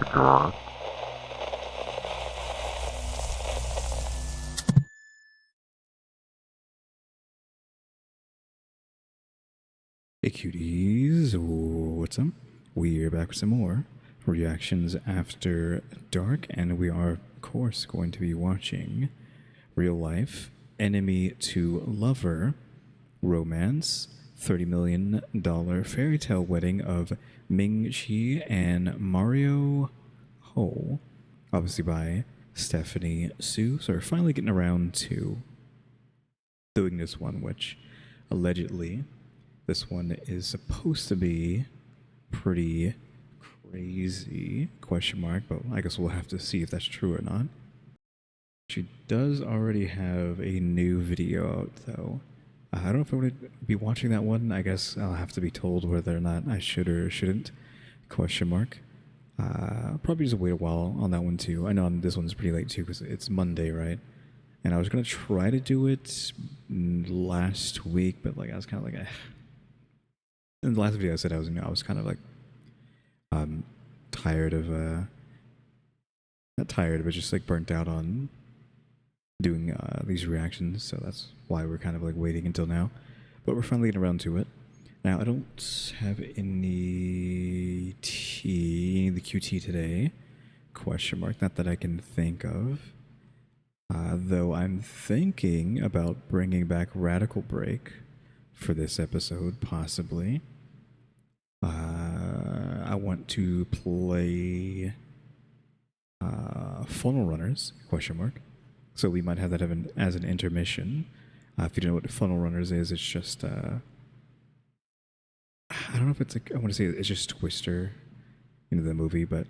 Hey cuties, what's up? We're back with some more reactions after dark, and we are, of course, going to be watching real life enemy to lover romance $30 million fairy tale wedding of Ming Chi and Mario Ho, obviously by Stephanie Su. So we're finally getting around to doing this one, which allegedly this one is supposed to be pretty crazy, question mark, but I guess we'll have to see if that's true or not. She does already have a new video out, though. I don't know if I would be watching that one. I guess I'll have to be told whether or not I should or shouldn't, question mark. Probably just wait a while on that one, too. I know this one's pretty late, too, because it's Monday, right? And I was going to try to do it last week, but like I was kind of like, in the last video I said I was kind of like tired of not tired, but just like burnt out on doing these reactions, so that's why we're kind of like waiting until now. But we're finally getting around to it. Now I don't have any tea, the QT today, question mark, not that I can think of. Though I'm thinking about bringing back Radical Break for this episode, possibly. I want to play Funnel Runners, question mark. So we might have that as an intermission. If you don't know what Funnel Runners is, it's just I don't know if it's like, I want to say it's just Twister, the movie, but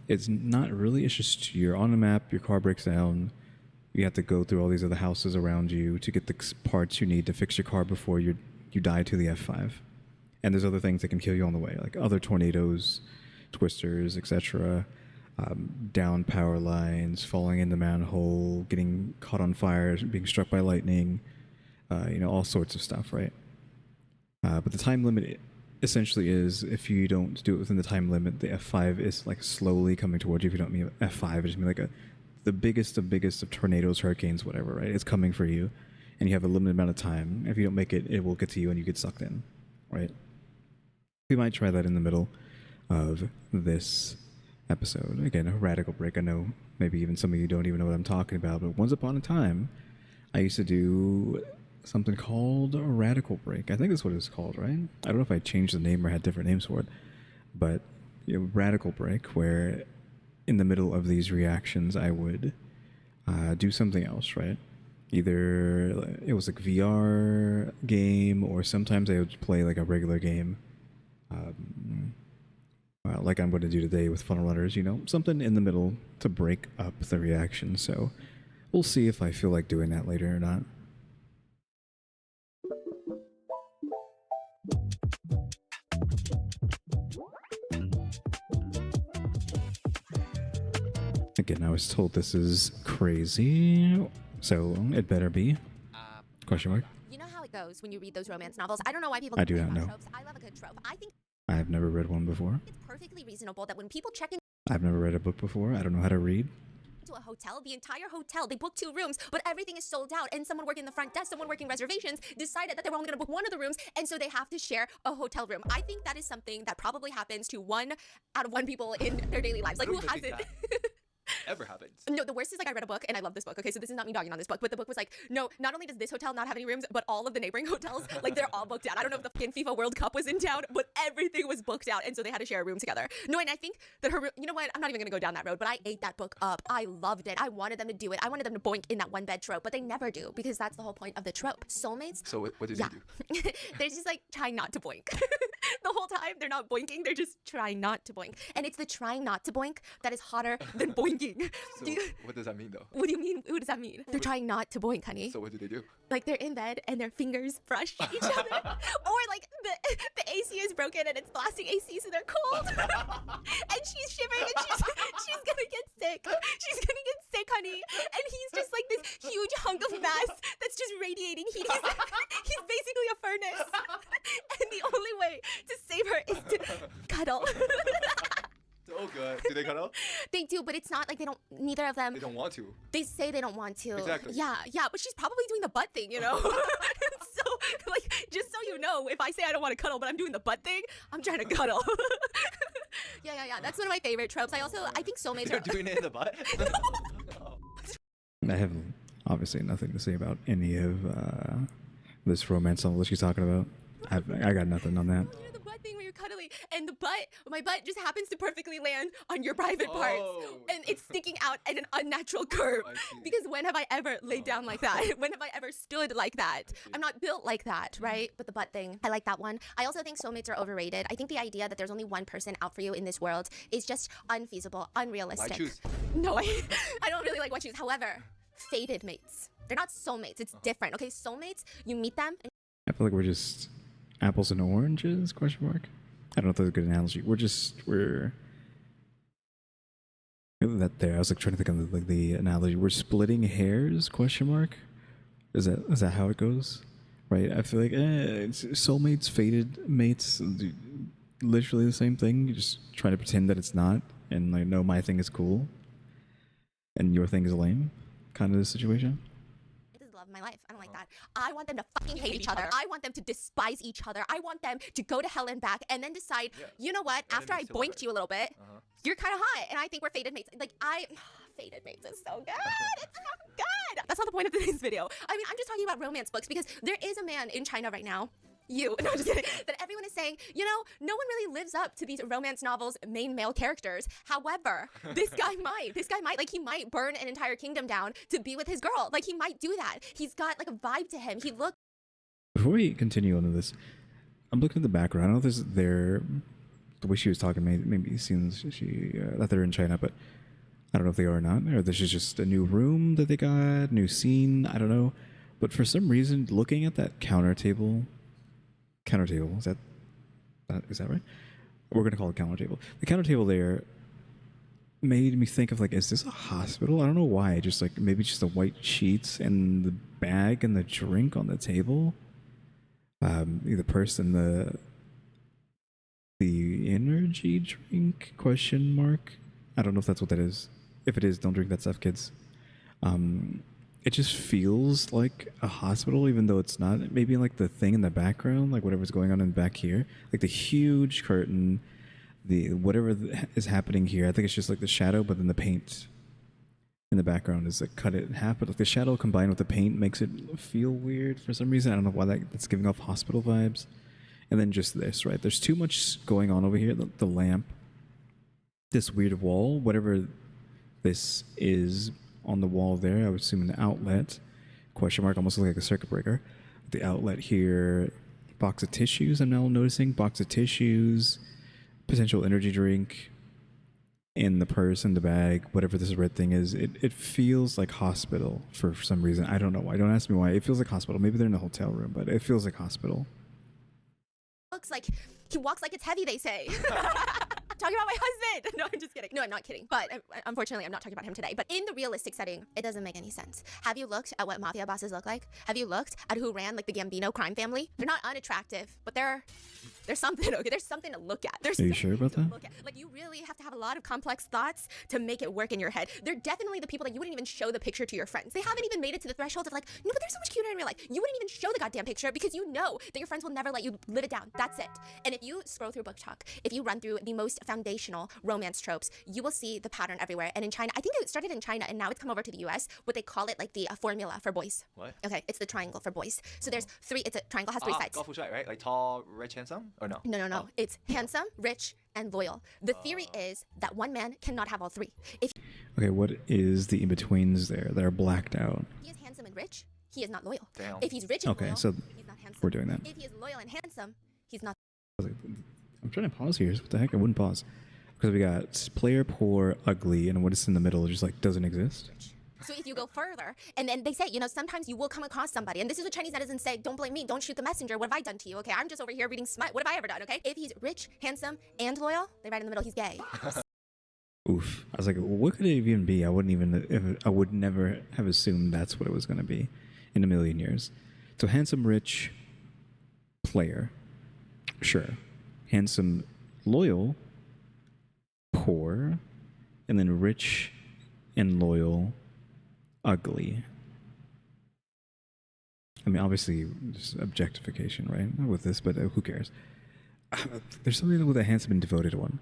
it's not really. It's just you're on a map, your car breaks down, you have to go through all these other houses around you to get the parts you need to fix your car before you die to the F5. And there's other things that can kill you on the way, like other tornadoes, twisters, etc. Down power lines, falling in the manhole, getting caught on fire, being struck by lightning, all sorts of stuff, right? But the time limit essentially is, if you don't do it within the time limit, the F5 is like slowly coming towards you. If you don't mean F5, it just means like the biggest of tornadoes, hurricanes, whatever, right? It's coming for you, and you have a limited amount of time. If you don't make it, it will get to you and you get sucked in, right? We might try that in the middle of this episode. Again, a Radical Break. I know maybe even some of you don't even know what I'm talking about, but once upon a time, I used to do something called a Radical Break. I think that's what it's called, right? I don't know if I changed the name or had different names for it, but Radical Break, where in the middle of these reactions, I would do something else, right? Either it was like a VR game, or sometimes I would play like a regular game. Like I'm going to do today with Funnel Runners, something in the middle to break up the reaction. So we'll see if I feel like doing that later or not. Again, I was told this is crazy, so it better be. Question mark. You know how it goes when you read those romance novels. I don't know why people. I do not know. Tropes. I love a good trope. I think I have never read one before. it's perfectly reasonable that when people check in I've never read a book before. I don't know how to read. to a hotel, the entire hotel, they book 2 rooms, but everything is sold out, and someone working the front desk, someone working reservations, decided that they were only going to book one of the rooms, and so they have to share a hotel room. I think that is something that probably happens to 1 out of 1 people in their daily lives. Like, who hasn't? Ever happens. No, the worst is, like, I read a book, and I love this book. Okay, so this is not me dogging on this book, but the book was like, no, not only does this hotel not have any rooms, but all of the neighboring hotels, like, they're all booked out. I don't know if the fucking FIFA World Cup was in town, but everything was booked out, and so they had to share a room together. No, and I think that you know what? I'm not even gonna go down that road, but I ate that book up. I loved it. I wanted them to do it. I wanted them to boink in that 1-bed trope, but they never do, because that's the whole point of the trope. Soulmates? So what did they do? They're just, like, trying not to boink. The whole time, they're not boinking. They're just trying not to boink. And it's the trying not to boink that is hotter than boinking. So what does that mean, though? What do you mean? What does that mean? They're trying not to boink, honey. So what do they do? Like, they're in bed and their fingers brush each other. Or, like, the AC is broken and it's blasting AC, so they're cold. And she's shivering and she's gonna get sick. She's gonna get sick, honey. And he's just like this huge hunk of mass that's just radiating heat. He's basically a furnace. And the only way to save her is to cuddle. So Oh, good. Do they cuddle? They do, but it's not like they don't. Neither of them. They don't want to. They say they don't want to. Exactly. Yeah, but she's probably doing the butt thing, you know. So, like, just so you know, if I say I don't want to cuddle, but I'm doing the butt thing, I'm trying to cuddle. Yeah. That's one of my favorite tropes. I think soulmates They're are. doing it in the butt? I have obviously nothing to say about any of this romance novel that she's talking about. I got nothing on that. You know the butt thing where you're cuddling, and my butt just happens to perfectly land on your private parts, and it's sticking out at an unnatural curve. I see. Because when have I ever laid down like that? When have I ever stood like that? I'm not built like that, right? But the butt thing, I like that one. I also think soulmates are overrated. I think the idea that there's only one person out for you in this world is just unfeasible, unrealistic. Why choose? No, I don't really like why choose. However, fated mates. They're not soulmates. It's different. Okay, soulmates, you meet them. I feel like we're just apples and oranges? Question mark. I don't know if that's a good analogy. We're that there. I was like trying to think of the analogy. We're splitting hairs? Question mark. Is that how it goes? Right. I feel like it's soulmates, fated mates, literally the same thing. You just try to pretend that it's not, and like, no, my thing is cool, and your thing is lame, kind of the situation. This is the love of my life. I don't like that. I want them to fucking hate each other. I want them to despise each other. I want them to go to hell and back and then decide, you know what, after I Enemies to boinked lovers. you a little bit, you're kind of hot, and I think we're fated mates. Like, fated mates is so good. It's so good. That's not the point of today's video. I mean, I'm just talking about romance books because there is a man in China right now. No, I'm just kidding. That everyone is saying, you know, no one really lives up to these romance novels' main male characters. However, this guy might. Like, he might burn an entire kingdom down to be with his girl. Like, he might do that. He's got, like, a vibe to him. He looks. Before we continue on to this, I'm looking at the background. I don't know if this is the way she was talking maybe seems that they're in China, but I don't know if they are or not. Or this is just a new room that they got, new scene. I don't know. But for some reason, looking at that counter table, is that right? We're gonna call it counter table. The counter table there made me think of, like, is this a hospital? I don't know why. Just like maybe just the white sheets and the bag and the drink on the table. The person, the energy drink, question mark. I don't know if that's what that is. If it is, don't drink that stuff, kids. It just feels like a hospital, even though it's not. Maybe like the thing in the background, like whatever's going on in the back here, like the huge curtain, the whatever is happening here. I think it's just like the shadow, but then the paint in the background is like cut it in half. But like the shadow combined with the paint makes it feel weird for some reason. I don't know why that's giving off hospital vibes. And then just this, right? There's too much going on over here. The lamp, this weird wall, whatever this is on the wall there, I would assume an outlet. Question mark, almost like a circuit breaker. The outlet here, box of tissues. I'm now noticing box of tissues, potential energy drink in the purse, in the bag, whatever this red thing is. It feels like hospital for some reason. I don't know why. Don't ask me why. It feels like hospital. Maybe they're in a hotel room, but it feels like hospital. Looks like he walks like it's heavy, they say. Talking about my husband. No, I'm just kidding. No, I'm not kidding. But unfortunately, I'm not talking about him today. But in the realistic setting, it doesn't make any sense. Have you looked at what mafia bosses look like? Have you looked at who ran like the Gambino crime family? They're not unattractive, but there's something. Okay, there's something to look at. Are you sure about that? Like, you really have to have a lot of complex thoughts to make it work in your head. They're definitely the people that you wouldn't even show the picture to your friends. They haven't even made it to the threshold of like, no, but they're so much cuter in real life. You wouldn't even show the goddamn picture because you know that your friends will never let you live it down. That's it. And if you scroll through Book Talk, if you run through the most foundational romance tropes, you will see the pattern everywhere. And in China, I think it started in China and now it's come over to the US, what they call it like the formula for boys. What? Okay, it's the triangle for boys. So there's three, it's a triangle, has three sides. Golf right? Like tall, rich, handsome? Or no? No. It's handsome, rich, and loyal. The theory is that one man cannot have all three. If Okay, what is the in-betweens there? They're blacked out. he is handsome and rich, he is not loyal. Damn. If he's rich and Okay, loyal, so he's not handsome. we're doing that. If he is loyal and handsome, he's not. I'm trying to pause here. What the heck? I wouldn't pause. Because we got player, poor, ugly, and what is in the middle just like doesn't exist. So if you go further, and then they say, you know, sometimes you will come across somebody, and this is what Chinese netizens say, don't blame me, don't shoot the messenger, what have I done to you, okay? I'm just over here reading smut, what have I ever done, okay? If he's rich, handsome, and loyal, they write in the middle, he's gay. Oof. I was like, what could it even be? I would never have assumed that's what it was going to be in a million years. So handsome, rich, player. Sure. Handsome, loyal, poor, and then rich and loyal, ugly. I mean, obviously, just objectification, right? With this, but who cares? There's something with a handsome and devoted one,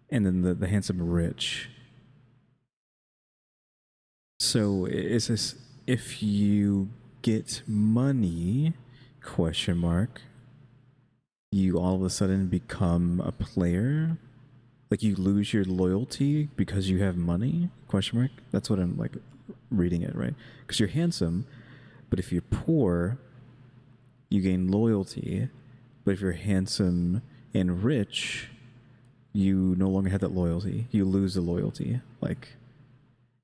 and then the handsome rich. So is this if you get money? Question mark. You all of a sudden become a player? Like you lose your loyalty because you have money? Question mark. That's what I'm like reading it, right? Because you're handsome, but if you're poor, you gain loyalty. But if you're handsome and rich, you no longer have that loyalty. You lose the loyalty. Like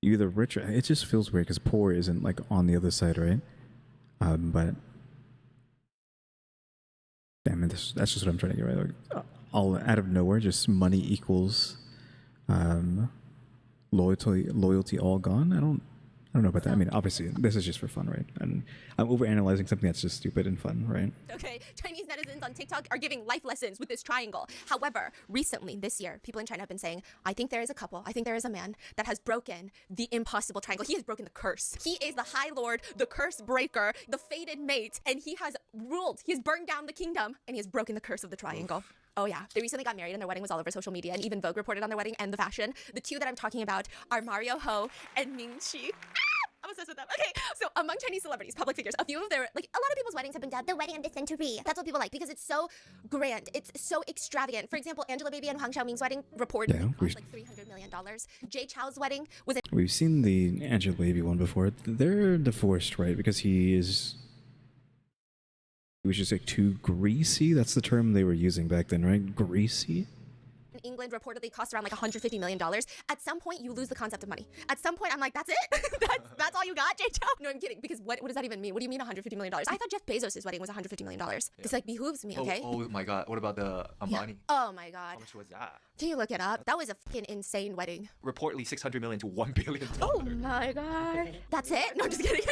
you're either rich or it just feels weird because poor isn't like on the other side, right? But damn it, that's just what I'm trying to get right. Like, all out of nowhere, just money equals loyalty all gone. I don't know about that. I mean, obviously, this is just for fun, right? And I'm overanalyzing something that's just stupid and fun, right? Okay, Chinese netizens on TikTok are giving life lessons with this triangle. However, recently, this year, people in China have been saying, I think there is a couple, I think there is a man that has broken the impossible triangle. He has broken the curse. He is the High Lord, the curse breaker, the fated mate, and he has ruled, he has burned down the kingdom, and he has broken the curse of the triangle. Oh yeah, they recently got married and their wedding was all over social media, and even Vogue reported on their wedding and the fashion. The two that I'm talking about are Mario Ho and Ming. I'm obsessed with them. Okay, so among Chinese celebrities, public figures, a few of their, like, a lot of people's weddings have been dubbed the wedding of the century. That's what people like because it's so grand. It's so extravagant. For example, Angelababy and Huang Xiaoming's wedding reportedly cost like $300 million. Jay Chou's wedding was We've seen the Angelababy one before. They're divorced, right? Because he was just like too greasy. That's the term they were using back then, right? Greasy. in England reportedly cost around like $150 million. At some point, you lose the concept of money. At some point, I'm like, that's it? that's all you got, Jay Chow? No, I'm kidding. Because what does that even mean? What do you mean $150 million? I thought Jeff Bezos' wedding was $150 million. This like behooves me, okay? Oh my god. What about the Amani? Yeah. Oh my god. How much was that? Can you look it up? That was a fucking insane wedding. Reportedly $600 million to $1 billion. Oh my god. That's it? No, I'm just kidding.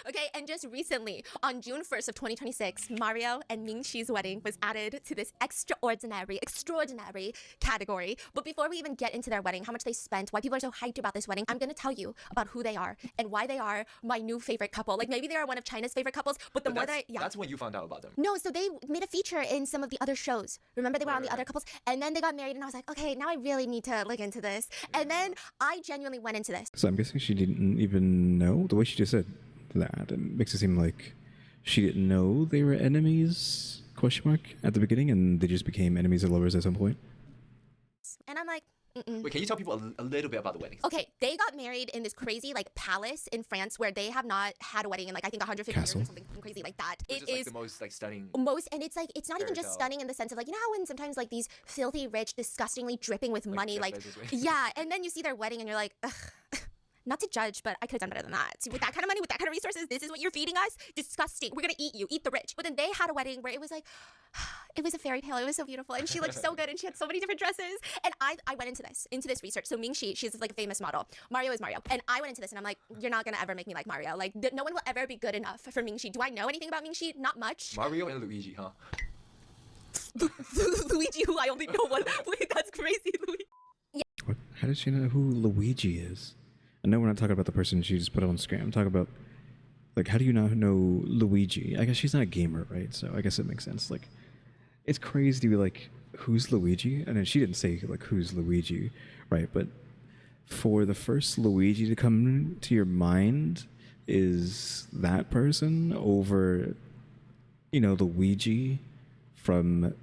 Okay, and just recently, on June 1st of 2026, Mario and Ming Xi's wedding was added to this extraordinary category. But before we even get into their wedding, how much they spent, why people are so hyped about this wedding, I'm gonna tell you about who they are and why they are my new favorite couple. Like maybe they are one of China's favorite couples, but the more that that's when you found out about them. No, so they made a feature in some of the other shows. Remember they were on the other couples, and then they got married, and I was like, okay, now I really need to look into this. And then I genuinely went into this. So I'm guessing she didn't even know the way she just said that. It makes it seem like she didn't know they were enemies, question mark, at the beginning, and they just became enemies or lovers at some point. And I'm like, Wait, can you tell people a little bit about the wedding? Okay, they got married in this crazy like palace in France where they have not had a wedding in like I think 150 years or something crazy like that. It is like the most like stunning. And it's like it's not even just stunning in the sense of like you know how when sometimes like these filthy rich, disgustingly dripping with money, like yeah, and then you see their wedding and you're like, ugh. Not to judge, but I could have done better than that. With that kind of money, with that kind of resources, this is what you're feeding us? Disgusting. We're gonna eat you, eat the rich. But then they had a wedding where it was like, it was a fairy tale. It was so beautiful, and she looked so good, and she had so many different dresses. And I went into this research. So Ming Xi, she's like a famous model. Mario is Mario, and I went into this, and I'm like, you're not gonna ever make me like Mario. Like no one will ever be good enough for Ming Xi. Do I know anything about Ming Xi? Not much. Mario and Luigi, huh? Luigi, who I only know one. Wait, that's crazy, Luigi. Yeah. What? How does she know who Luigi is? I know we're not talking about the person she just put on screen. I'm talking about, like, how do you not know Luigi? I guess she's not a gamer, right? So I guess it makes sense. Like, it's crazy to be like, who's Luigi? And then she didn't say, like, who's Luigi, right? But for the first Luigi to come to your mind is that person over, you know, Luigi from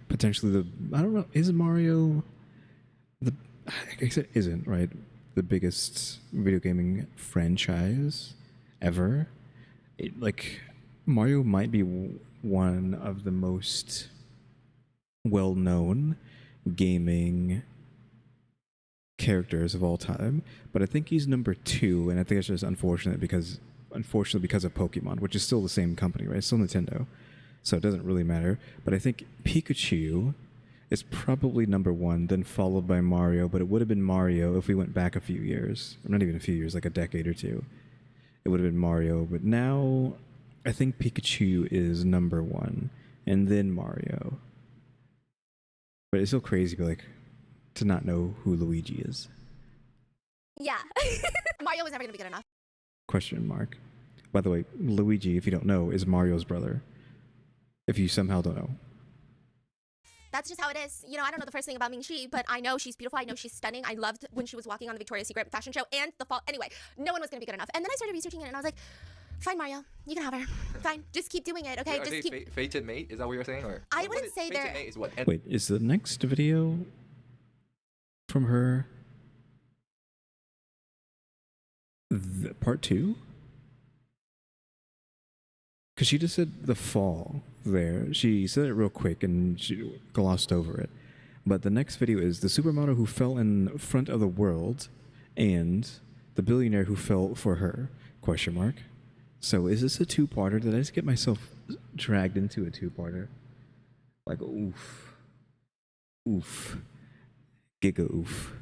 potentially the, I don't know, is Mario the, I guess it isn't, right? The biggest video gaming franchise ever. Like Mario might be one of the most well-known gaming characters of all time, but I think he's number 2, and I think it's just unfortunately because of Pokemon, which is still the same company, right? It's still Nintendo, so it doesn't really matter. But I think Pikachu is probably number 1, then followed by Mario, but it would have been Mario if we went back a few years. Or not even a few years, like a decade or two. It would have been Mario, but now I think Pikachu is number 1, and then Mario. But it's still crazy to be like, to not know who Luigi is? Yeah. Mario was never gonna be good enough. Question mark. By the way, Luigi, if you don't know, is Mario's brother. If you somehow don't know. That's just how it is. You know, I don't know the first thing about Ming, but I know she's beautiful. I know she's stunning. I loved when she was walking on the Victoria's Secret fashion show and the fall. Anyway, no one was gonna be good enough. And then I started researching it, and I was like, fine, Mario, you can have her. Fine, just keep doing it, okay? Are Just they keep. fated mate? Is that what you're saying? Or I what wouldn't is- say fated they're- mate is what? Wait, is the next video from her part 2? Because she just said the fall there. She said it real quick and she glossed over it. But the next video is the supermodel who fell in front of the world and the billionaire who fell for her, question mark. So is this a two-parter? Did I just get myself dragged into a two-parter? Like, oof. Oof. Giga oof.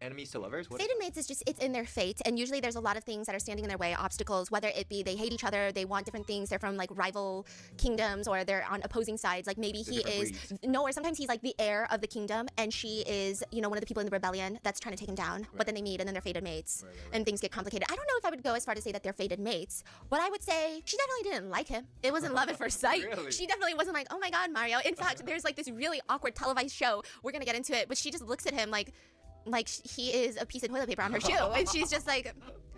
Enemies to lovers? What? Fated mates is just, it's in their fate, and usually there's a lot of things that are standing in their way, obstacles, whether it be they hate each other, they want different things, they're from like rival kingdoms, or they're on opposing sides. Like maybe he different is, breeds. no, or sometimes he's like the heir of the kingdom, and she is, you know, one of the people in the rebellion that's trying to take him down, but then they meet, and then they're fated mates, and things get complicated. I don't know if I would go as far to say that they're fated mates, but I would say she definitely didn't like him. It wasn't love at first sight. Really? She definitely wasn't like, oh my god, Mario. In fact, there's like this really awkward televised show, we're gonna get into it, but she just looks at him like he is a piece of toilet paper on her shoe, and she's just like,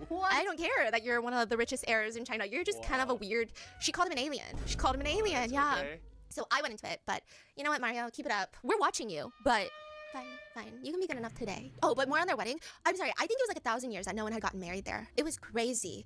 What? I don't care that you're one of the richest heirs in China. You're just kind of a weird. She called him an alien. She called him an alien. Yeah. Okay. So I went into it, but you know what, Mario, keep it up. We're watching you, but fine. You can be good enough today. Oh, but more on their wedding. I'm sorry. I think it was like 1,000 years that no one had gotten married there. It was crazy.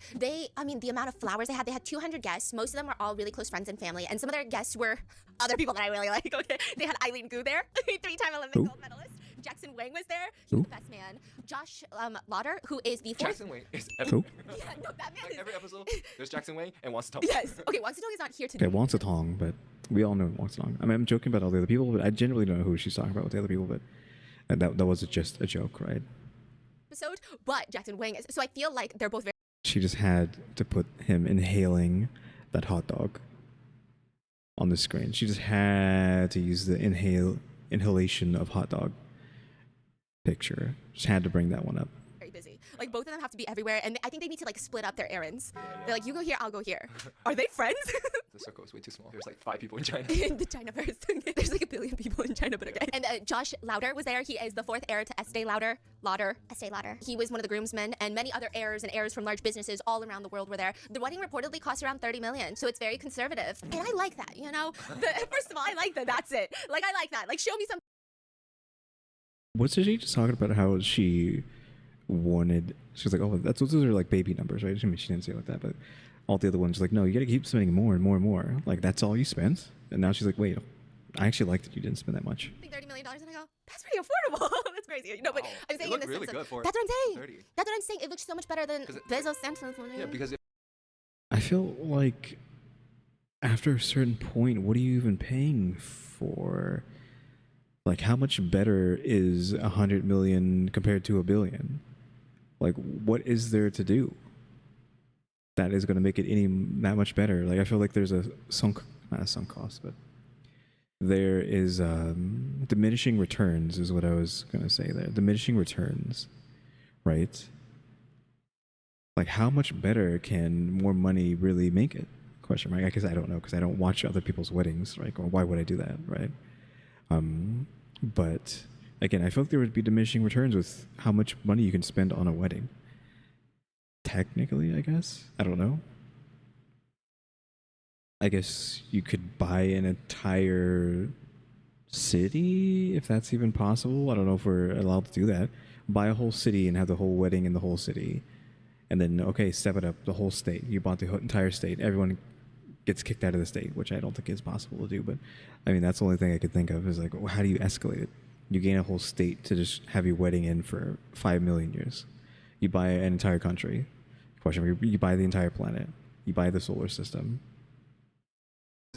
I mean, the amount of flowers they had 200 guests. Most of them were all really close friends and family, and some of their guests were other people that I really like. Okay, they had Eileen Gu there, 3-time Olympic gold medalist. Jackson Wang was there. He was the best man. Josh Lauder, who is the fourth. Jackson Wang is Who? Yeah, no, that man like is. every episode. There's Jackson Wang and wants to talk. Yes. Okay, Wansadong is not here today. Okay, Wansatong, but we all know Wansatong. I mean, I'm joking about all the other people, but I genuinely don't know who she's talking about with the other people, but that was just a joke, right? Episode, but Jackson Wang is. So I feel like they're both very. She just had to put him inhaling that hot dog on the screen. She just had to use the inhalation of hot dog picture. Just had to bring that one up. Very busy. Like both of them have to be everywhere, and I think they need to like split up their errands. They're like, you go here, I'll go here. Are they friends? The circle is way too small. There's like 5 people in China. In the China first. There's like 1 billion people in China, but okay. And Josh Lauder was there. He is the 4th heir to Estee Lauder. Estee Lauder. He was one of the groomsmen, and many other heirs and heirs from large businesses all around the world were there. The wedding reportedly cost around 30 million, so it's very conservative. And I like that, you know? First of all, I like that. That's it. Like, I like that. Like, show me some. What's she just talking about how she wanted, she was like, oh, those are like baby numbers, right? I mean, she didn't say it like that, but all the other ones like, no, you gotta keep spending more and more and more. Like, that's all you spent? And now she's like, wait, I actually like that you didn't spend that much. I think $30 million, and I go, that's pretty affordable. That's crazy. No, but Wow. I'm saying It in this looked really sense of- good for that's what I'm saying. 30. That's what I'm saying. It looks so much better than 'Cause it- Bezos Samsung's one. Yeah, because I feel like after a certain point, what are you even paying for? Like, how much better is 100 million compared to 1 billion? Like, what is there to do that is going to make it that much better? Like, I feel like there's not a sunk cost, but there is diminishing returns is what I was going to say there. Diminishing returns, right? Like, how much better can more money really make it? Question mark. I guess I don't know because I don't watch other people's weddings, right? Or why would I do that, right? But again, I feel like there would be diminishing returns with how much money you can spend on a wedding. Technically, I guess. I don't know. I guess you could buy an entire city, if that's even possible. I don't know if we're allowed to do that. Buy a whole city and have the whole wedding in the whole city. And then, okay, step it up, the whole state. You bought the entire state. Everyone gets kicked out of the state, which I don't think is possible to do. But, I mean, that's the only thing I could think of is like, well, how do you escalate it? You gain a whole state to just have your wedding in for 5 million years. You buy an entire country. Question, you buy the entire planet. You buy the solar system.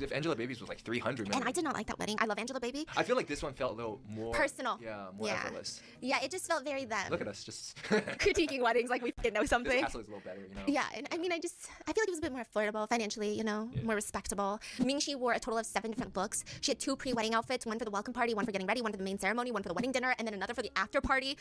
If Angelababy's was like 300 million. And I did not like that wedding. I love Angelababy. I feel like this one felt a little more Personal. Yeah, more effortless. Yeah, it just felt very them. Look at us, just Critiquing weddings like we didn't know This something. castle is a little better, you know. Yeah, and I mean, I feel like it was a bit more affordable financially, you know, more respectable. Ming wore a total of 7 different looks. She had 2 pre-wedding outfits, one for the welcome party, one for getting ready, one for the main ceremony, one for the wedding dinner, and then another for the after party.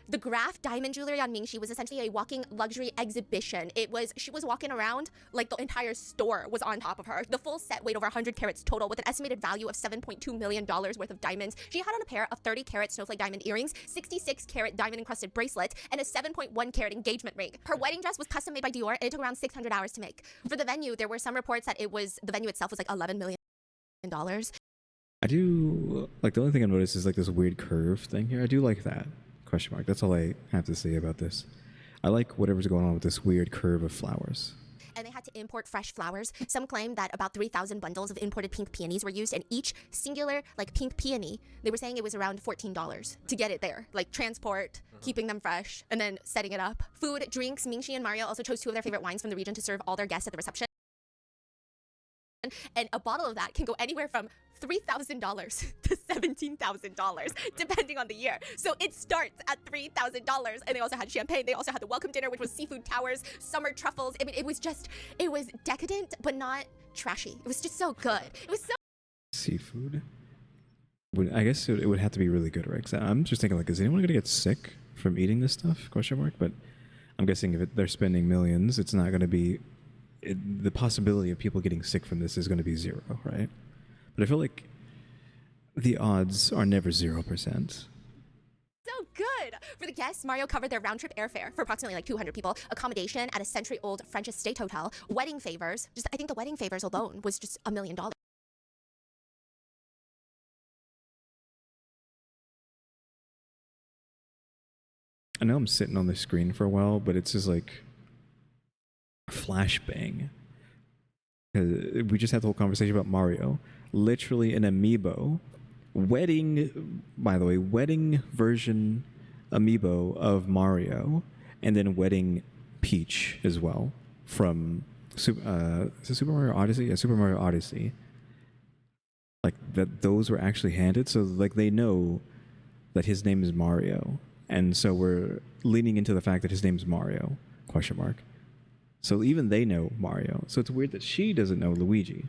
The Graf diamond jewelry on Ming was essentially a walking luxury exhibition. She was walking around like the entire store was on top of her. The full set weighed over 100 carats total with an estimated value of $7.2 million worth of diamonds. She had on a pair of 30 carat snowflake diamond earrings, 66 carat diamond encrusted bracelet, and a 7.1 carat engagement ring. Her wedding dress was custom made by Dior and it took around 600 hours to make. For the venue, there were some reports that the venue itself was like $11 million. I do like the only thing I noticed is like this weird curve thing here. I do like that. Question mark. That's all I have to say about this. I like whatever's going on with this weird curve of flowers. And they had to import fresh flowers. Some claim that about 3,000 bundles of imported pink peonies were used, and each singular like pink peony, they were saying it was around $14 to get it there. Like transport, keeping them fresh, and then setting it up. Food, drinks. Mingxi and Mario also chose 2 of their favorite wines from the region to serve all their guests at the reception. And a bottle of that can go anywhere from $3,000 to $17,000, depending on the year. So it starts at $3,000. And they also had champagne. They also had the welcome dinner, which was seafood towers, summer truffles. I mean, it was decadent, but not trashy. It was just so good. It was so Seafood? I guess it would have to be really good, right? 'Cause I'm just thinking, like, is anyone going to get sick from eating this stuff? Question mark. But I'm guessing if they're spending millions, it's not going to be... the possibility of people getting sick from this is going to be 0, right? But I feel like the odds are never 0%. so good. For the guests, Mario covered their round-trip airfare for approximately like 200 people, accommodation at a century-old French estate hotel, wedding favors. I think the wedding favors alone was just $1 million. I know I'm sitting on the screen for a while, but it's just like flashbang. We just had the whole conversation about Mario. Literally an amiibo. By the way, wedding version amiibo of Mario, and then wedding Peach as well from Super Mario Odyssey? Yeah, Super Mario Odyssey. Like, those were actually handed, so like they know that his name is Mario. And so we're leaning into the fact that his name is Mario, question mark. So even they know Mario. So it's weird that she doesn't know Luigi,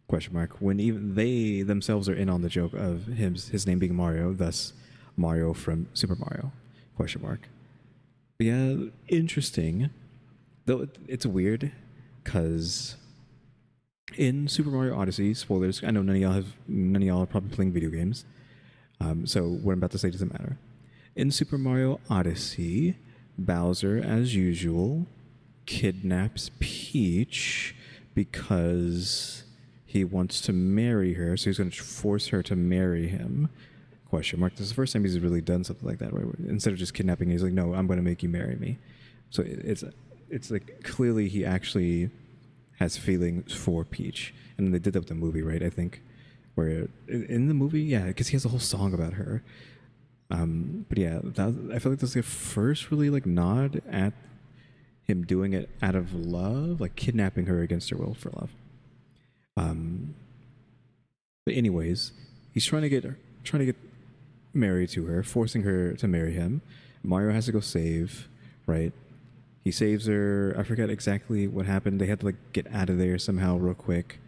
question mark, when even they themselves are in on the joke of his name being Mario, thus Mario from Super Mario, question mark. But yeah, interesting. Though it's weird, because in Super Mario Odyssey, spoilers, I know none of y'all are probably playing video games, so what I'm about to say doesn't matter. In Super Mario Odyssey, Bowser, as usual, kidnaps Peach because he wants to marry her, so he's going to force her to marry him. Question mark. This is the first time he's really done something like that, right? Instead of just kidnapping, he's like, no, I'm going to make you marry me. So it's like clearly he actually has feelings for Peach. And they did that with the movie, right? I think. Where in the movie, yeah, because he has a whole song about her. But yeah, I feel like that's the first really like nod at him doing it out of love, like kidnapping her against her will for love. But anyways, he's trying to get married to her, forcing her to marry him. Mario has to go save, right? He saves her. I forget exactly what happened. They had to like get out of there somehow real quick.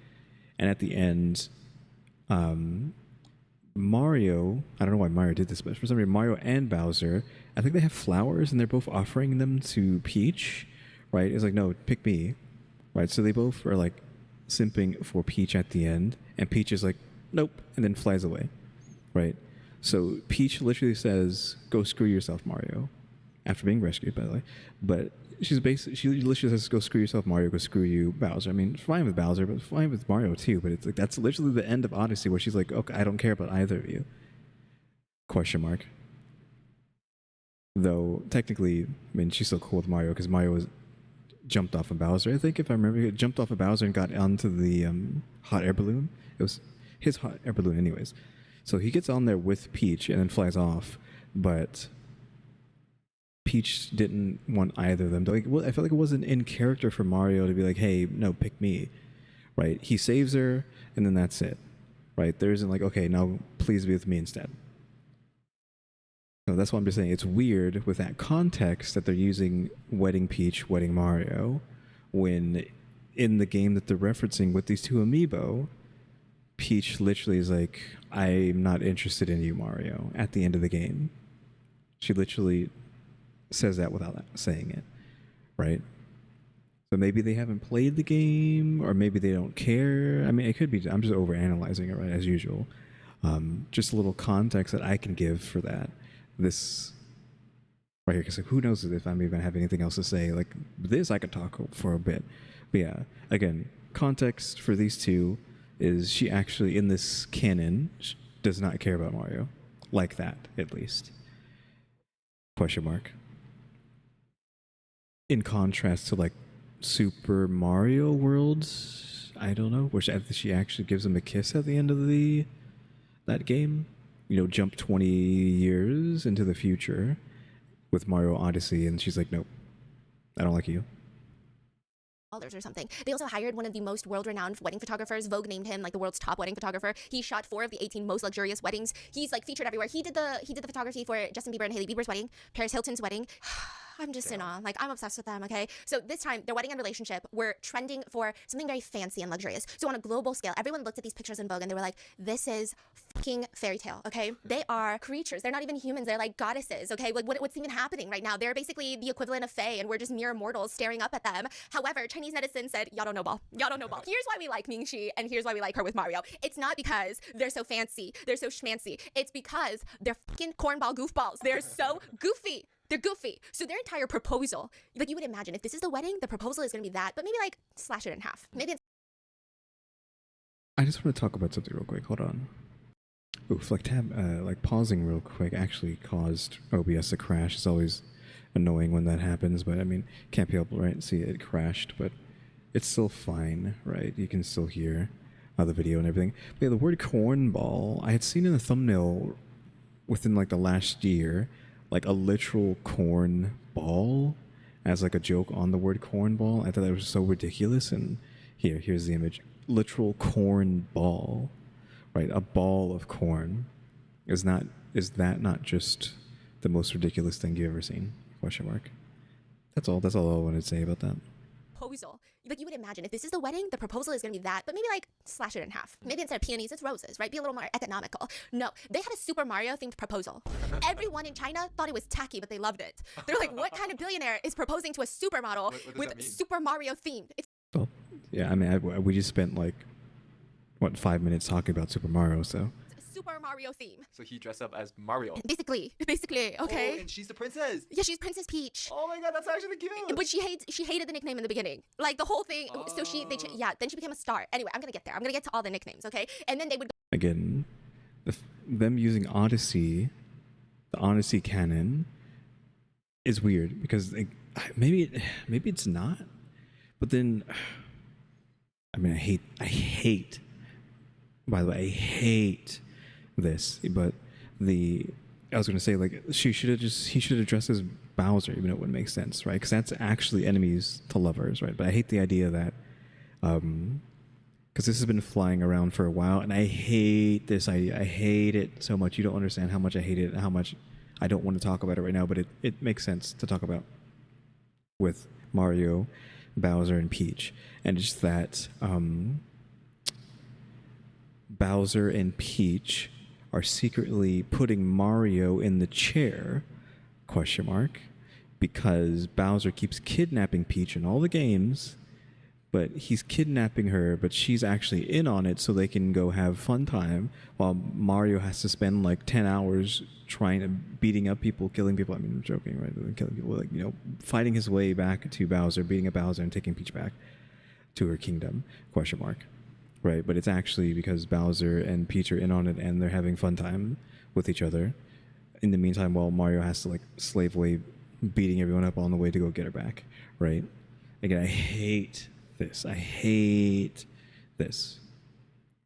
And at the end, Mario, I don't know why Mario did this, but for some reason Mario and Bowser, I think they have flowers and they're both offering them to Peach, right? It's like, no, pick me, right? So they both are like simping for Peach at the end, and Peach is like, nope, and then flies away, right? So Peach literally says, go screw yourself, Mario, after being rescued, by the way. But she literally says, go screw yourself, Mario, go screw you, Bowser. I mean, fine with Bowser, but fine with Mario too. But it's like, that's literally the end of Odyssey, where she's like, okay, I don't care about either of you, question mark. Though technically, I mean, she's still cool with Mario because Mario was jumped off of Bowser. I think if I remember, he jumped off of Bowser and got onto the hot air balloon. It was his hot air balloon, anyways. So he gets on there with Peach and then flies off, but Peach didn't want either of them. Like, I felt like it wasn't in character for Mario to be like, hey, no, pick me, right? He saves her, and then that's it, right? There isn't like, okay, now please be with me instead. So that's what I'm just saying. It's weird with that context that they're using Wedding Peach, Wedding Mario, when in the game that they're referencing with these two amiibo, Peach literally is like, I'm not interested in you, Mario, at the end of the game. She literally says that without saying it, right? So maybe they haven't played the game, or maybe they don't care. I mean, it could be, I'm just overanalyzing it, right, as usual. Just a little context that I can give for that. This right here, because like, who knows if I'm even have anything else to say. Like this, I could talk for a bit. But yeah, again, context for these two is she actually, in this canon, does not care about Mario. Like that, at least. Question mark. In contrast to like Super Mario Worlds, I don't know, where she actually gives him a kiss at the end of that game. You know, jump 20 years into the future with Mario Odyssey, and she's like, nope, I don't like you. Or something. They also hired one of the most world-renowned wedding photographers. Vogue named him like the world's top wedding photographer. He shot 4 of the 18 most luxurious weddings. He's like featured everywhere. He did the photography for Justin Bieber and Hailey Bieber's wedding, Paris Hilton's wedding. I'm just in awe. Like, I'm obsessed with them, okay? So this time, their wedding and relationship were trending for something very fancy and luxurious. So on a global scale, everyone looked at these pictures in Vogue and they were like, this is fucking Fairytale, okay? They are creatures. They're not even humans. They're like goddesses, okay? Like, what's even happening right now? They're basically the equivalent of Fae, and we're just mere mortals staring up at them. However, Chinese netizens said, y'all don't know ball. Y'all don't know ball. Here's why we like Ming and here's why we like her with Mario. It's not because they're so fancy, they're so schmancy. It's because they're fucking cornball goofballs. They're so goofy. They're goofy. So their entire proposal, like you would imagine, if this is the wedding, the proposal is going to be that, but maybe like slash it in half. Maybe it's I just want to talk about something real quick. Hold on. Oof, like pausing real quick actually caused OBS to crash. It's always annoying when that happens, but I mean, can't be able to, right? See, it crashed, but it's still fine, right? You can still hear the video and everything. But yeah, the word cornball, I had seen in the thumbnail within like the last year, like a literal corn ball as like a joke on the word cornball. I thought that was so ridiculous. And here's the image. Literal corn ball, right? A ball of corn. Is that not just the most ridiculous thing you've ever seen? Question mark. That's all I wanted to say about that. proposal. Like you would imagine, if this is the wedding, the proposal is going to be that, but maybe like slash it in half. Maybe instead of peonies, it's roses, right? Be a little more economical. No, they had a Super Mario themed proposal. Everyone in China thought it was tacky, but they loved it. They're like, what kind of billionaire is proposing to a supermodel with Super Mario themed? It's Well, yeah, I mean, we just spent like, 5 minutes talking about Super Mario, so. Super Mario theme. So he dressed up as Mario. Basically, okay? Oh, and she's the princess. Yeah, she's Princess Peach. Oh my god, that's actually cute. But she hated the nickname in the beginning. Like the whole thing. Oh. So then she became a star. Anyway, I'm gonna get there. I'm gonna get to all the nicknames, okay? And then they would Again, them using Odyssey, the Odyssey canon, is weird because maybe it's not. But then, I mean, I hate. By the way, I hate this. But I was gonna say, like, he should have dressed as Bowser, even though it wouldn't make sense, right? Because that's actually enemies to lovers, right? But I hate the idea that, because this has been flying around for a while, and I hate this idea. I hate it so much. You don't understand how much I hate it and how much I don't want to talk about it right now. But it makes sense to talk about with Mario, Bowser, and Peach, and just that. Bowser and Peach are secretly putting Mario in the chair, ? Because Bowser keeps kidnapping Peach in all the games, but he's kidnapping her, but she's actually in on it so they can go have fun time, while Mario has to spend like 10 hours beating up people, killing people. I mean, I'm joking, right? Killing people, like, fighting his way back to Bowser, beating up Bowser and taking Peach back to her kingdom, ? Right, but it's actually because Bowser and Peach are in on it and they're having fun time with each other. In the meantime, while Mario has to like slave away, beating everyone up on the way to go get her back, right? Again, I hate this.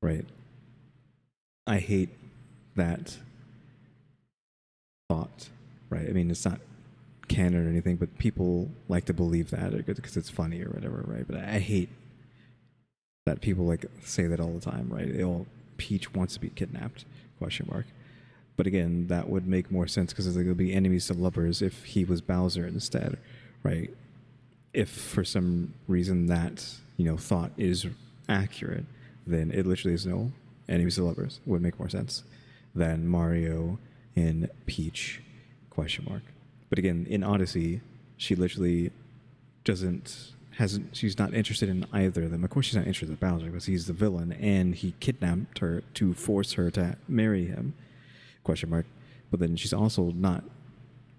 Right? I hate that thought, right? I mean, it's not canon or anything, but people like to believe that because it's funny or whatever, right? But I hate that people like say that all the time, right? Peach wants to be kidnapped? Question mark. But again, that would make more sense because like, it would be enemies to lovers if he was Bowser instead, right? If for some reason that thought is accurate, then it literally is no enemies to lovers. It would make more sense than Mario and Peach? Question mark. But again, in Odyssey, she literally she's not interested in either of them. Of course, she's not interested in Bowser because he's the villain and he kidnapped her to force her to marry him? Question mark. But then she's also not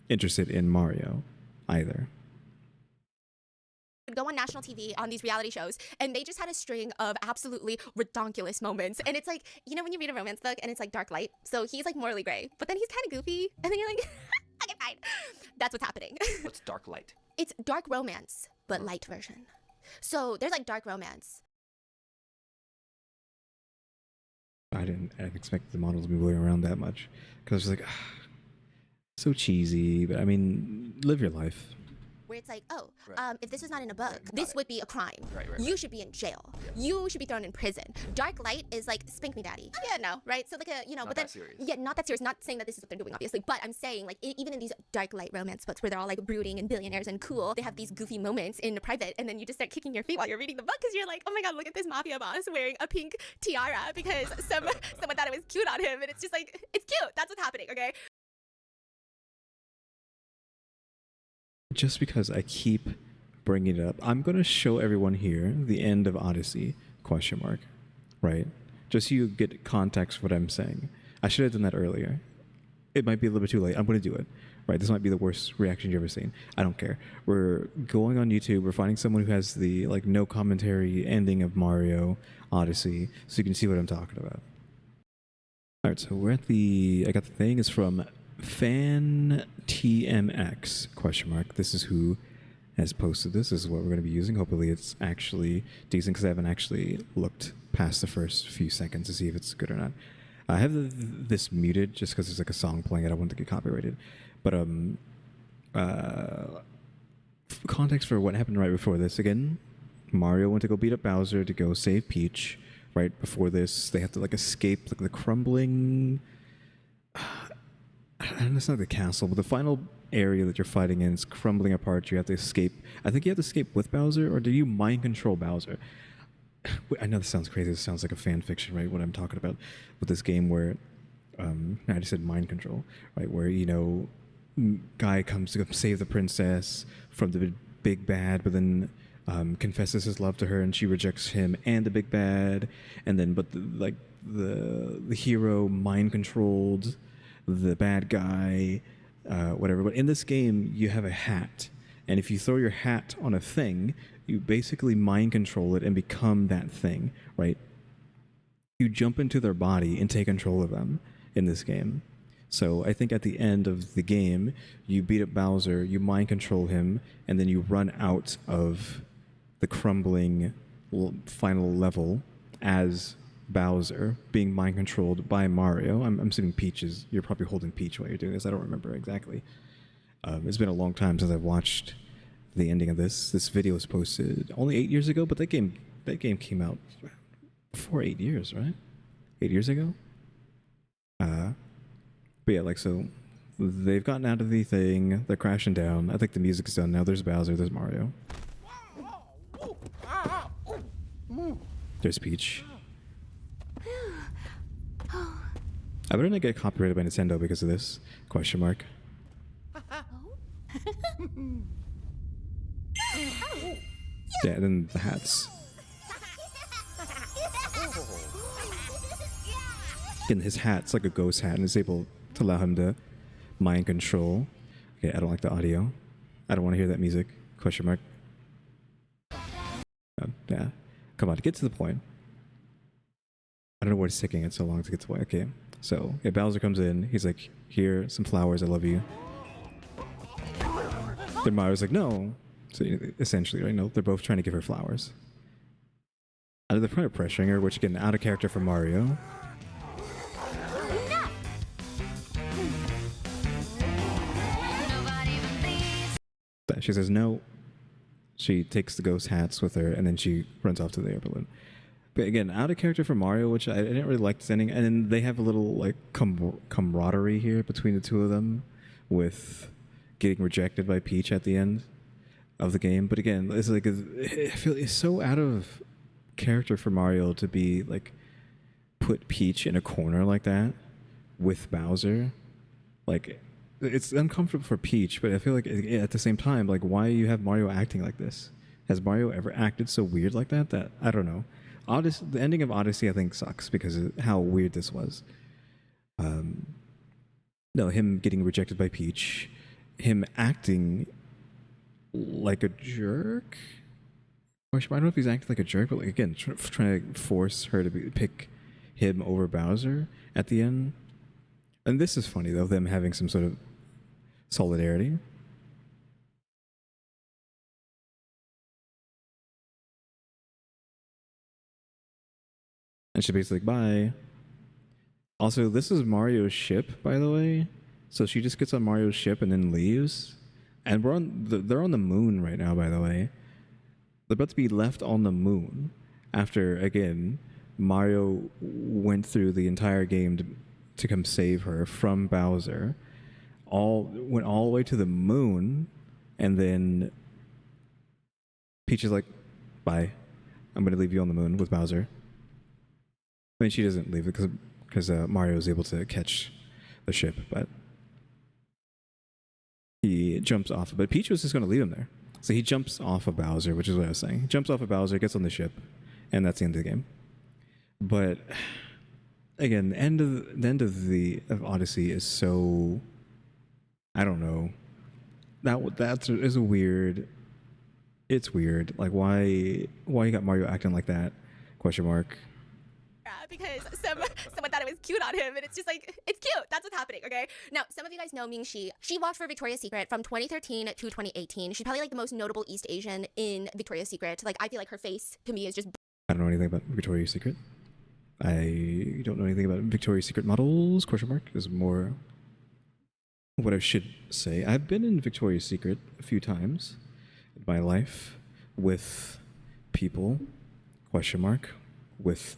interested in Mario either. Go on national TV on these reality shows, and they just had a string of absolutely redonkulous moments. And it's like, when you read a romance book and it's like dark light, so he's like morally gray, but then he's kind of goofy, and then you're like, okay, fine. That's what's happening. What's dark light? It's dark romance, but light version. So there's like dark romance. I didn't expect the model to be moving around that much because I was like, so cheesy. But I mean, live your life. Where it's like, Right. if this was not in a book, Right, this would be a crime. Right. You should be in jail. Yeah. You should be thrown in prison. Dark light is like, spank me daddy. Yeah, no, right? So like Not but then, that serious. yeah, not that serious. Not saying that this is what they're doing, obviously, but I'm saying like, even in these dark light romance books where they're all like brooding and billionaires and cool, they have these goofy moments in private, and then you just start kicking your feet while you're reading the book because you're like, oh my god, look at this mafia boss wearing a pink tiara because someone thought it was cute on him, and it's just like, it's cute. That's what's happening, okay? Just because I keep bringing it up, I'm going to show everyone here the end of Odyssey? Question mark. Right? Just so you get context for what I'm saying. I should have done that earlier. It might be a little bit too late. I'm going to do it. Right? This might be the worst reaction you've ever seen. I don't care. We're going on YouTube. We're finding someone who has the like no commentary ending of Mario Odyssey, so you can see what I'm talking about. All right, so we're at I got the thing. It's from Fan TMX? Question mark. This is who has posted this. This is what we're going to be using. Hopefully it's actually decent because I haven't actually looked past the first few seconds to see if it's good or not. I have this muted just because there's like a song playing. I don't want to get copyrighted. But context for what happened right before this. Again, Mario went to go beat up Bowser to go save Peach. Right before this, they have to like escape like the crumbling. I don't know, it's not the castle, but the final area that you're fighting in is crumbling apart. You have to escape. I think you have to escape with Bowser, or do you mind control Bowser? I know this sounds crazy. This sounds like a fan fiction, right? What I'm talking about with this game where, I just said mind control, right? Where, guy comes to save the princess from the big bad, but then confesses his love to her, and she rejects him and the big bad, and then the hero mind controlled the bad guy, whatever. But in this game, you have a hat, and if you throw your hat on a thing, you basically mind control it and become that thing, right? You jump into their body and take control of them in this game. So I think at the end of the game, you beat up Bowser, you mind control him, and then you run out of the crumbling final level as Bowser, being mind controlled by Mario. I'm assuming you're probably holding Peach while you're doing this. I don't remember exactly. It's been a long time since I've watched the ending of this. This video was posted only 8 years ago, but that game came out before 8 years, right? 8 years ago? But yeah, so they've gotten out of the thing, they're crashing down. I think the music's done now. There's Bowser, there's Mario. There's Peach. I better not get copyrighted by Nintendo because of this? Question mark. Yeah, and then the hats. And his hat's like a ghost hat and is able to allow him to mind control. Okay, I don't like the audio. I don't want to hear that music. Question mark. Yeah. Come on, get to the point. I don't know why it's taking it so long to get to the point. Okay. So, yeah, Bowser comes in. He's like, here, some flowers. I love you. Then Mario's like, no. So, essentially, right? No, they're both trying to give her flowers. They're kind of pressuring her, which, again, out of character for Mario. She says no. She takes the ghost hats with her, and then she runs off to the air balloon. But again, out of character for Mario, which I didn't really like this ending. And then they have a little like camaraderie here between the two of them, with getting rejected by Peach at the end of the game. But again, it's like I feel it's so out of character for Mario to be like put Peach in a corner like that with Bowser. Like, it's uncomfortable for Peach, but I feel like at the same time, like, why you have Mario acting like this? Has Mario ever acted so weird like that? That I don't know. The ending of Odyssey, I think, sucks because of how weird this was. No, him getting rejected by Peach, him acting like a jerk. I don't know if he's acting like a jerk, but like, again, trying to force her to pick him over Bowser at the end. And this is funny though, them having some sort of solidarity. And she basically like, bye. Also, this is Mario's ship, by the way. So she just gets on Mario's ship and then leaves. And they're on the moon right now, by the way. They're about to be left on the moon after, again, Mario went through the entire game to come save her from Bowser. Went all the way to the moon, and then Peach is like, bye. I'm going to leave you on the moon with Bowser. I mean, she doesn't leave it because Mario is able to catch the ship, but he jumps off. But Peach was just going to leave him there. So he jumps off of Bowser, which is what I was saying. He jumps off of Bowser, gets on the ship, and that's the end of the game. But again, the end of Odyssey is so, I don't know. That is a weird. It's weird. Like, why you got Mario acting like that? Question mark. Because someone thought it was cute on him, and it's just like, it's cute. That's what's happening, okay? Now, some of you guys know Ming. She walked for Victoria's Secret from 2013 to 2018. She's probably like the most notable East Asian in Victoria's Secret. Like, I feel like her face to me is just. I don't know anything about Victoria's Secret. I don't know anything about Victoria's Secret models. Question mark is more what I should say. I've been in Victoria's Secret a few times in my life with people. Question mark with.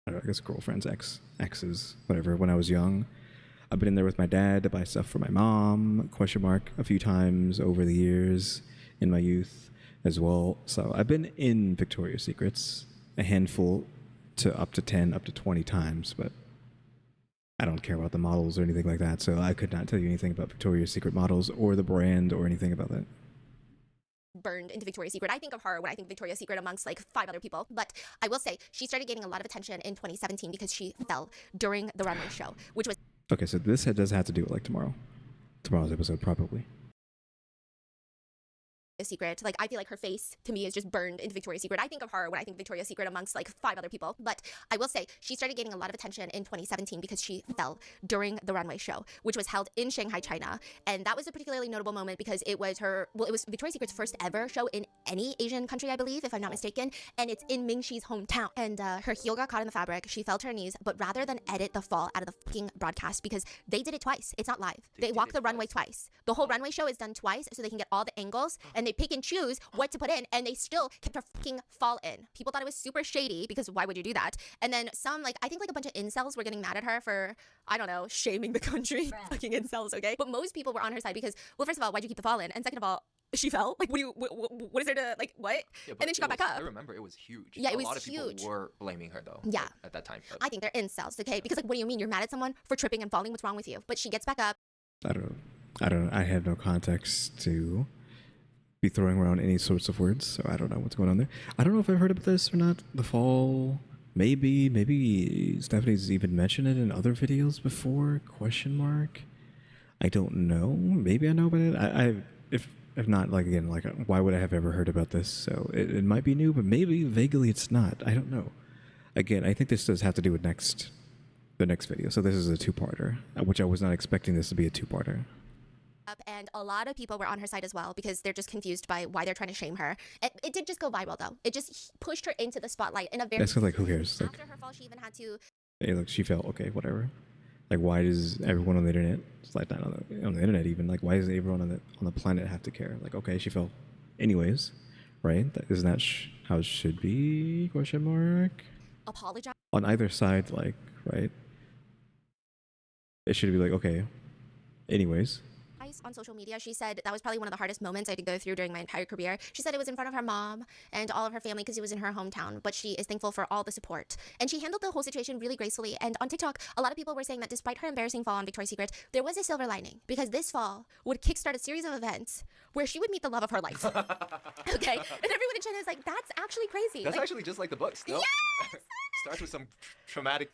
I guess girlfriends, exes, whatever, when I was young. I've been in there with my dad to buy stuff for my mom, question mark, a few times over the years in my youth as well. So I've been in Victoria's Secrets a handful to up to 10, up to 20 times, but I don't care about the models or anything like that, so I could not tell you anything about Victoria's Secret models or the brand or anything about that. Burned into Victoria's Secret. I think of her when I think Victoria's Secret amongst like 5 other people. But I will say she started getting a lot of attention in 2017 because she fell during the runway show, which was Okay, so this does have to do with like tomorrow's episode probably. a secret. Like, I feel like her face to me is just burned into Victoria's Secret. I think of her when I think Victoria's Secret amongst like 5 other people. But I will say she started getting a lot of attention in 2017 because she fell during the runway show, which was held in Shanghai, China. And that was a particularly notable moment because it was Victoria's Secret's first ever show in any Asian country, I believe, if I'm not mistaken. And it's in Ming Shi's hometown. And her heel got caught in the fabric. She fell to her knees. But rather than edit the fall out of the fucking broadcast, because they did it twice, it's not live. They walk the runway twice. The whole runway show is done twice so they can get all the angles, and they pick and choose what to put in, and they still kept her fucking fall in. People thought it was super shady because why would you do that? And then some, like, I think like a bunch of incels were getting mad at her for, I don't know, shaming the country. Fucking incels, okay? But most people were on her side because, well, first of all, why'd you keep the fall in? And second of all, she fell. Like, what is there to, like, what? Yeah, and then she got back up. I remember it was huge. Yeah, it was A lot of huge. people were blaming her though. Yeah. At that time. I think they're incels, okay? Because, like, what do you mean? You're mad at someone for tripping and falling? What's wrong with you? But she gets back up. I don't know. I have no context to be throwing around any sorts of words, so I don't know what's going on there. I don't know if I've heard about this or not. The fall, maybe Stephanie's even mentioned it in other videos before, question mark. I don't know. Maybe I know about it. If not, like, again, like, why would I have ever heard about this? So it might be new, but maybe vaguely it's not. I don't know. Again, I think this does have to do with the next video. So this is a two-parter, which I was not expecting this to be a two-parter. And a lot of people were on her side as well because they're just confused by why they're trying to shame her. It did just go viral though. It just pushed her into the spotlight in a very. That's because, like, who cares? Like, after her fall, she even had to. Hey, look, she fell. Okay, whatever. Like, why does everyone on the internet, it's like not on the internet even, like, why does everyone on the planet have to care? Like, okay, she fell. Anyways, right? Isn't that how it should be? Question mark. Apologize On either side, like, right? It should be like, okay. Anyways, on social media. She said that was probably one of the hardest moments I had to go through during my entire career. She said it was in front of her mom and all of her family because it was in her hometown, but she is thankful for all the support. And she handled the whole situation really gracefully. And on TikTok, a lot of people were saying that despite her embarrassing fall on Victoria's Secret, there was a silver lining because this fall would kickstart a series of events where she would meet the love of her life. Okay? And everyone in China is like, that's actually crazy. That's like, actually just like the books, no? Yes! Starts with some traumatic.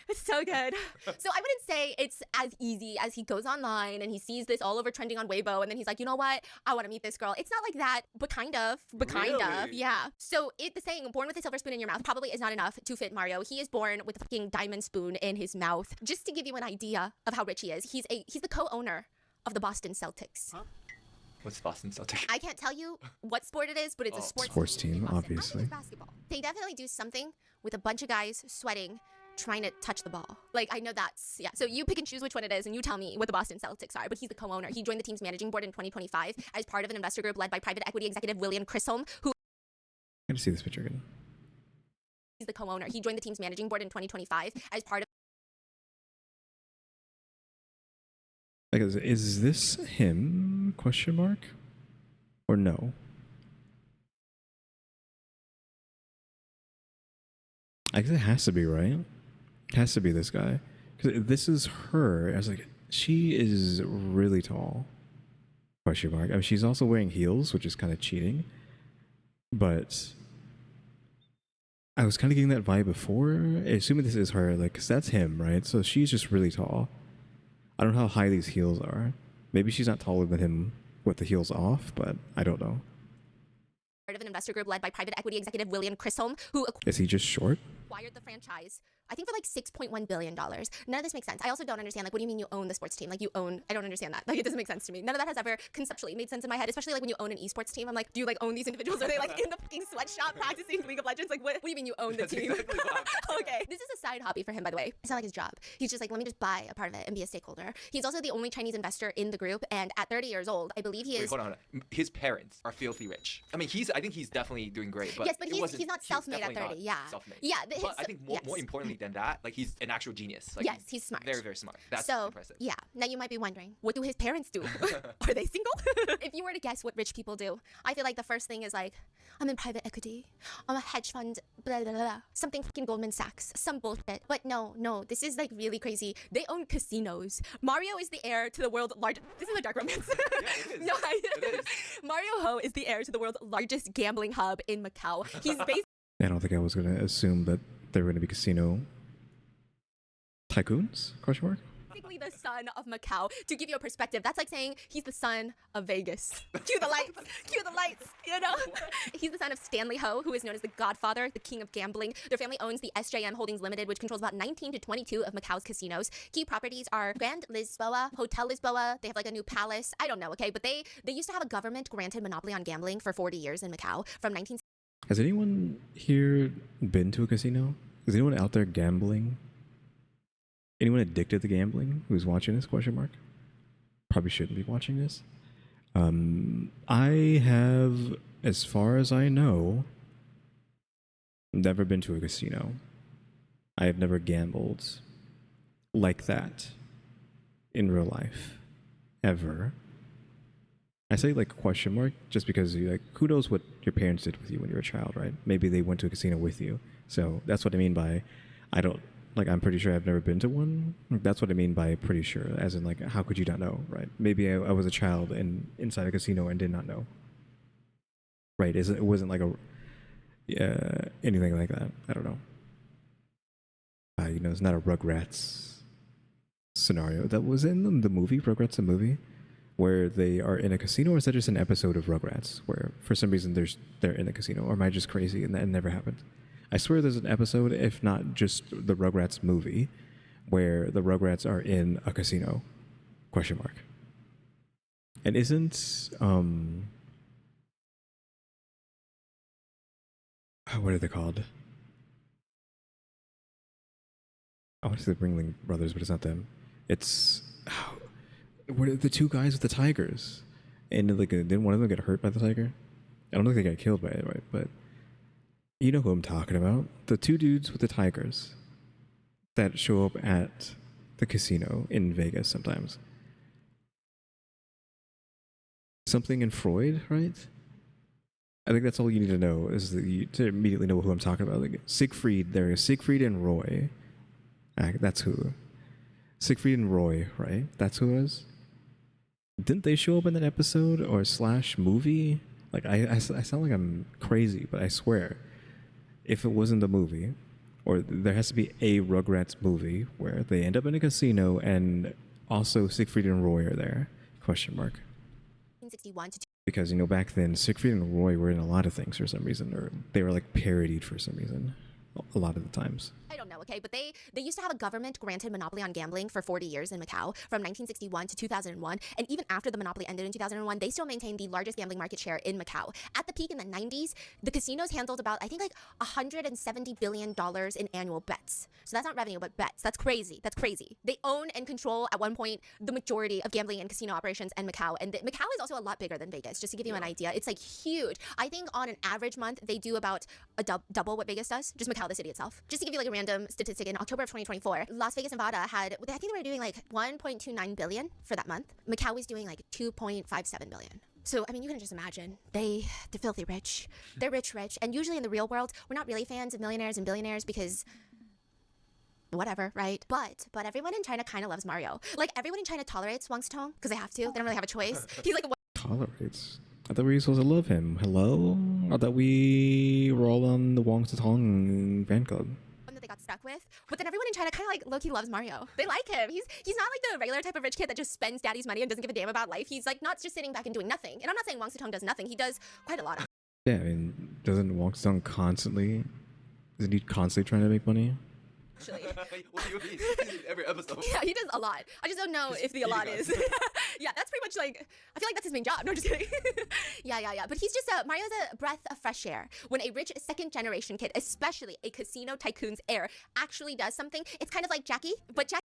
It's so good. So I wouldn't say it's as easy as he goes online and he sees this all over trending on Weibo and then he's like, you know what? I want to meet this girl. It's not like that, but kind of. Really? Yeah. So the saying, born with a silver spoon in your mouth, probably is not enough to fit Mario. He is born with a fucking diamond spoon in his mouth. Just to give you an idea of how rich he is, he's the co-owner of the Boston Celtics. Huh? What's Boston Celtics? I can't tell you what sport it is, but it's a sports team, obviously. It's basketball. They definitely do something with a bunch of guys sweating, trying to touch the ball. Like, I know that's, yeah. So you pick and choose which one it is, and you tell me what the Boston Celtics are. But he's the co-owner. He joined the team's managing board in 2025 as part of an investor group led by private equity executive William Chisholm, who... I'm going to see this picture again. He's the co-owner. He joined the team's managing board in 2025 as part of... Like, is this him? Question mark? Or no? I guess it has to be, right? It has to be this guy. Because this is her. I was like, she is really tall. Question mark. I mean, she's also wearing heels, which is kind of cheating. But I was kind of getting that vibe before. Assuming this is her, like, because that's him, right? So she's just really tall. I don't know how high these heels are. Maybe she's not taller than him with the heels off, but I don't know. Part of an investor group led by private equity executive William Chisholm, who... Is he just short? Acquired the franchise, I think, for like $6.1 billion. None of this makes sense. I also don't understand, like, what do you mean you own the sports team? Like, you own... I don't understand that. Like, it doesn't make sense to me. None of that has ever conceptually made sense in my head, especially, like, when you own an esports team. I'm like, do you, like, own these individuals? Are they, like, in the fucking sweatshop practicing League of Legends? Like, what do you mean you own the team? Exactly Okay. This is a side hobby for him, by the way. It's not like his job. He's just like, let me just buy a part of it and be a stakeholder. He's also the only Chinese investor in the group, and at 30 years old, I believe he is... Wait, hold on. His parents are filthy rich. I mean, I think he's definitely doing great, but yes, but he's not self-made at 30. Yeah. Self-made. Yeah. But I think more importantly than that, like, he's an actual genius. Like, yes, he's smart. Very, very smart. That's so impressive. Yeah. Now you might be wondering, what do his parents do? Are they single? If you were to guess what rich people do, I feel like the first thing is like, I'm in private equity, I'm a hedge fund, blah, blah, blah. Something fucking Goldman Sachs, some bullshit. But no, this is like really crazy. They own casinos. Mario is the heir to the world's largest... This is a dark romance. Yeah, it is. No, It is. Mario Ho is the heir to the world's largest gambling hub in Macau. He's based... I don't think I was going to assume that there were going to be casino tycoons? Question mark? Basically the son of Macau. To give you a perspective, that's like saying he's the son of Vegas. Cue the lights, you know? He's the son of Stanley Ho, who is known as the Godfather, the king of gambling. Their family owns the SJM Holdings Limited, which controls about 19 to 22 of Macau's casinos. Key properties are Grand Lisboa, Hotel Lisboa. They have like a new palace. I don't know, okay? But they used to have a government-granted monopoly on gambling for 40 years in Macau from 19... Has anyone here been to a casino? Is anyone out there gambling? Anyone addicted to gambling who's watching this? Question mark. Probably shouldn't be watching this. I have, as far as I know, never been to a casino. I have never gambled like that in real life, ever. I say like question mark just because you like, who knows what your parents did with you when you were a child, right? Maybe they went to a casino with you. So that's what I mean by I don't. Like, I'm pretty sure I've never been to one. That's what I mean by pretty sure. As in, like, how could you not know, right? Maybe I was a child and inside a casino and did not know. Right? It wasn't like anything like that. I don't know. It's not a Rugrats scenario. That was in the movie, Rugrats the movie, where they are in a casino, or is that just an episode of Rugrats where for some reason they're in a casino? Or am I just crazy and that never happened? I swear there's an episode, if not just the Rugrats movie, where the Rugrats are in a casino. Question mark. And isn't what are they called? I want to say the Ringling Brothers, but it's not them. It's where the two guys with the tigers, and like didn't one of them get hurt by the tiger? I don't think they got killed by it, right? But you know who I'm talking about. The two dudes with the tigers that show up at the casino in Vegas sometimes. Something in Freud, right? I think that's all you need to know is that you to immediately know who I'm talking about. Like Siegfried, there is Siegfried and Roy. That's who. Siegfried and Roy, right? That's who it was. Didn't they show up in that episode or slash movie? Like I sound like I'm crazy, but I swear, if it wasn't the movie, or there has to be a Rugrats movie where they end up in a casino and also Siegfried and Roy are there? Question mark. 1961 to Because, you know, back then, Siegfried and Roy were in a lot of things for some reason, or they were like parodied for some reason, a lot of the times. I don't know, okay, but they used to have a government-granted monopoly on gambling for 40 years in Macau, from 1961 to 2001, and even after the monopoly ended in 2001, they still maintained the largest gambling market share in Macau. At the peak in the 90s, the casinos handled about, I think, like $170 billion in annual bets. So that's not revenue, but bets. That's crazy. That's crazy. They own and control, at one point, the majority of gambling and casino operations in Macau, and Macau is also a lot bigger than Vegas, just to give you an idea. It's like huge. I think on an average month, they do about a double what Vegas does, just Macau, the city itself. Just to give you like a random statistic, in October of 2024, Las Vegas, Nevada had, I think they were doing like 1.29 billion for that month. Macau was doing like 2.57 billion. So, I mean, you can just imagine, they're filthy rich. They're rich. And usually in the real world, we're not really fans of millionaires and billionaires because whatever, right? But everyone in China kind of loves Mario. Like, everyone in China tolerates Wang Zitong because they have to. They don't really have a choice. He's like, Tolerates? I thought we were supposed to love him. Hello? I thought we were all on the Wang Zitong fan club. That they got stuck with, but then everyone in China kind of like low-key loves Mario. They like him. He's not like the regular type of rich kid that just spends daddy's money and doesn't give a damn about life. He's like not just sitting back and doing nothing. And I'm not saying Wang Zitong does nothing. He does quite a lot. Yeah, I mean, doesn't Wang Zitong isn't he constantly trying to make money? Actually. Every episode. Yeah, he does a lot. I just don't know if the a lot is. Yeah, that's pretty much like, I feel like that's his main job. No, just kidding. Yeah. But he's just, Mario's a breath of fresh air. When a rich second generation kid, especially a casino tycoon's heir, actually does something, it's kind of like Jackie, but Jackie.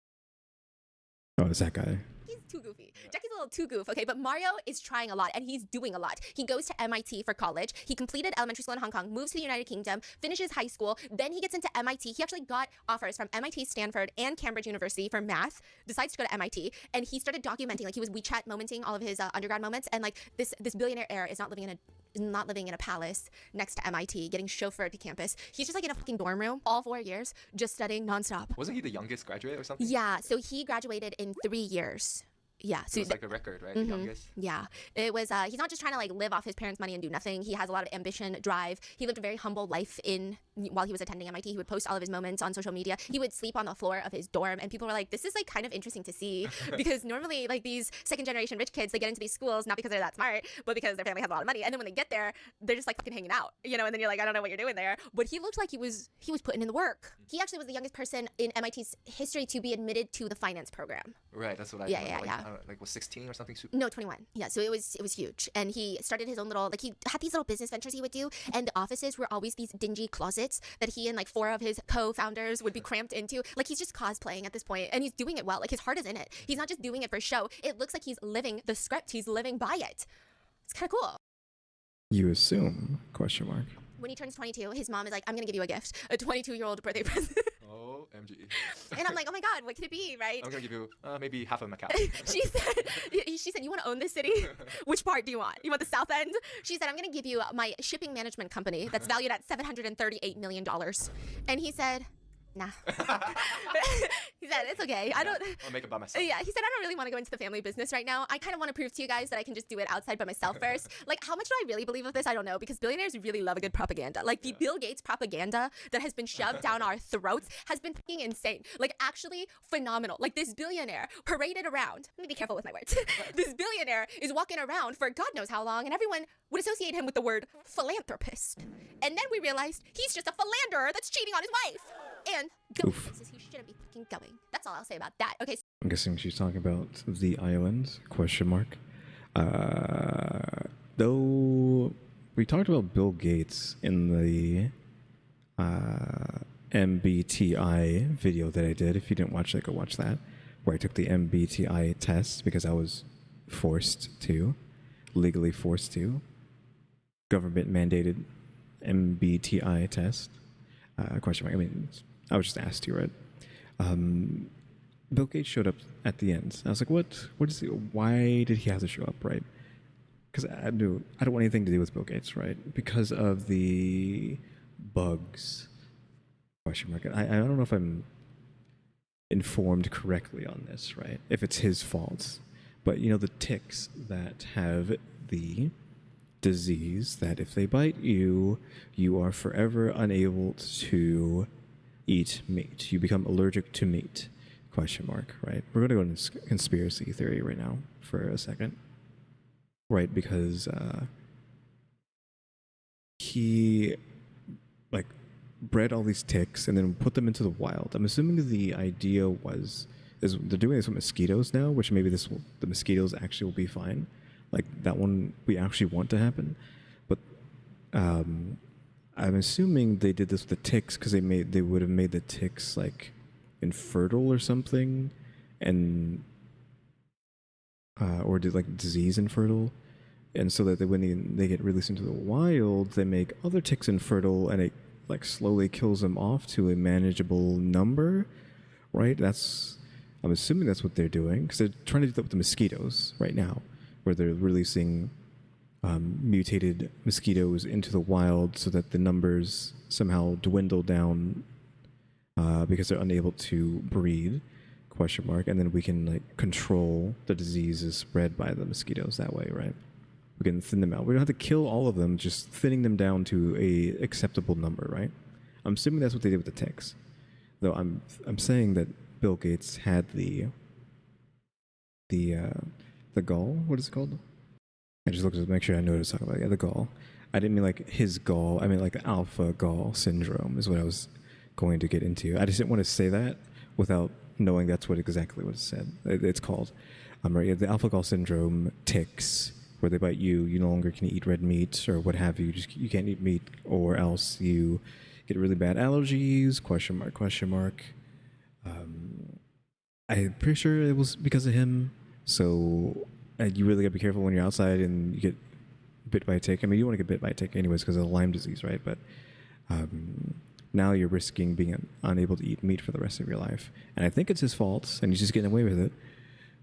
Oh, it's that guy. He's too goofy. Jackie's a little too goof, okay? But Mario is trying a lot, and he's doing a lot. He goes to MIT for college. He completed elementary school in Hong Kong, moves to the United Kingdom, finishes high school. Then he gets into MIT. He actually got offers from MIT, Stanford, and Cambridge University for math. Decides to go to MIT, and he started documenting, like he was WeChat momenting all of his undergrad moments. And like this billionaire heir is not living in a palace next to MIT, getting chauffeured to campus. He's just like in a fucking dorm room all 4 years, just studying nonstop. Wasn't he the youngest graduate or something? Yeah, so he graduated in 3 years. Yeah, so it's like a record, right? The youngest. Yeah, it was. He's not just trying to like live off his parents' money and do nothing. He has a lot of ambition, drive. He lived a very humble life while he was attending MIT. He would post all of his moments on social media. He would sleep on the floor of his dorm, and people were like, "This is like kind of interesting to see," because normally like these second generation rich kids, they get into these schools not because they're that smart, but because their family has a lot of money. And then when they get there, they're just like fucking hanging out, you know. And then you're like, I don't know what you're doing there, but he looked like he was putting in the work. He actually was the youngest person in MIT's history to be admitted to the finance program. Right, that's what I. Yeah. I don't know, like was 16 or something. No, 21. Yeah, so it was huge, and he started his own little, like he had these little business ventures he would do, and the offices were always these dingy closets that he and like 4 of his co-founders would be cramped into. Like he's just cosplaying at this point, and he's doing it well. Like his heart is in it. He's not just doing it for show. It looks like he's living the script. He's living by it. It's kind of cool. You assume? Question mark. When he turns 22, his mom is like, I'm gonna give you a gift, a 22-year-old birthday present. Oh, MG. And I'm like, oh my god, what could it be, right? I'm gonna give you maybe half of Macau. She said, you want to own this city? Which part do you want? You want the south end? She said, I'm gonna give you my shipping management company that's valued at $738 million. And he said, nah. He said, it's okay. I'll make it by myself. Yeah, he said, I don't really want to go into the family business right now. I kind of want to prove to you guys that I can just do it outside by myself first. Like, how much do I really believe of this? I don't know, because billionaires really love a good propaganda. Like, the Bill Gates propaganda that has been shoved down our throats has been fucking insane. Like, actually phenomenal. Like, this billionaire paraded around. Let me be careful with my words. This billionaire is walking around for God knows how long, and everyone would associate him with the word philanthropist. And then we realized he's just a philanderer that's cheating on his wife. And going places he shouldn't be fucking going. That's all I'll say about that. Okay. I'm guessing she's talking about the island? Question mark. Though we talked about Bill Gates in the MBTI video that I did. If you didn't watch that, go watch that. Where I took the MBTI test because I was legally forced to. government mandated MBTI test. Question mark. I mean, I was just asked to, right? Bill Gates showed up at the end. I was like, what? What is he? Why did he have to show up, right? Because I don't want anything to do with Bill Gates, right? Because of the bugs. Question mark. I don't know if I'm informed correctly on this, right? If it's his fault. But you know, the ticks that have the disease that if they bite you, you are forever unable to eat meat. You become allergic to meat. Question mark, right? We're going to go into conspiracy theory right now for a second. Right, because he like bred all these ticks and then put them into the wild. I'm assuming the idea is they're doing this with mosquitoes now, which maybe the mosquitoes actually will be fine. Like that one we actually want to happen. But I'm assuming they did this with the ticks because they would have made the ticks like infertile or something, and or did like disease infertile, and so that when they get released into the wild, they make other ticks infertile, and it like slowly kills them off to a manageable number, right? I'm assuming that's what they're doing because they're trying to do that with the mosquitoes right now, where they're releasing mutated mosquitoes into the wild so that the numbers somehow dwindle down because they're unable to breed. Question mark, and then we can like control the diseases spread by the mosquitoes that way, right? We can thin them out. We don't have to kill all of them, just thinning them down to a acceptable number, right? I'm assuming that's what they did with the ticks. Though I'm saying that Bill Gates had the gall. What is it called? I just looked to make sure I know what I was talking about. Yeah, the gall. I didn't mean like his gall. I mean like the alpha gall syndrome is what I was going to get into. I just didn't want to say that without knowing that's exactly what it said. It's called. Right, the alpha gall syndrome ticks, where they bite you, you no longer can eat red meat or what have you. You can't eat meat, or else you get really bad allergies. Question mark. Question mark. I'm pretty sure it was because of him. So you really gotta be careful when you're outside and you get bit by a tick. I mean, you want to get bit by a tick anyways because of Lyme disease, right? But now you're risking being unable to eat meat for the rest of your life. And I think it's his fault, and he's just getting away with it.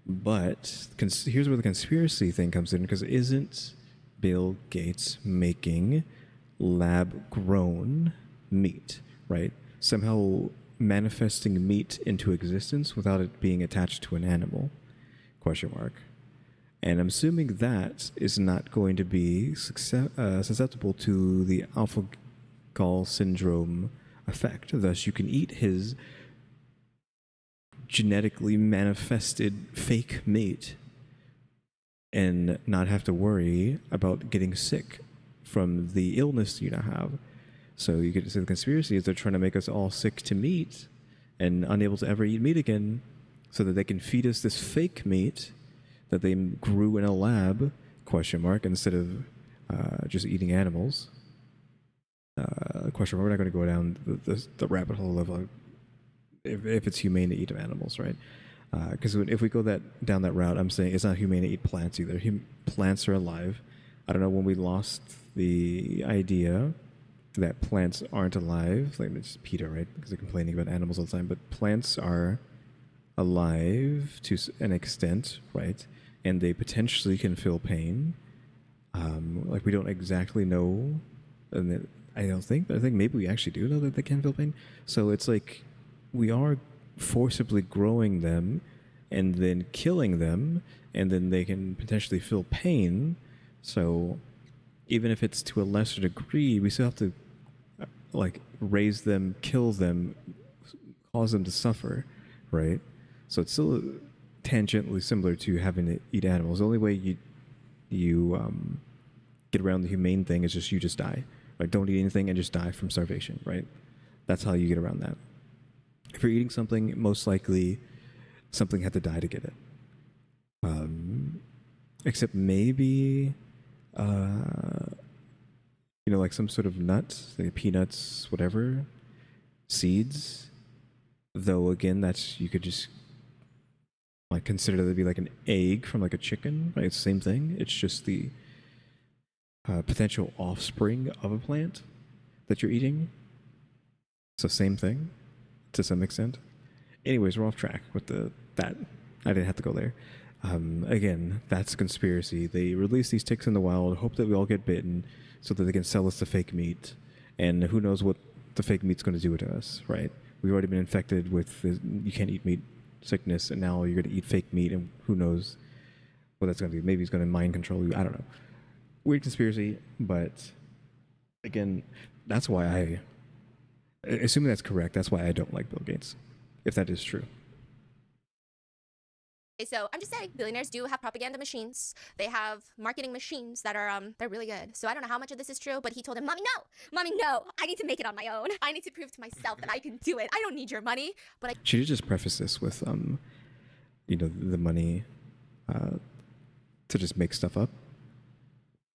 But here's where the conspiracy thing comes in, because isn't Bill Gates making lab-grown meat, right? Somehow manifesting meat into existence without it being attached to an animal? Question mark. And I'm assuming that is not going to be susceptible to the alpha gall syndrome effect. Thus, you can eat his genetically manifested fake meat and not have to worry about getting sick from the illness you now have. So you get to say the conspiracy is they're trying to make us all sick to meat and unable to ever eat meat again, so that they can feed us this fake meat that they grew in a lab, question mark, instead of just eating animals. Question mark, we're not going to go down the rabbit hole of if it's humane to eat animals, right? Because if we go down that route, I'm saying it's not humane to eat plants either. Plants are alive. I don't know when we lost the idea that plants aren't alive. Like it's PETA, right? Because they're complaining about animals all the time. But plants are alive to an extent, right? And they potentially can feel pain. Like we don't exactly know, and I don't think, but I think maybe we actually do know that they can feel pain. So it's like we are forcibly growing them and then killing them, and then they can potentially feel pain. So even if it's to a lesser degree, we still have to like raise them, kill them, cause them to suffer, right? So it's still tangentially similar to having to eat animals. The only way you get around the humane thing is you just die. Like don't eat anything and just die from starvation, right? That's how you get around that. If you're eating something, most likely something had to die to get it. Except maybe, like some sort of nut, like peanuts, whatever, seeds. Though again, you could just like consider that to be like an egg from like a chicken, right? It's the same thing. It's just the potential offspring of a plant that you're eating. So same thing to some extent. Anyways, we're off track with that. I didn't have to go there. Again, that's a conspiracy. They release these ticks in the wild, hope that we all get bitten so that they can sell us the fake meat. And who knows what the fake meat's going to do to us, right? We've already been infected with you can't eat meat sickness, and now you're going to eat fake meat, and who knows what that's going to do. Maybe he's going to mind control you. I don't know. Weird conspiracy, but again, that's why assuming that's correct, that's why I don't like Bill Gates, if that is true. So I'm just saying, billionaires do have propaganda machines. They have marketing machines that are they're really good. So I don't know how much of this is true, but he told him, Mommy, no, I need to make it on my own. I need to prove to myself that I can do it. I don't need your money. But She did just preface this with, the money to just make stuff up.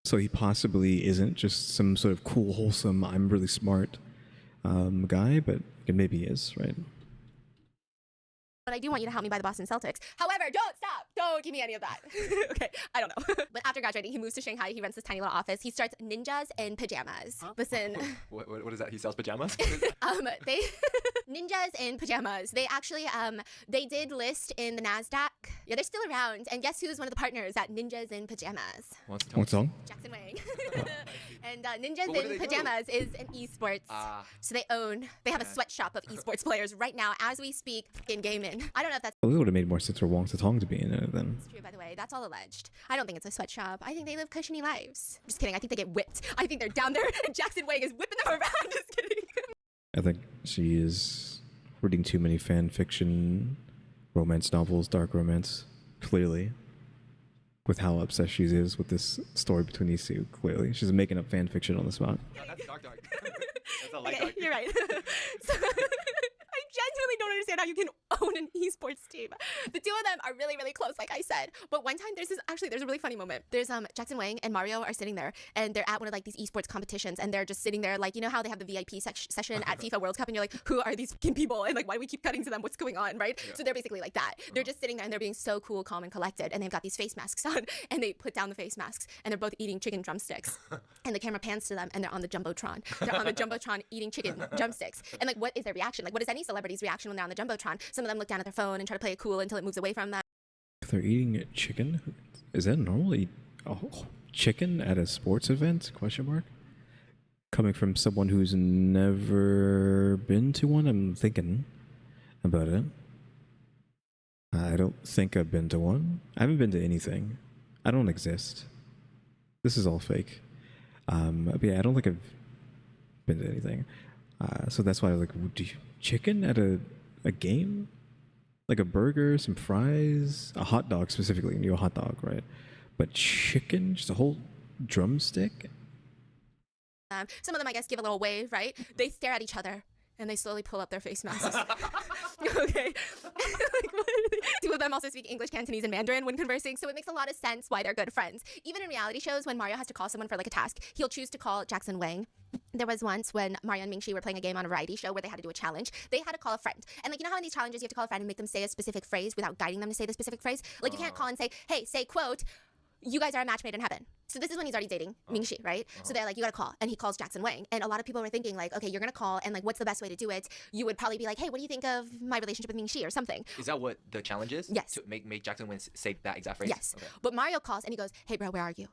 So he possibly isn't just some sort of cool, wholesome, I'm really smart guy, but maybe he is, right? I do want you to help me buy the Boston Celtics. However, don't stop. Don't give me any of that. Okay, I don't know. But after graduating, he moves to Shanghai. He rents this tiny little office. He starts Ninjas in Pajamas. Huh? Listen. What is that? He sells pajamas? They Ninjas in Pajamas. They actually they did list in the NASDAQ. Yeah, they're still around. And guess who's one of the partners at Ninjas in Pajamas? What song? Jackson Wang. And Ninjas in Pajamas is an esports. So they have a sweatshop of esports players right now as we speak in gaming. I don't know if that's Well, it would have made more sense for Wong Tong to be in it then. true, by the way. That's all alleged. I don't think it's a sweatshop. I think they live cushiony lives. Just kidding. I think they get whipped. I think they're down there and Jackson Wang is whipping them around. Just kidding. I think she is reading too many fan fiction, romance novels, dark romance, clearly. With how obsessed she is with this story between these two, clearly. She's making up fan fiction on the spot. That's dark. That's not light Okay, dark. you're right. So, I genuinely don't understand how you can own an esports team. The two of them are really, really close, like I said. But one time there's a really funny moment. There's Jackson Wang and Mario are sitting there, and they're at one of like these esports competitions, and they're just sitting there, like, you know how they have the VIP session at FIFA World Cup, and you're like, who are these fucking people, and like, why do we keep cutting to them? What's going on, right? Yeah. So they're basically like that. They're just sitting there, and they're being so cool, calm, and collected, and they've got these face masks on, and they put down the face masks, and they're both eating chicken drumsticks, and the camera pans to them, and they're on the jumbotron. They're on the jumbotron eating chicken drumsticks, and like, what is their reaction? Like, what is any celebrity's reaction when they're on the jumbotron? Some of them look down at their phone and try to play it cool until it moves away from them. If they're eating chicken, is that normal? Chicken at a sports event? Question mark. Coming from someone who's never been to one, I'm thinking about it. I don't think I've been to one. I haven't been to anything. I don't exist. This is all fake. But yeah, I don't think I've been to anything. So that's why I was like, chicken at a game? Like a burger, some fries, a hot dog specifically, a hot dog, right? But chicken, just a whole drumstick? Some of them, I guess, give a little wave, right? They stare at each other, and they slowly pull up their face masks. Okay. Two of them also speak English, Cantonese, and Mandarin when conversing, so it makes a lot of sense why they're good friends. Even in reality shows, when Mario has to call someone for like a task, he'll choose to call Jackson Wang. There was once when Mario and Ming were playing a game on a variety show where they had to do a challenge. They had to call a friend. And like, you know how in these challenges you have to call a friend and make them say a specific phrase without guiding them to say the specific phrase? Like, you can't call and say, hey, say, quote, you guys are a match made in heaven. So this is when he's already dating Ming. Right? So they're like, you gotta call. And he calls Jackson Wang. And a lot of people were thinking like, okay, you're gonna call, and like, what's the best way to do it? You would probably be like, hey, what do you think of my relationship with Ming or something? Is that what the challenge is? Yes. To make Jackson Wang say that exact phrase? Yes. Okay. But Mario calls and he goes, hey bro, where are you?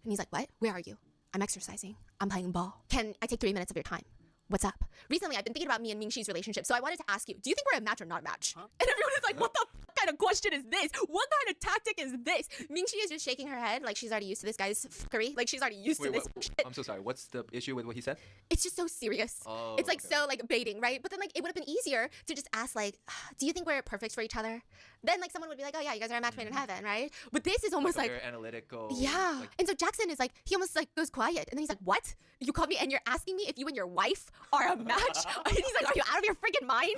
And he's like, what? Where are you? I'm exercising. I'm playing ball. Can I take 3 minutes of your time? What's up? Recently, I've been thinking about me and Ming Shi's relationship, so I wanted to ask you, do you think we're a match or not a match? Huh? And everyone is like, what the kind of question is this? What kind of tactic is this? Ming Shi is just shaking her head like she's already used to this guy's fuckery. Like she's already used to this shit. I'm so sorry. What's the issue with what he said? It's just so serious. Oh, it's like so like baiting, right? But then like it would have been easier to just ask like, do you think we're perfect for each other? Then like someone would be like, oh yeah, you guys are a match made in heaven, right? But this is almost like very analytical. Yeah. Like, and so Jackson is like, he almost like goes quiet. And then he's like, what? You called me and you're asking me if you and your wife are a match? And he's like, are you out of your freaking mind?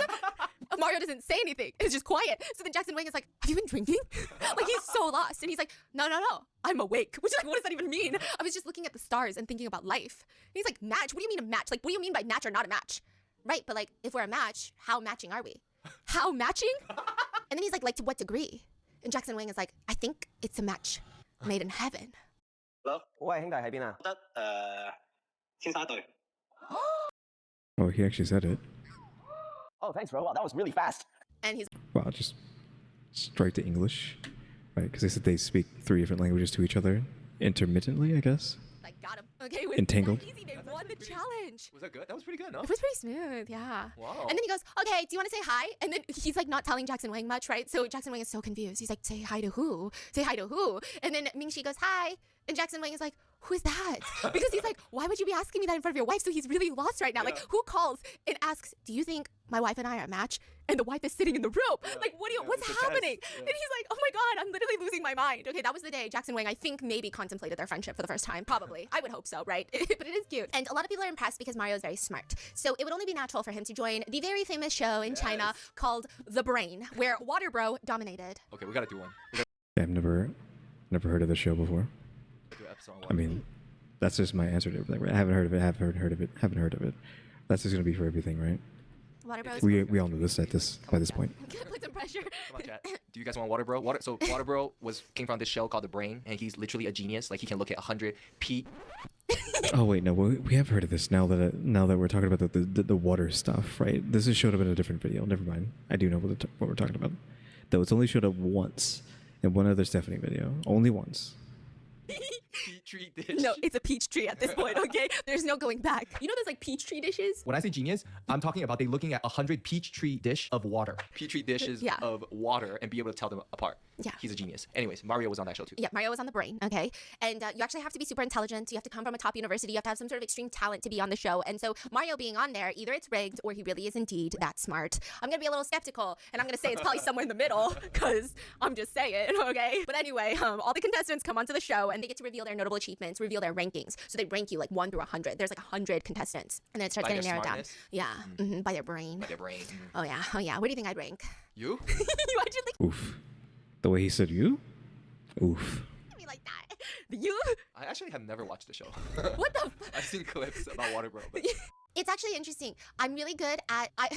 Mario doesn't say anything. It's just quiet. So then Jackson Wang is like, have you been drinking? Like he's so lost. And he's like, no, I'm awake. Which is like, what does that even mean? I was just looking at the stars and thinking about life. And he's like, match? What do you mean a match? Like, what do you mean by match or not a match? Right, but like, if we're a match, how matching are we? How matching? And then he's like to what degree? And Jackson Wang is like, I think it's a match made in heaven. Hello，喂，兄弟喺邊啊？得先生一對。Oh, he actually said it. Oh, thanks, bro. Wow, that was really fast. And he's Wow, just straight to English, right? Because they said they speak 3 different languages to each other intermittently, I guess. like, got him. Okay, with Entangled. that easy, they won the challenge. Was that good? That was pretty good, no? It was pretty smooth, yeah. Wow. And then he goes, okay, do you want to say hi? And then he's like not telling Jackson Wang much, right? So Jackson Wang is so confused. He's like, say hi to who? Say hi to who? And then Ming goes, hi. And Jackson Wang is like, who is that? Because he's like, why would you be asking me that in front of your wife? So he's really lost right now. Like, who calls and asks, do you think my wife and I are a match? And the wife is sitting in the room. Like, what's happening? And he's like, oh my God, I'm literally losing my mind. Okay, that was the day Jackson Wang, I think, maybe contemplated their friendship for the first time. Probably. I would hope so, right? But it is cute. And a lot of people are impressed because Mario is very smart. So it would only be natural for him to join the very famous show in China called The Brain, where Water Bro dominated. Okay, we gotta do one. We Yeah, I've never heard of the show before. gotta do an episode on I mean, that's just my answer to everything. I haven't heard of it. Haven't heard of it. Haven't heard of it. That's just gonna be for everything, right? Water Bro is We all know this by this point. put some pressure. Come on, chat. Do you guys want Water Bro? So Water Bro came from this show called The Brain, and he's literally a genius. Like he can look at 100 Oh wait, no, we have heard of this now that we're talking about the water stuff, right? This has showed up in a different video. Never mind. I do know what we're talking about. Though it's only showed up once in one other Stephanie video. Only once. peach tree dish. No, it's a peach tree at this point, okay? There's no going back. You know those like peach tree dishes? When I say genius, I'm talking about they looking at 100 peach tree dish of water. Peach tree dishes Yeah. of water and be able to tell them apart. Yeah. He's a genius. Anyways, Mario was on that show too. Yeah, Mario was on The Brain, okay? And you actually have to be super intelligent. You have to come from a top university. You have to have some sort of extreme talent to be on the show. And so Mario being on there, either it's rigged or he really is indeed that smart. I'm going to be a little skeptical, and I'm going to say it's probably somewhere in the middle because I'm just saying, okay? But anyway, all the contestants come onto the show, and they get to reveal their notable achievements, reveal their rankings. So they rank you like 1 through 100. There's like 100 contestants. And then it starts By getting their narrowed down. smartness? Yeah, by their brain. By their brain. Oh, yeah. Where do you think I'd rank? You? You actually Oof. The way he said you? Oof. look at me like that. You? I actually have never watched the show. What the? I've seen clips about Water Bro, but It's actually interesting. I'm really good at I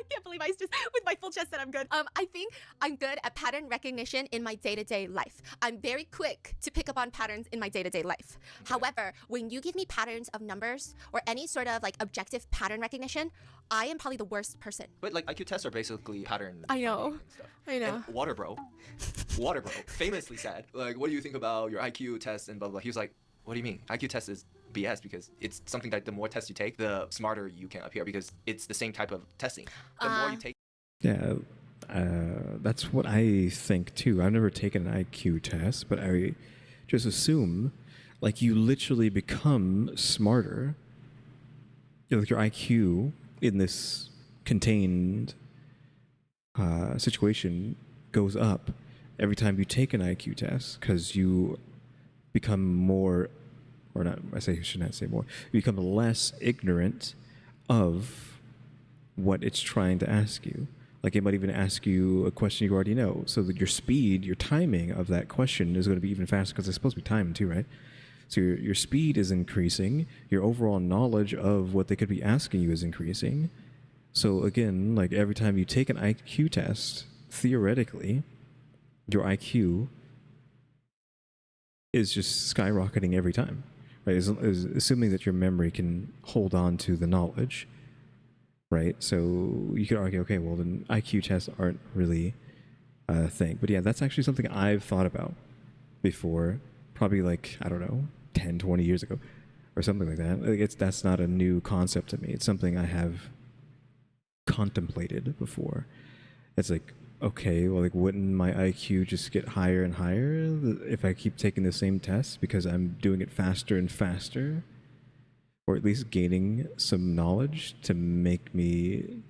can't believe I just with my full chest said I'm good. I think I'm good at pattern recognition in my day-to-day life. I'm very quick to pick up on patterns in my day-to-day life. However, when you give me patterns of numbers or any sort of like objective pattern recognition, I am probably the worst person. but like IQ tests are basically pattern. I know. finding and stuff. I know. And Water Bro famously said, like, what do you think about your IQ test and blah blah. He was like, what do you mean? IQ test is BS because it's something that the more tests you take, the smarter you can appear because it's the same type of testing. The more you take. Yeah, that's what I think too. I've never taken an IQ test, but I just assume, like, you literally become smarter. You know, like your IQ in this contained situation goes up every time you take an IQ test because you become more, or not, should not say more, you become less ignorant of what it's trying to ask you. Like, it might even ask you a question you already know, so that your speed, your timing of that question is going to be even faster because it's supposed to be timed too, right? So your speed is increasing, your overall knowledge of what they could be asking you is increasing. So again, like every time you take an IQ test, theoretically, your IQ is just skyrocketing every time, right? Assuming that your memory can hold on to the knowledge, right? So you could argue, okay, well, then IQ tests aren't really a thing. But yeah, that's actually something I've thought about before, probably like, I don't know, 10, 20 years ago or something like that. Like that's not a new concept to me. It's something I have contemplated before. It's like, okay, well, like, wouldn't my IQ just get higher and higher if I keep taking the same test because I'm doing it faster and faster? Or at least gaining some knowledge to make me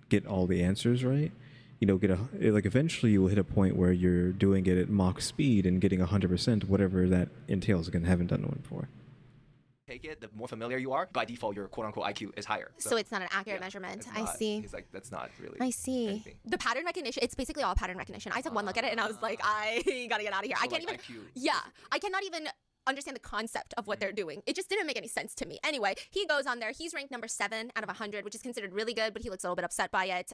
get all the answers right? You know, like eventually you will hit a point where you're doing it at Mach speed and getting 100%, whatever that entails. Again, haven't done one before. Take it, the more familiar you are, by default, your quote-unquote IQ is higher. So it's not an accurate yeah, measurement. it's I not. see. He's like, that's not really. I see. anything. The pattern recognition, it's basically all pattern recognition. I took one look at it and I was like, I gotta get out of here. I So, can't like, even, IQ. yeah, I cannot even understand the concept of what they're doing. It just didn't make any sense to me. Anyway, he goes on there. He's ranked number 7 out of 100, which is considered really good, but he looks a little bit upset by it.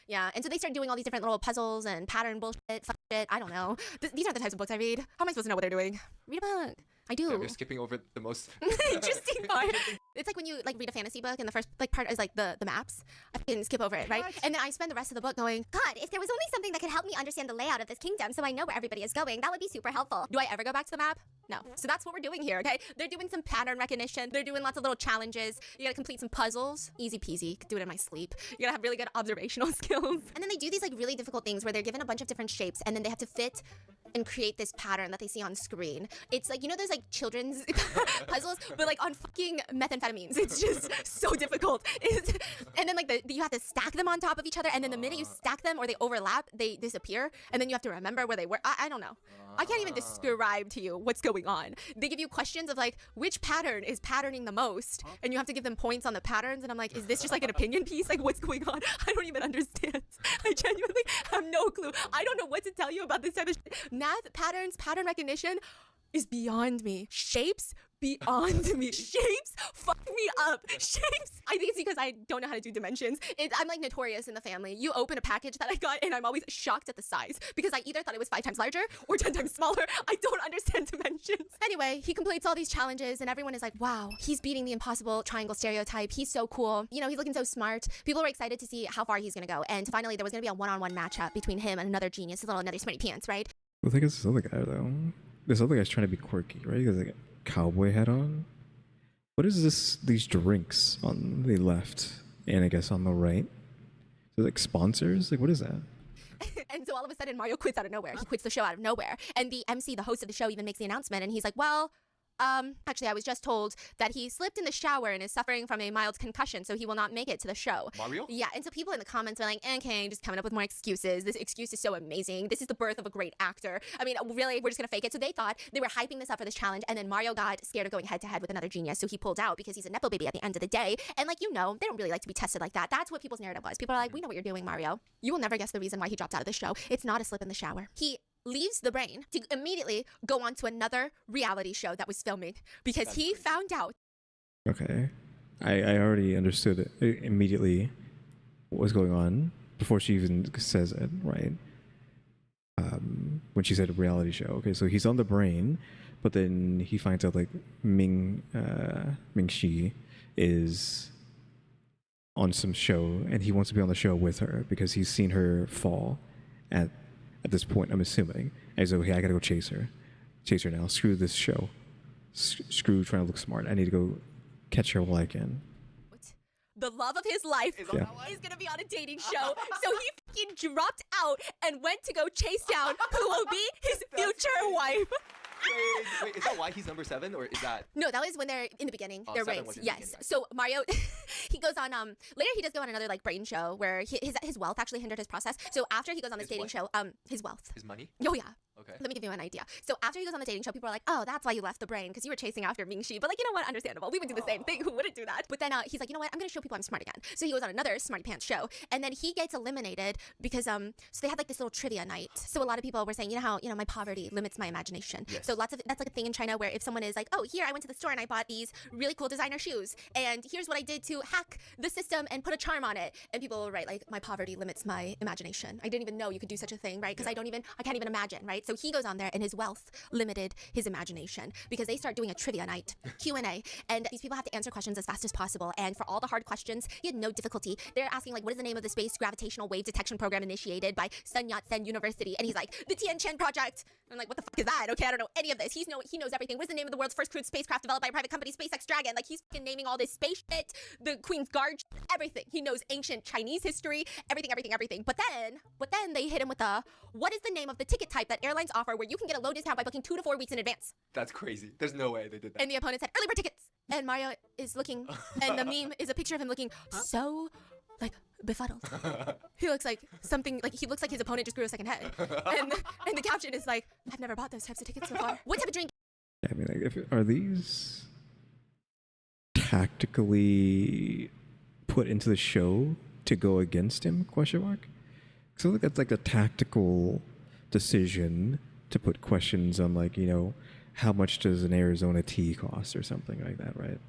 Yeah, and so they start doing all these different little puzzles and pattern bullshit, fuck shit. I don't know. These aren't the types of books I read. How am I supposed to know what they're doing? Read a book. I do. Yeah, we're skipping over the most Interesting part. It's like when you like read a fantasy book and the first like part is like the maps. I can skip over it, right? What? And then I spend the rest of the book going, God, if there was only something that could help me understand the layout of this kingdom so I know where everybody is going, that would be super helpful. do I ever go back to the map? No. So that's what we're doing here, okay? They're doing some pattern recognition. They're doing lots of little challenges. You gotta complete some puzzles. Easy peasy. Could do it in my sleep. You gotta have really good observational skills. And then they do these like really difficult things where they're given a bunch of different shapes and then they have to fit and create this pattern that they see on screen. It's like, you know, there's like children's puzzles, but like on fucking methamphetamines. It's just so difficult. And then like you have to stack them on top of each other, and then the minute you stack them or they overlap, they disappear, and then you have to remember where they were. I don't know. I can't even describe to you what's going on. They give you questions of like, which pattern is patterning the most? And you have to give them points on the patterns, and I'm like, is this just like an opinion piece? Like, what's going on? I don't even understand. I genuinely have no clue. I don't know what to tell you about this type of math, patterns, pattern recognition is beyond me. Shapes, beyond me. Shapes, fuck me up. Shapes. I think it's because I don't know how to do dimensions. I'm like notorious in the family. You open a package that I got and I'm always shocked at the size because I either thought it was 5 times larger or 10 times smaller. I don't understand dimensions. Anyway, he completes all these challenges and everyone is like, wow, he's beating the impossible triangle stereotype. He's so cool. You know, he's looking so smart. People were excited to see how far he's gonna go. And finally, there was gonna be a one-on-one matchup between him and another genius, another smarty pants, right? I think it's this other guy though. This other guy's trying to be quirky, right? He has like a cowboy hat on. What is this? These drinks on the left and I guess on the right. They're like sponsors. Like what is that? And so all of a sudden, Mario quits out of nowhere. He quits the show out of nowhere. And the MC, the host of the show, even makes the announcement. And he's like, well, actually, I was just told that he slipped in the shower and is suffering from a mild concussion, so he will not make it to the show. Mario? Yeah, and so people in the comments are like, okay, just coming up with more excuses. This excuse is so amazing. This is the birth of a great actor. I mean, really, we're just gonna fake it. So they thought they were hyping this up for this challenge, and then Mario got scared of going head to head with another genius, so he pulled out because he's a nepo baby at the end of the day. And like, you know, they don't really like to be tested like that. That's what people's narrative was. People are like, we know what you're doing, Mario. You will never guess the reason why he dropped out of the show. It's not a slip in the shower. He leaves the brain to immediately go on to another reality show that was filming because he found out. Okay. I already understood it immediately what was going on before she even says it, right? When she said a reality show. Okay, so he's on the brain, but then he finds out like Ming Shi is on some show and he wants to be on the show with her because he's seen her fall at this point, I'm assuming. And so, hey, I gotta go chase her now. Screw this show. Screw trying to look smart. I need to go catch her while I can. The love of his life is gonna be on a dating show. So he fucking dropped out and went to go chase down who will be his future wife. Wait, is that why he's number 7 or is that? No, that was when they're in the beginning. Oh, They're 7 ranked. was in the Yes. beginning, right. So Mario, he goes on. Later he does go on another like brain show where his wealth actually hindered his process. So after he goes on this dating show, his wealth. His money? Oh yeah. Okay. Let me give you an idea. So after he goes on the dating show, people are like, oh, that's why you left the brain, because you were chasing after Ming Shi. But like, you know what? Understandable. We would do the same thing. Who wouldn't do that? But then he's like, you know what? I'm going to show people I'm smart again. So he goes on another Smarty Pants show. And then he gets eliminated because, so they had like this little trivia night. So a lot of people were saying, you know how, my poverty limits my imagination. Yes. So that's like a thing in China where if someone is like, oh, here, I went to the store and I bought these really cool designer shoes. And here's what I did to hack the system and put a charm on it. And people will write like, my poverty limits my imagination. I didn't even know you could do such a thing, right? Because I can't even imagine, right? So he goes on there and his wealth limited his imagination because they start doing a trivia night, Q&A, and these people have to answer questions as fast as possible. And for all the hard questions, he had no difficulty. They're asking like, what is the name of the space gravitational wave detection program initiated by Sun Yat-sen University? And he's like, the Tianchen Project. I'm like, what the fuck is that? Okay, I don't know any of this. He knows everything. What is the name of the world's first crewed spacecraft developed by a private company, SpaceX Dragon? Like, he's fucking naming all this space shit, the Queen's Guard, everything. He knows ancient Chinese history, everything. But then they hit him with what is the name of the ticket type that airlines offer where you can get a low discount by booking 2 to 4 weeks in advance? That's crazy. There's no way they did that. And the opponent said, early bird tickets. And Mario is looking, and the meme is a picture of him looking so like befuddled. He looks like his opponent just grew a second head. And the caption is like, I've never bought those types of tickets before. What type of drink? I mean, like, are these tactically put into the show to go against him? Question mark. So like that's like a tactical decision to put questions on like, how much does an Arizona tea cost or something like that, right?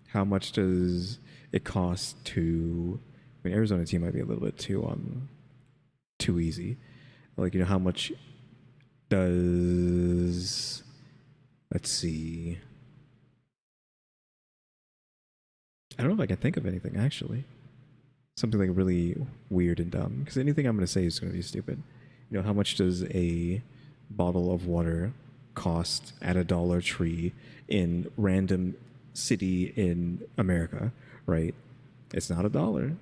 How much does it cost to? I mean, Arizona tea might be a little bit too easy. Like, how much does Let's see. I don't know if I can think of anything, actually. Something like really weird and dumb. Because anything I'm going to say is going to be stupid. You know, how much does a bottle of water cost at a Dollar Tree in random city in America, right? It's not $1,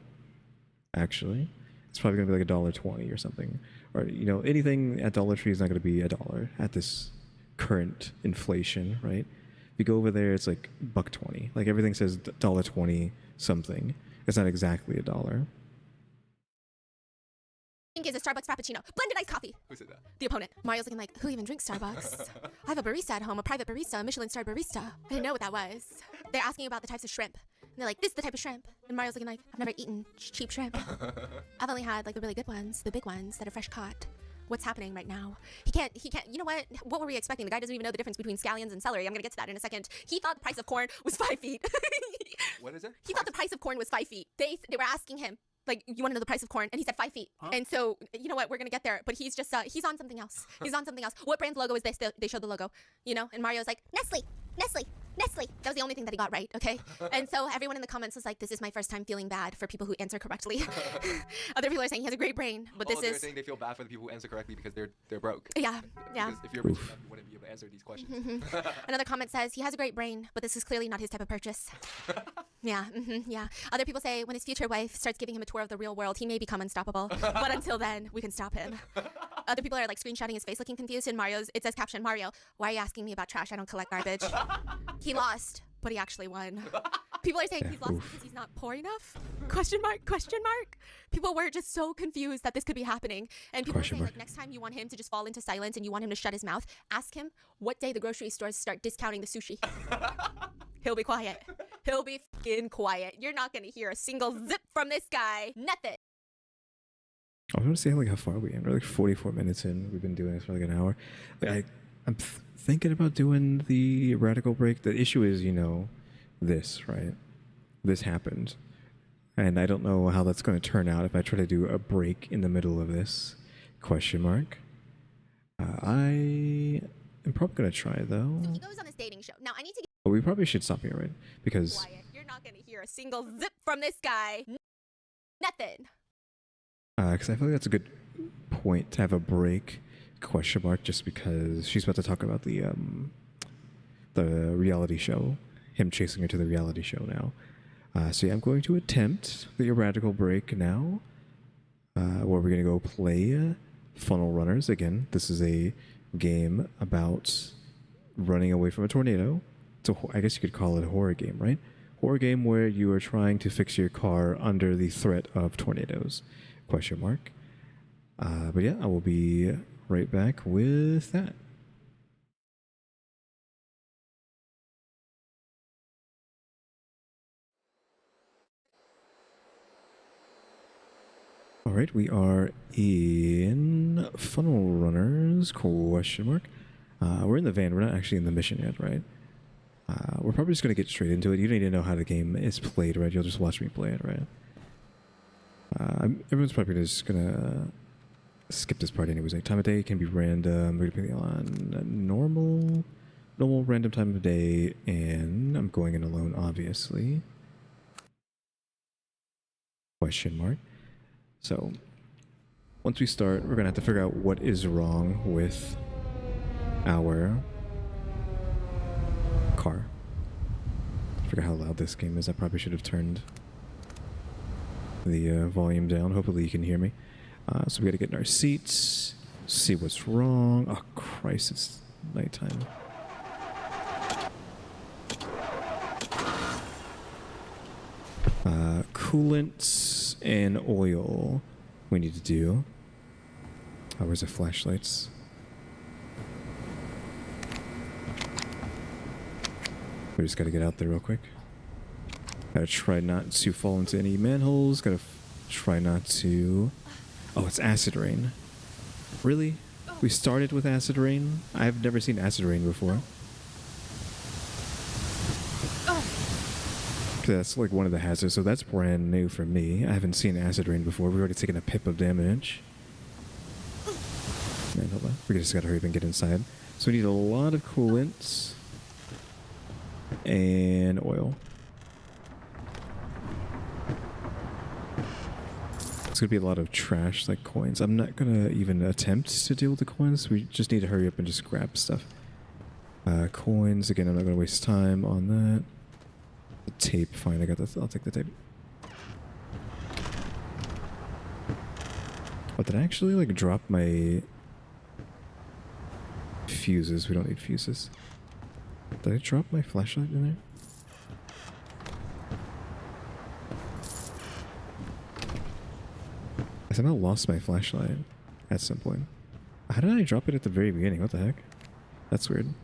actually. It's probably going to be like $1.20 or something. Or, you know, anything at Dollar Tree is not going to be $1 at this current inflation, right? If you go over there, it's like $1.20. Like everything says $1.20 something. It's not exactly $1. Ming is a Starbucks Frappuccino. Blended iced coffee. Who said that? The opponent. Mario's looking like, who even drinks Starbucks? I have a barista at home, a private barista, a Michelin-starred barista. I didn't know what that was. They're asking about the types of shrimp. And they're like, this is the type of shrimp. And Mario's looking like, I've never eaten cheap shrimp. I've only had like the really good ones, the big ones that are fresh caught. What's happening right now? He can't, you know what were we expecting? The guy doesn't even know the difference between scallions and celery. I'm gonna get to that in a second. He thought the price of corn was 5 feet. What is it? He thought the price of corn was 5 feet. They were asking him, like, you want to know the price of corn? And he said 5 feet. Huh? And so, you know what? We're going to get there. But he's just, he's on something else. He's on something else. What brand's logo is this? They showed the logo, you know? And Mario's like, Nestle, Nestle, Nestle. That was the only thing that he got right, okay? And so everyone in the comments was like, this is my first time feeling bad for people who answer correctly. Other people are saying he has a great brain, but They're saying they feel bad for the people who answer correctly because they're broke. Yeah, yeah. Because if you're rich enough, you wouldn't be able to answer these questions. Another comment says, he has a great brain, but this is clearly not his type of purchase. Yeah, yeah. Other people say when his future wife starts giving him a tour of the real world, he may become unstoppable. But until then, we can stop him. Other people are like screenshotting his face looking confused, and it says caption, Mario, why are you asking me about trash? I don't collect garbage. He lost, but he actually won. People are saying he's lost because he's not poor enough? Question mark, question mark. People were just so confused that this could be happening. And people are saying, like, next time you want him to just fall into silence and you want him to shut his mouth, ask him what day the grocery stores start discounting the sushi. He'll be quiet. He'll be fucking quiet. You're not going to hear a single zip from this guy. Nothing. I want to see how far we are. We're like 44 minutes in. We've been doing this for like an hour. Like I'm thinking about doing the radical break. The issue is, you know, this, right? This happened. And I don't know how that's going to turn out if I try to do a break in the middle of this. Question mark. I am probably going to try, though. So he goes on this dating show. Now, I need to But we probably should stop here, right? Because... quiet. You're not going to hear a single zip from this guy. Nothing. Because I feel like that's a good point to have a break, question mark, just because she's about to talk about the reality show, him chasing her to the reality show now. So yeah, I'm going to attempt the radical break now, where we're going to go play Funnel Runners. Again, this is a game about running away from a tornado. I guess you could call it a horror game, right? Horror game where you are trying to fix your car under the threat of tornadoes. Question mark. But yeah, I will be right back with that. All right, we are in Funnel Runners, question mark. We're in the van. We're not actually in the mission yet, right? We're probably just going to get straight into it. You don't need to know how the game is played, right? You'll just watch me play it, right? Everyone's probably just gonna skip this part anyways. Like, time of day can be random. We're gonna be on normal random time of day, and I'm going in alone, obviously. Question mark. So, once we start, we're gonna have to figure out what is wrong with our car. Figure out how loud this game is. I probably should have turned the volume down. Hopefully you can hear me. So we got to get in our seats, see what's wrong. Oh Christ, it's nighttime. Coolants and oil we need to do. Oh, where's the flashlights? We just got to get out there real quick. Gotta try not to fall into any manholes. Gotta try not to... Oh, it's acid rain. Really? We started with acid rain? I've never seen acid rain before. That's like one of the hazards, so that's brand new for me. I haven't seen acid rain before. We've already taken a pip of damage. Man, hold on. We just gotta hurry up and get inside. So we need a lot of coolants. And oil. It's gonna be a lot of trash like coins. I'm not gonna even attempt to deal with the coins. We just need to hurry up and just grab stuff. Coins, again, I'm not gonna waste time on that. The tape, fine, I got that. I'll take the tape. Oh, did I actually like drop my fuses? We don't need fuses. Did I drop my flashlight in there? I somehow lost my flashlight at some point. How did I drop it at the very beginning? What the heck? That's weird.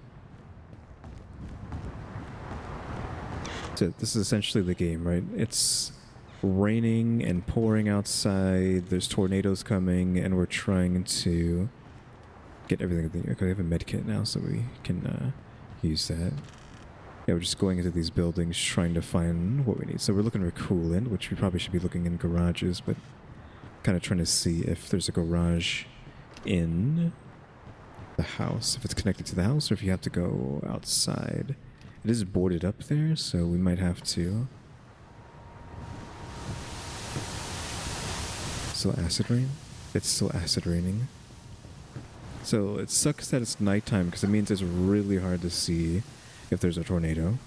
So this is essentially the game, right? It's raining and pouring outside. There's tornadoes coming, and we're trying to get everything. Okay, we have a med kit now, so we can use that. Yeah, we're just going into these buildings trying to find what we need. So we're looking for coolant, which we probably should be looking in garages, but kind of trying to see if there's a garage in the house, if it's connected to the house, or if you have to go outside. It is boarded up there, so we might have to. Still acid rain? It's still acid raining. So it sucks that it's nighttime because it means it's really hard to see if there's a tornado,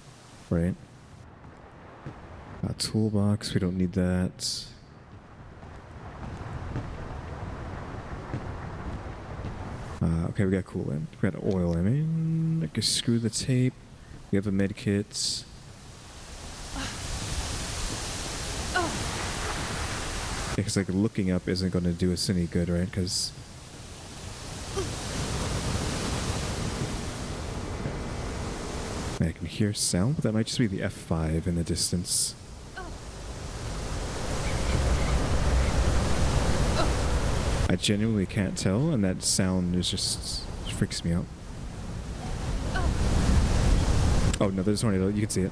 right? Toolbox, we don't need that. Okay, we got coolant. We got oil, I mean. I can screw the tape. We have a med kit. Because like looking up isn't going to do us any good, right? Because I can hear sound, but that might just be the F5 in the distance. I genuinely can't tell, and that sound is just freaks me out. Oh no, there's a tornado. You can see it.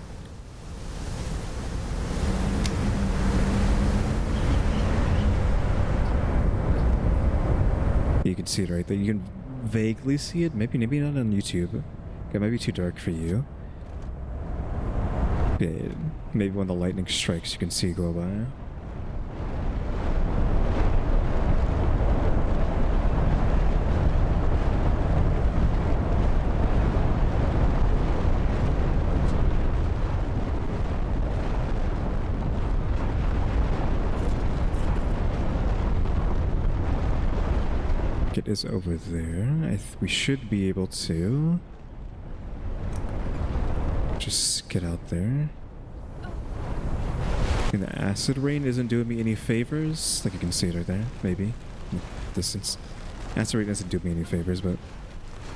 You can see it right there. You can vaguely see it. Maybe not on YouTube. It might be too dark for you. Yeah, maybe when the lightning strikes, you can see it go by. It is over there. We should be able to just get out there. And the acid rain isn't doing me any favors. Like you can see it right there, maybe. Distance. Acid rain doesn't do me any favors, but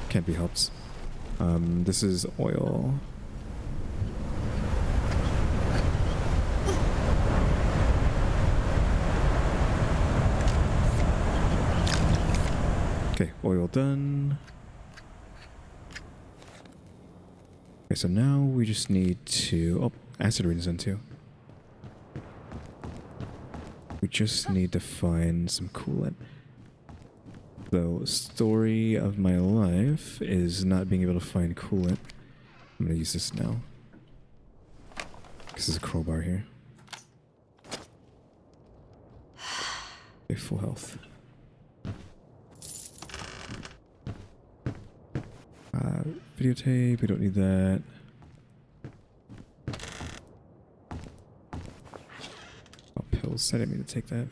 can't be helped. This is oil. Okay, oil done. Okay, so now we just need to... Oh, acid rain is in too. We just need to find some coolant. The story of my life is not being able to find coolant. I'm gonna use this now. This is a crowbar here. Okay, full health. Videotape, we don't need that. Oh, pills. I didn't mean to take that.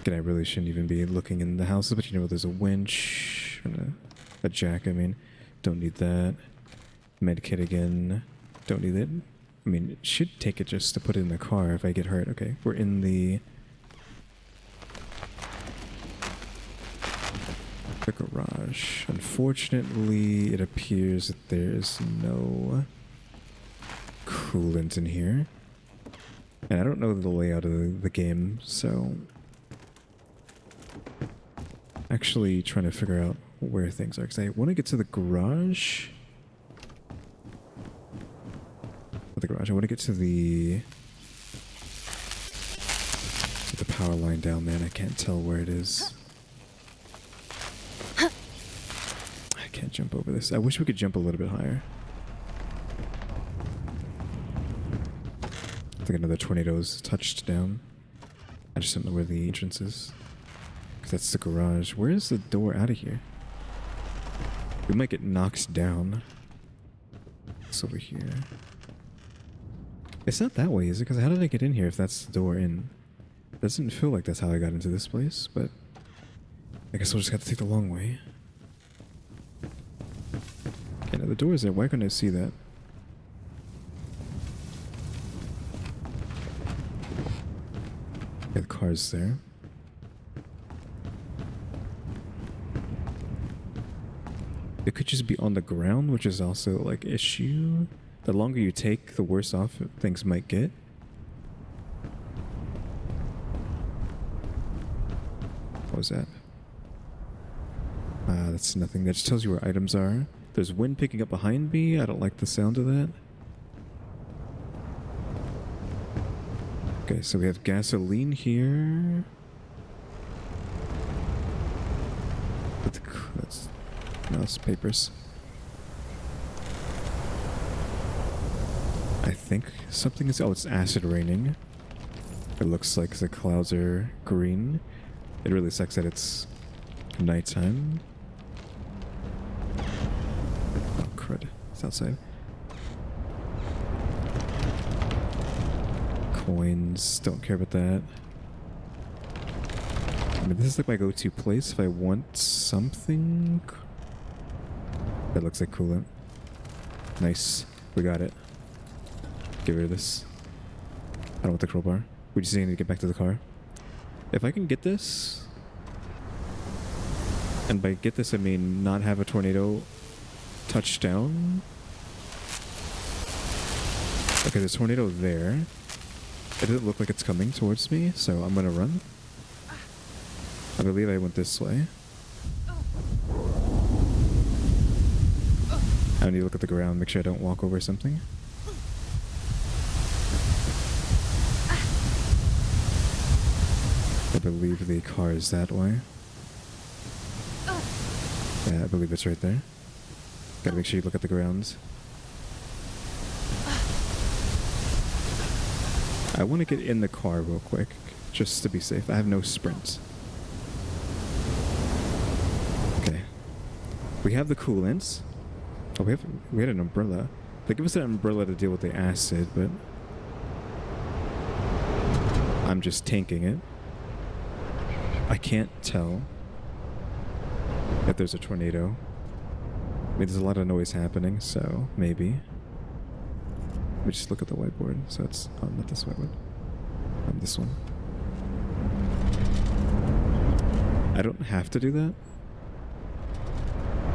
Again, I really shouldn't even be looking in the houses, but you know, there's a winch and a jack, I mean. Don't need that. Medkit again. Don't need it. I mean, it should take it just to put it in the car if I get hurt. Okay, we're in the garage. Unfortunately, it appears that there is no coolant in here. And I don't know the layout of the game, so... Actually trying to figure out where things are, because I want to get to the garage. I want to get to the power line down there, and I can't tell where it is. I can't jump over this. I wish we could jump a little bit higher. I think another tornado's touched down. I just don't know where the entrance is. Because that's the garage. Where is the door out of here? We might get knocked down. It's over here. It's not that way, is it? Because how did I get in here if that's the door in? It doesn't feel like that's how I got into this place, but I guess we'll just have to take the long way. Okay, now the door is there. Why couldn't I see that? Okay, the car's there. It could just be on the ground, which is also like issue. The longer you take, the worse off things might get. What was that? That's nothing. That just tells you where items are. There's wind picking up behind me. I don't like the sound of that. Okay, so we have gasoline here. That's no, it's papers. I think something is. Oh, it's acid raining. It looks like the clouds are green. It really sucks that it's nighttime. Oh, crud. It's outside. Coins. Don't care about that. I mean, this is like my go-to place if I want something. That looks like coolant. Nice. We got it. Get rid of this. I don't want the crowbar. We just need to get back to the car. If I can get this, and by get this I mean not have a tornado touch down. Okay, there's a tornado there. It doesn't look like it's coming towards me, so I'm gonna run. I believe I went this way. I need to look at the ground, make sure I don't walk over something. I believe the car is that way. Yeah, I believe it's right there. Gotta make sure you look at the ground. I want to get in the car real quick, just to be safe. I have no sprint. Okay. We have the coolants. Oh, we had an umbrella. They give us an umbrella to deal with the acid, but I'm just tanking it. I can't tell if there's a tornado. I mean, there's a lot of noise happening, so maybe. Let me just look at the whiteboard. So it's not this whiteboard. This one. I don't have to do that.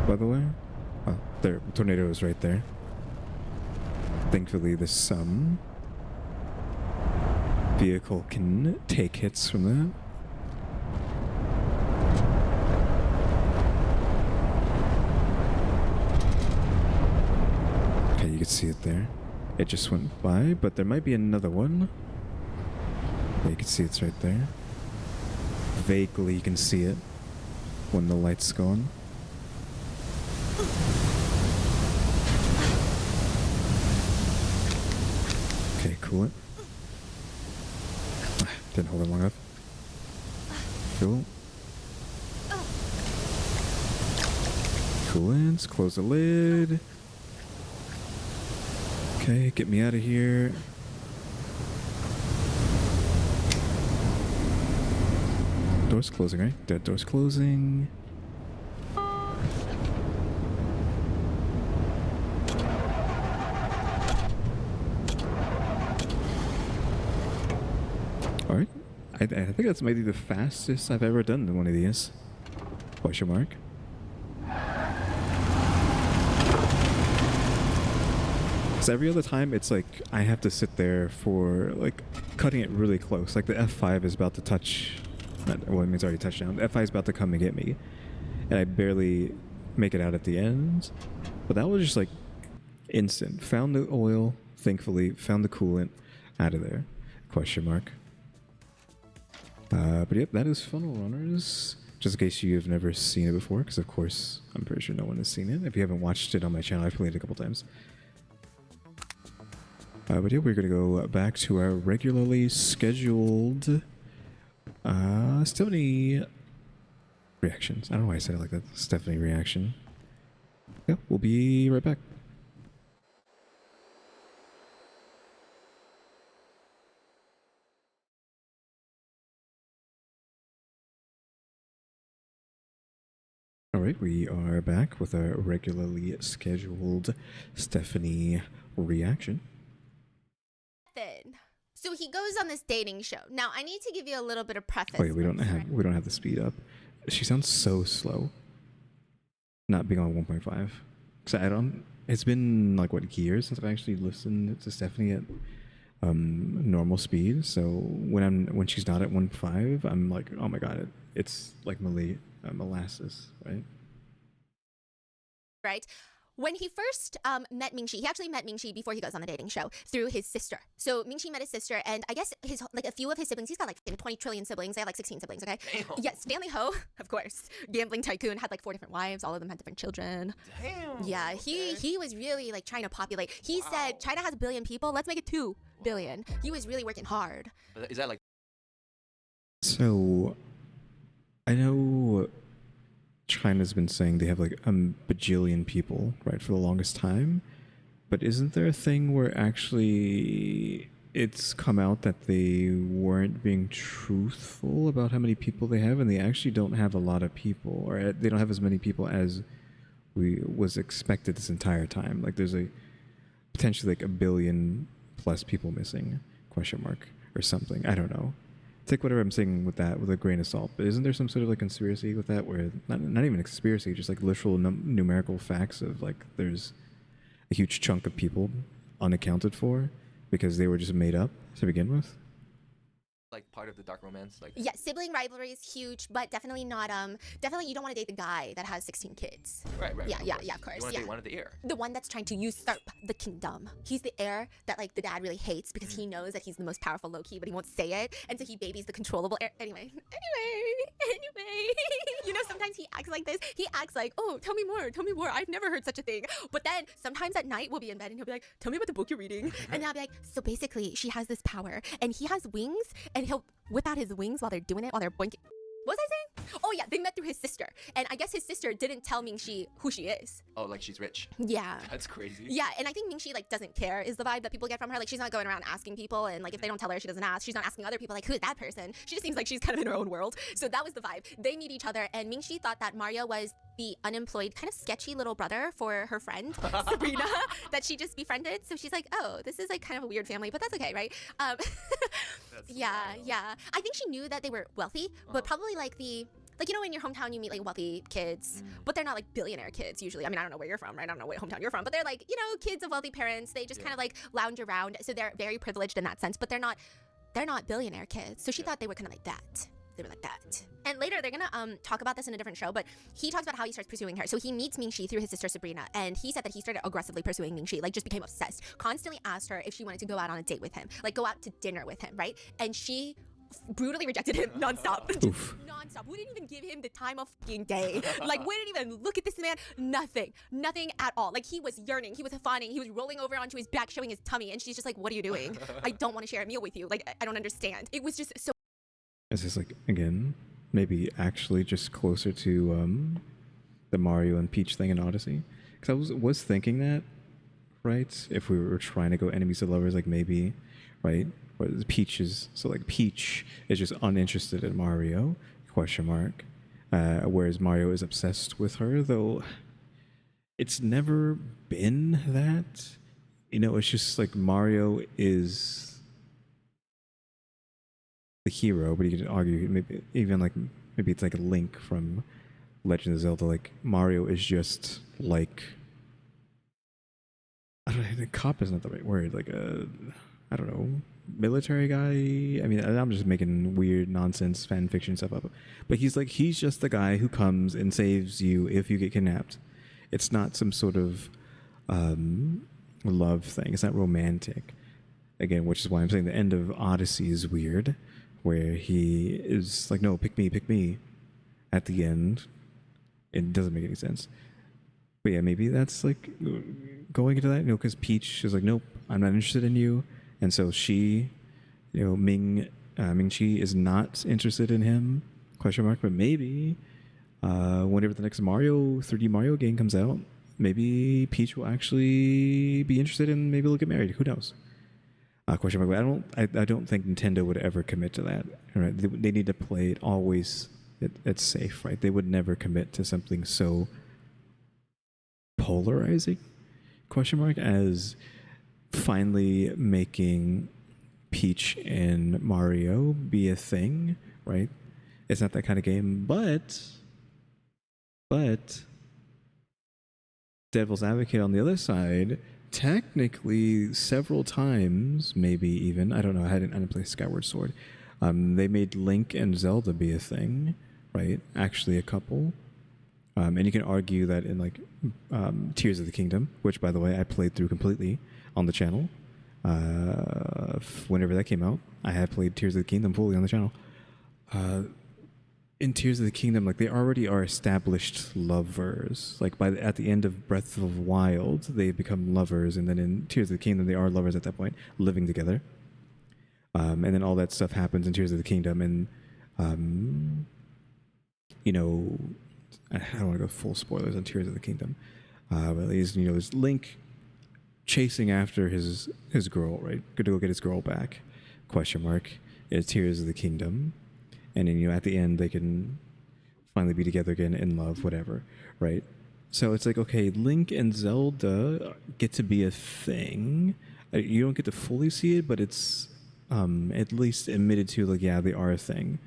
By the way. Oh, there. Tornado is right there. Thankfully, this vehicle can take hits from that. Okay, you can see it there. It just went by, but there might be another one. Yeah, you can see it's right there. Vaguely, you can see it when the light's gone. Okay, cool it. Didn't hold it long enough. Cool. Coolants, close the lid. Okay, get me out of here. Door's closing, right? That door's closing. Alright. I think that's maybe the fastest I've ever done one of these. Question mark. So every other time, it's like I have to sit there for like cutting it really close. Like the F5 is about to touch. Well, it means already touched down. The F5 is about to come and get me, and I barely make it out at the end. But that was just like instant. Found the oil, thankfully. Found the coolant, out of there. Question mark. But yep, that is Funnel Runners. just in case you've never seen it before, because of course I'm pretty sure no one has seen it. If you haven't watched it on my channel, I've played it a couple times. But yeah, we're gonna go back to our regularly scheduled Stephanie reactions. I don't know why I said it like that. Stephanie reaction. Yeah, we'll be right back. Alright, we are back with our regularly scheduled Stephanie reaction. So he goes on this dating show. Now I need to give you a little bit of preface. Oh yeah, we don't have the speed up. She sounds so slow. Not being on 1.5. So I don't. It's been like what, years since I've actually listened to Stephanie at normal speed. So when she's not at 1.5, I'm like, oh my god, it's like molasses, right? Right. When he first met Ming-Chi, he actually met Ming-Chi before he goes on the dating show through his sister. So Ming-Chi met his sister, and I guess his like a few of his siblings. He's got like 20 trillion siblings. They have like 16 siblings. Okay. Damn. Yes, Stanley Ho, of course, gambling tycoon, had like 4 different wives. All of them had different children. Damn. Yeah, he was really like trying to populate. He said China has 1 billion people. Let's make it 2 billion. He was really working hard. But is that like? So I know China's been saying they have like a bajillion people, right, for the longest time. But isn't there a thing where actually it's come out that they weren't being truthful about how many people they have, and they actually don't have a lot of people, or they don't have as many people as was expected this entire time? Like there's a potentially like 1 billion plus people missing, question mark, or something. I don't know. Take whatever I'm saying with that with a grain of salt. But isn't there some sort of like conspiracy with that, where not even a conspiracy, just like literal numerical facts of like there's a huge chunk of people unaccounted for because they were just made up to begin with? Like part of the dark romance, like Yeah, sibling rivalry is huge, but definitely not. Definitely you don't want to date the guy that has 16 kids. right, Yeah, of course. You want to Yeah. date one of the heir. The one that's trying to usurp the kingdom. He's the heir that like the dad really hates because he knows that he's the most powerful low-key, but he won't say it, and so he babies the controllable heir. Anyway. You know, sometimes he acts like this. He acts like, oh, tell me more. I've never heard such a thing. But then sometimes at night we'll be in bed and he'll be like, tell me about the book you're reading. And I'll be like, so basically she has this power and he has wings and he'll whip out his wings while they're doing it, while they're boinking. What was I saying? Oh yeah, they met through his sister. And I guess his sister didn't tell Ming-Chi who she is. Oh, like she's rich. Yeah. That's crazy. Yeah, and I think Ming-Chi like doesn't care is the vibe that people get from her. Like she's not going around asking people, and like if they don't tell her, she doesn't ask. She's not asking other people like, who is that person? She just seems like she's kind of in her own world. So that was the vibe. They meet each other, and Ming-Chi thought that Mario was the unemployed, kind of sketchy little brother for her friend Sabrina that she just befriended. So she's like, oh, this is like kind of a weird family, but that's okay, right? Yeah. I think she knew that they were wealthy, but probably like you know, in your hometown you meet like wealthy kids, but they're not like billionaire kids usually. I mean, I don't know where you're from, right? I don't know what hometown you're from, but they're like, you know, kids of wealthy parents. They just kind of like lounge around, so they're very privileged in that sense, but they're not billionaire kids. So she thought they were kind of like that. They were like that. And later they're gonna talk about this in a different show, but he talks about how he starts pursuing her. So he meets Ming-Chi through his sister Sabrina, and he said that he started aggressively pursuing Ming-Chi, like just became obsessed. Constantly asked her if she wanted to go out on a date with him, like go out to dinner with him, right? And she brutally rejected him nonstop. Nonstop. Wouldn't even give him the time of fucking day. Like wouldn't even look at this man. Nothing at all. Like he was yearning, he was fawning, he was rolling over onto his back showing his tummy, and she's just like, what are you doing? I don't want to share a meal with you. Like I don't understand. It was just so. Is this like, again, maybe actually just closer to the Mario and Peach thing in Odyssey? Because I was thinking that, right? If we were trying to go enemies to lovers, like maybe, right? Or Peach is, so like Peach is just uninterested in Mario, question mark. Whereas Mario is obsessed with her, though it's never been that. You know, it's just like Mario is the hero, but you could argue maybe even like maybe it's like a Link from Legend of Zelda. Like Mario is just like, I don't know, the cop is not the right word. Like I don't know, military guy. I mean, I'm just making weird nonsense fan fiction stuff up. But he's just the guy who comes and saves you if you get kidnapped. It's not some sort of love thing. It's not romantic. Again, which is why I'm saying the end of Odyssey is weird, where he is like, no, pick me, at the end. It doesn't make any sense. But yeah, maybe that's like going into that, because Peach is like, nope, I'm not interested in you. And so she, Ming Chi is not interested in him, ? But maybe whenever the next 3D Mario game comes out, maybe Peach will actually be interested and maybe they'll get married. Who knows? ? But I don't think Nintendo would ever commit to that. Right? They need to play it always. It's safe, right? They would never commit to something so polarizing? ? As finally making Peach and Mario be a thing, right? It's not that kind of game, but devil's advocate on the other side, technically several times, maybe even, I don't know, I didn't play Skyward Sword. They made Link and Zelda be a thing, right? Actually a couple. And you can argue that in like Tears of the Kingdom, which by the way I played through completely on the channel. Whenever that came out, I had played Tears of the Kingdom fully on the channel. In Tears of the Kingdom, like they already are established lovers. Like at the end of Breath of the Wild, they become lovers, and then in Tears of the Kingdom, they are lovers at that point, living together. And then all that stuff happens in Tears of the Kingdom, and I don't want to go full spoilers on Tears of the Kingdom, but at least there's Link chasing after his girl, right? Good to go get his girl back? ? It's Tears of the Kingdom, and then at the end they can finally be together again in love, whatever, right? So it's like, okay, Link and Zelda get to be a thing. You don't get to fully see it, but it's at least admitted to, like, yeah, they are a thing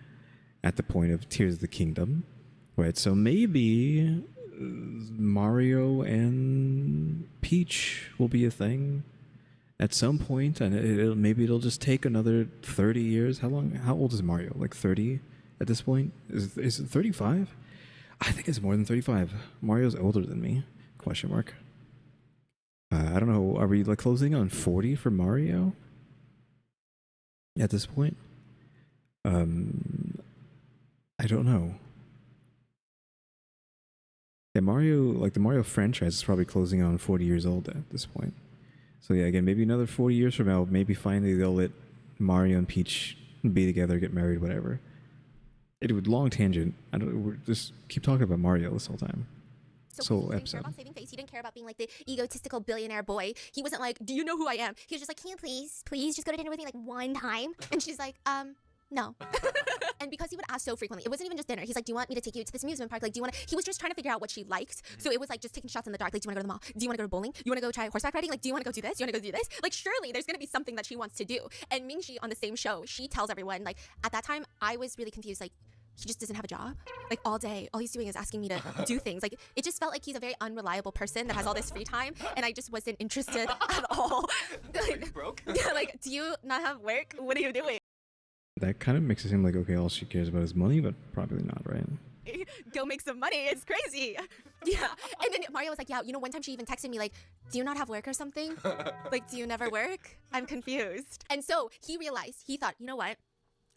at the point of Tears of the Kingdom, right? So maybe Mario and Peach will be a thing at some point, and maybe it'll just take another 30 years. How old is Mario? Like 30 at this point? Is it 35? I think it's more than 35. Mario's older than me? ? I don't know. Are we like closing on 40 for Mario at this point? I don't know. Yeah, the Mario franchise is probably closing on 40 years old at this point. So yeah, again, maybe another 40 years from now, maybe finally they'll let Mario and Peach be together, get married, whatever. It would long tangent. We're just keep talking about Mario this whole time. So he didn't care about saving face. He didn't care about being like the egotistical billionaire boy. He wasn't like, do you know who I am? He was just like, can you please just go to dinner with me like one time? And she's like, no. And because he would ask so frequently, it wasn't even just dinner. He's like, do you want me to take you to this amusement park? Like, do you want to? He was just trying to figure out what she liked. So it was like just taking shots in the dark. Like, do you want to go to the mall? Do you want to go to bowling? Do you want to go try horseback riding? Like, do you want to go do this? Do you want to go do this? Like, surely there's going to be something that she wants to do. And Ming Chi on the same show, she tells everyone, like, at that time, I was really confused. Like, he just doesn't have a job. Like, all day, all he's doing is asking me to do things. Like, it just felt like he's a very unreliable person that has all this free time, and I just wasn't interested at all. Like, broke? Yeah, like, do you not have work? What are you doing? That kind of makes it seem like, okay, all she cares about is money, but probably not, right? Go make some money. It's crazy. Yeah. And then Mario was like, yeah, one time she even texted me like, do you not have work or something? Like, do you never work? I'm confused. And so he realized, he thought, you know what?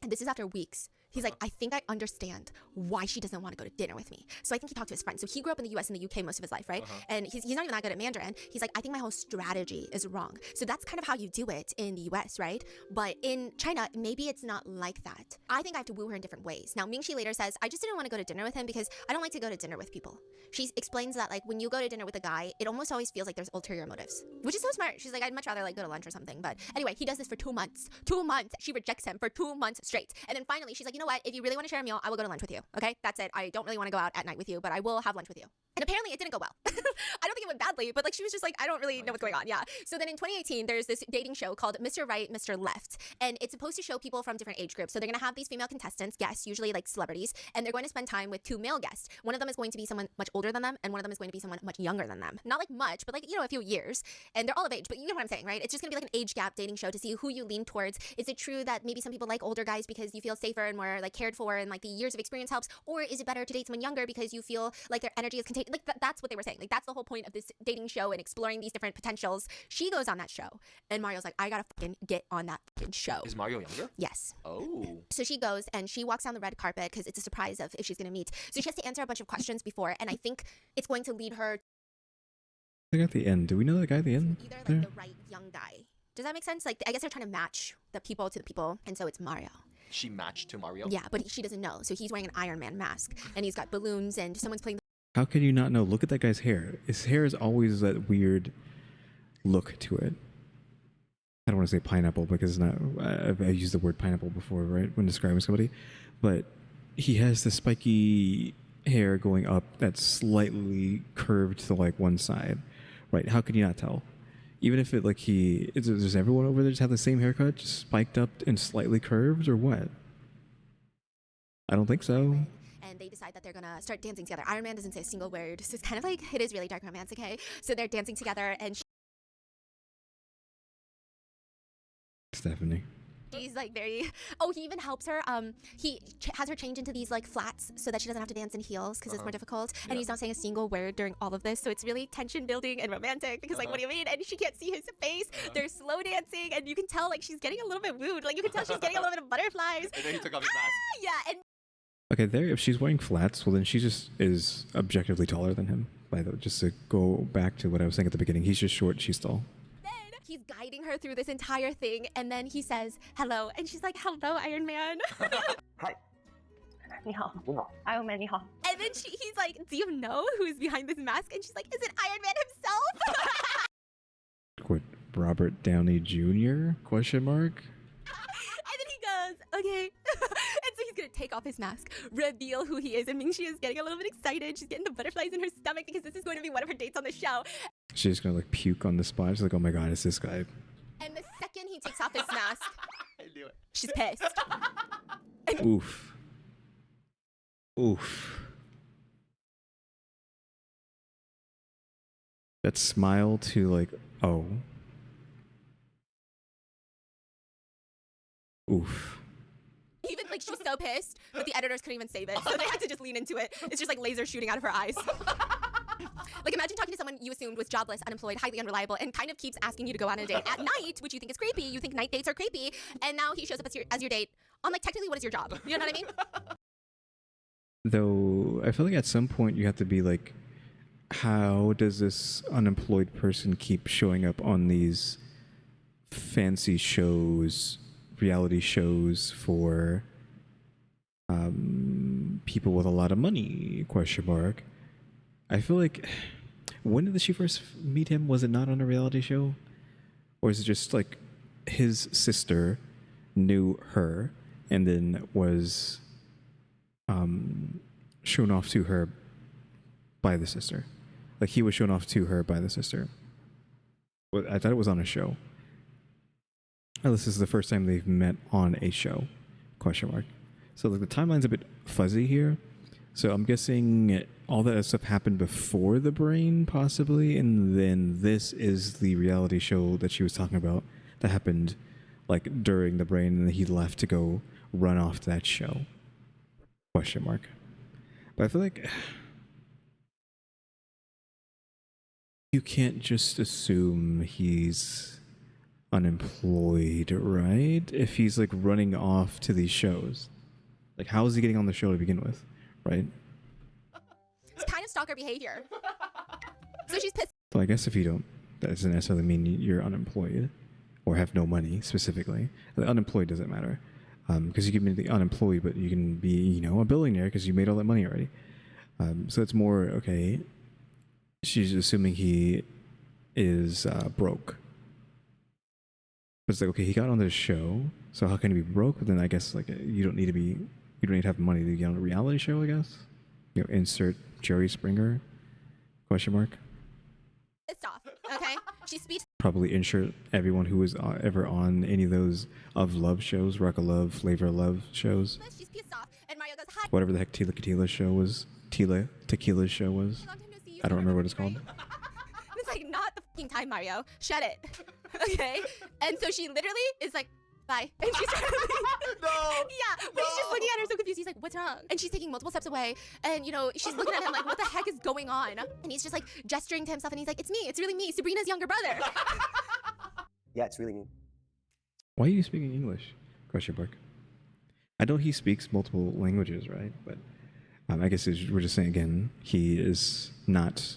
And this is after weeks. He's like, I think I understand why she doesn't want to go to dinner with me. So I think he talked to his friends. So he grew up in the US and the UK most of his life, right? And he's not even that good at Mandarin. He's like, I think my whole strategy is wrong. So that's kind of how you do it in the US, right? But in China, maybe it's not like that. I think I have to woo her in different ways. Now, Ming Chi later says, I just didn't want to go to dinner with him because I don't like to go to dinner with people. She explains that, like, when you go to dinner with a guy, it almost always feels like there's ulterior motives, which is so smart. She's like, I'd much rather like go to lunch or something. But anyway, he does this for 2 months. 2 months. She rejects him for 2 months straight. And then finally, she's like, you know what? If you really want to share a meal, I will go to lunch with you. Okay, that's it. I don't really want to go out at night with you, but I will have lunch with you. And apparently it didn't go well. I don't think it went badly, but like she was just like, I don't really know what's going on. Yeah. So then in 2018, there's this dating show called Mr. Right, Mr. Left. And it's supposed to show people from different age groups. So they're going to have these female contestants, guests, usually like celebrities, and they're going to spend time with 2 male guests. One of them is going to be someone much older than them, and one of them is going to be someone much younger than them. Not like much, but like, a few years. And they're all of age, but you know what I'm saying, right? It's just going to be like an age gap dating show to see who you lean towards. Is it true that maybe some people like older guys because you feel safer and more more like cared for and like the years of experience helps, or is it better to date someone younger because you feel like their energy is contained? Like that's what they were saying. Like that's the whole point of this dating show and exploring these different potentials. She goes on that show, and Mario's like, I gotta fucking get on that fucking show. Is Mario younger? Yes. Oh. So she goes and she walks down the red carpet because it's a surprise of if she's gonna meet. So she has to answer a bunch of questions before, and I think it's going to lead her. I think at the end, do we know the guy at the end? Either like there? the right young guy. Does that make sense? Like I guess they're trying to match the people to the people, and so it's Mario. She matched to Mario? Yeah, but she doesn't know. So he's wearing an Iron Man mask, and he's got balloons, and someone's playing. How can you not know? Look at that guy's hair. His hair is always that weird look to it. I don't want to say pineapple because it's not. I've used the word pineapple before, right, when describing somebody, but he has the spiky hair going up that's slightly curved to like one side, right? How can you not tell? Even if it like does everyone over there just have the same haircut, just spiked up and slightly curved, or what? I don't think so. And they decide that they're gonna start dancing together. Iron Man doesn't say a single word, so it's kind of like it is really dark romance, okay? So they're dancing together, and Stephanie. she's like very. Oh, he even helps her. He has her change into these like flats so that she doesn't have to dance in heels because it's more difficult. And he's not saying a single word during all of this, so it's really tension building and romantic. Because like, what do you mean? And she can't see his face. They're slow dancing, and you can tell like she's getting a little bit wooed. Like you can tell she's getting a little bit of butterflies. And then he took off his mask. Yeah, and Okay, there. If she's wearing flats, well then she just is objectively taller than him. By the way, just to go back to what I was saying at the beginning, he's just short. She's tall. he's guiding her through this entire thing, and then he says hello, and she's like, hello, Iron Man. 嗨，你好， Iron Man 你好。 And then he's like, do you know who's behind this mask? And she's like, is it Iron Man himself? What, Robert Downey Jr.? Question mark? And then he goes, okay. And so he's gonna take off his mask, reveal who he is, and Ming is getting a little bit excited. She's getting the butterflies in her stomach because this is going to be one of her dates on the show. She's gonna like puke on the spot. She's like, oh my god, it's this guy. And the second he takes off his mask, I knew it. she's pissed. Oof. Oof. That smile to like, oh. Oof. Even like she's so pissed, but the editors couldn't even save it, so they had to just lean into it. It's just like laser shooting out of her eyes. Like imagine talking to someone you assumed was jobless, unemployed, highly unreliable, and kind of keeps asking you to go on a date at night, which you think is creepy. You think night dates are creepy, and now he shows up as your date on like technically what is your job? You know what I mean? Though I feel like at some point you have to be like, how does this unemployed person keep showing up on these fancy shows, reality shows for people with a lot of money? Question mark. I feel like, when did she first meet him? Was it not on a reality show? Or is it just like his sister knew her and then was shown off to her by the sister? Like he was shown off to her by the sister. Well, I thought it was on a show. Oh, this is the first time they've met on a show? Question mark. So like the timeline's a bit fuzzy here. So I'm guessing all that stuff happened before the brain, possibly, and then this is the reality show that she was talking about that happened like during the brain, and then he left to go run off to that show. Question mark. But I feel like you can't just assume he's unemployed, right? If he's like running off to these shows. Like how is he getting on the show to begin with, right? It's kind of stalker behavior. So she's pissed. So I guess if you don't, that doesn't necessarily mean you're unemployed or have no money specifically. The unemployed doesn't matter. Because you can be unemployed, but you can be, you know, a billionaire because you made all that money already. So it's more, okay, she's assuming he is broke. But it's like, okay, he got on this show, so how can he be broke? But then I guess like you don't need to have money to get on a reality show, I guess. You know, insert Jerry Springer, question mark. Pissed off, okay? She's speechless. Probably insert everyone who was ever on any of those Of Love shows, Rock of Love, Flavor of Love shows. She's pissed off, and Mario goes, hi. Whatever the heck Tequila's show was. Tequila's show was. Long time no see. You I don't remember what it's right? called. And it's like, not the fucking time, Mario. Shut it. Okay? And so she literally is like, bye. And she's trying to leave. No! Yeah, but he's just looking at her so what's wrong? And she's taking multiple steps away, and you know, she's looking at him like, what the heck is going on? And he's just like gesturing to himself, and he's like, it's me, it's really me, Sabrina's younger brother. Yeah, it's really me. Why are you speaking English? Question mark. I know he speaks multiple languages, right? But I guess we're just saying again, he is not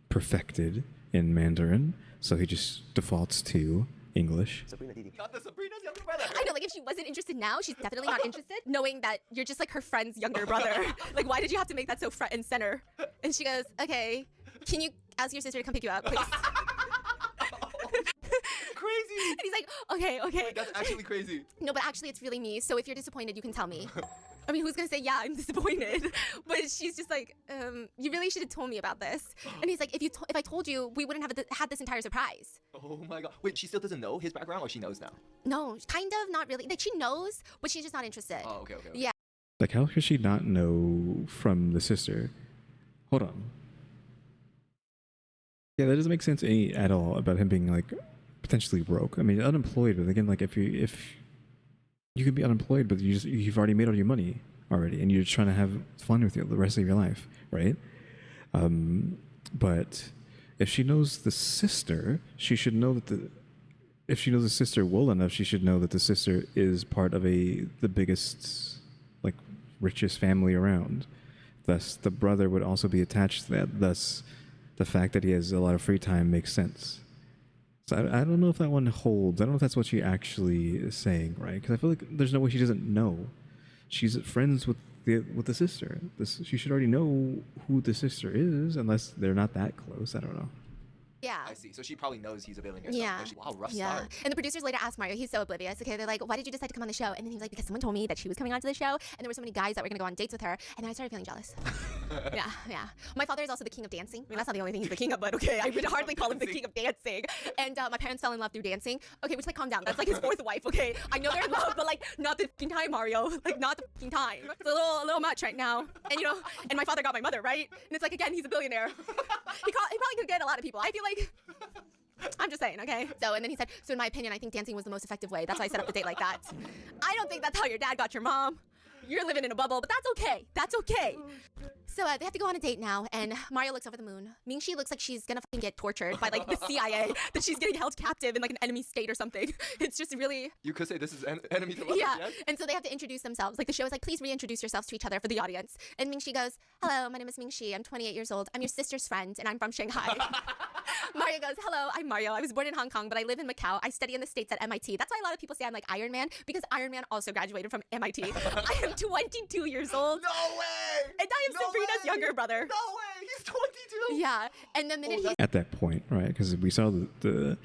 perfected in Mandarin, so he just defaults to English. Sabrina Didi. Not the Sabrina's younger brother. I know, like if she wasn't interested now, she's definitely not interested, knowing that you're just like her friend's younger brother. Like, why did you have to make that so front and center? And she goes, okay, can you ask your sister to come pick you up, please? Crazy. And he's like, okay, okay. Wait, that's actually crazy. No, but actually it's really me, so if you're disappointed, you can tell me. I mean, who's gonna say, yeah, I'm disappointed? But she's just like, you really should have told me about this. And he's like, if I told you, we wouldn't have had this entire surprise. Oh my god. Wait, she still doesn't know his background, or she knows now? No, kind of, not really. Like, she knows, but she's just not interested. Oh, okay. Yeah. Like, how could she not know from the sister? Hold on. Yeah, that doesn't make sense at all about him being like potentially broke. I mean, unemployed, but again, like if you could be unemployed, but you've already made all your money already, and you're trying to have fun with the rest of your life, right? But if she knows the sister, she should know that if she knows the sister well enough, she should know that the sister is part of the biggest, like, richest family around. Thus, the brother would also be attached to that. Thus, the fact that he has a lot of free time makes sense. So I don't know if that one holds. I don't know if that's what she actually is saying, right? Because I feel like there's no way she doesn't know. She's friends with the sister. She should already know who the sister is, unless they're not that close. I don't know. Yeah. I see. So she probably knows he's a billionaire. Yeah. Wow, rough Yeah. start. And the producers later asked Mario, he's so oblivious. Okay, they're like, why did you decide to come on the show? And then he's like, because someone told me that she was coming onto the show, and there were so many guys that were gonna go on dates with her, and then I started feeling jealous. Yeah. My father is also the king of dancing. I mean, that's not the only thing he's the king of, but okay, I would hardly call him the king of dancing. And my parents fell in love through dancing. Okay, which, like, calm down. That's like his fourth wife. Okay, I know they're in love, but like, not the f***ing time, Mario. Like, not the f***ing time. It's a little much right now. And you know, and my father got my mother, right? And it's like, again, he's a billionaire. He probably could get a lot of people. I feel like. I'm just saying, okay? So, and then he said, so in my opinion, I think dancing was the most effective way. That's why I set up the date like that. I don't think that's how your dad got your mom. You're living in a bubble, but that's okay. That's okay. So they have to go on a date now, and Mario looks over the moon. Ming looks like she's gonna fucking get tortured by like the CIA, that she's getting held captive in like an enemy state or something. It's just really... You could say this is enemy to lovers, Yeah, yes? and so they have to introduce themselves. Like, the show is like, please reintroduce yourselves to each other for the audience. And Ming goes, hello, my name is Ming. I'm 28 years old. I'm your sister's friend, and I'm from Shanghai. Mario goes, hello, I'm Mario. I was born in Hong Kong, but I live in Macau. I study in the States at MIT. That's why a lot of people say I'm like Iron Man, because Iron Man also graduated from MIT. I am 22 years old. No way! And I am Sabrina's younger brother. No way! He's 22! Yeah, and the minute he... At that point, right? Because we saw the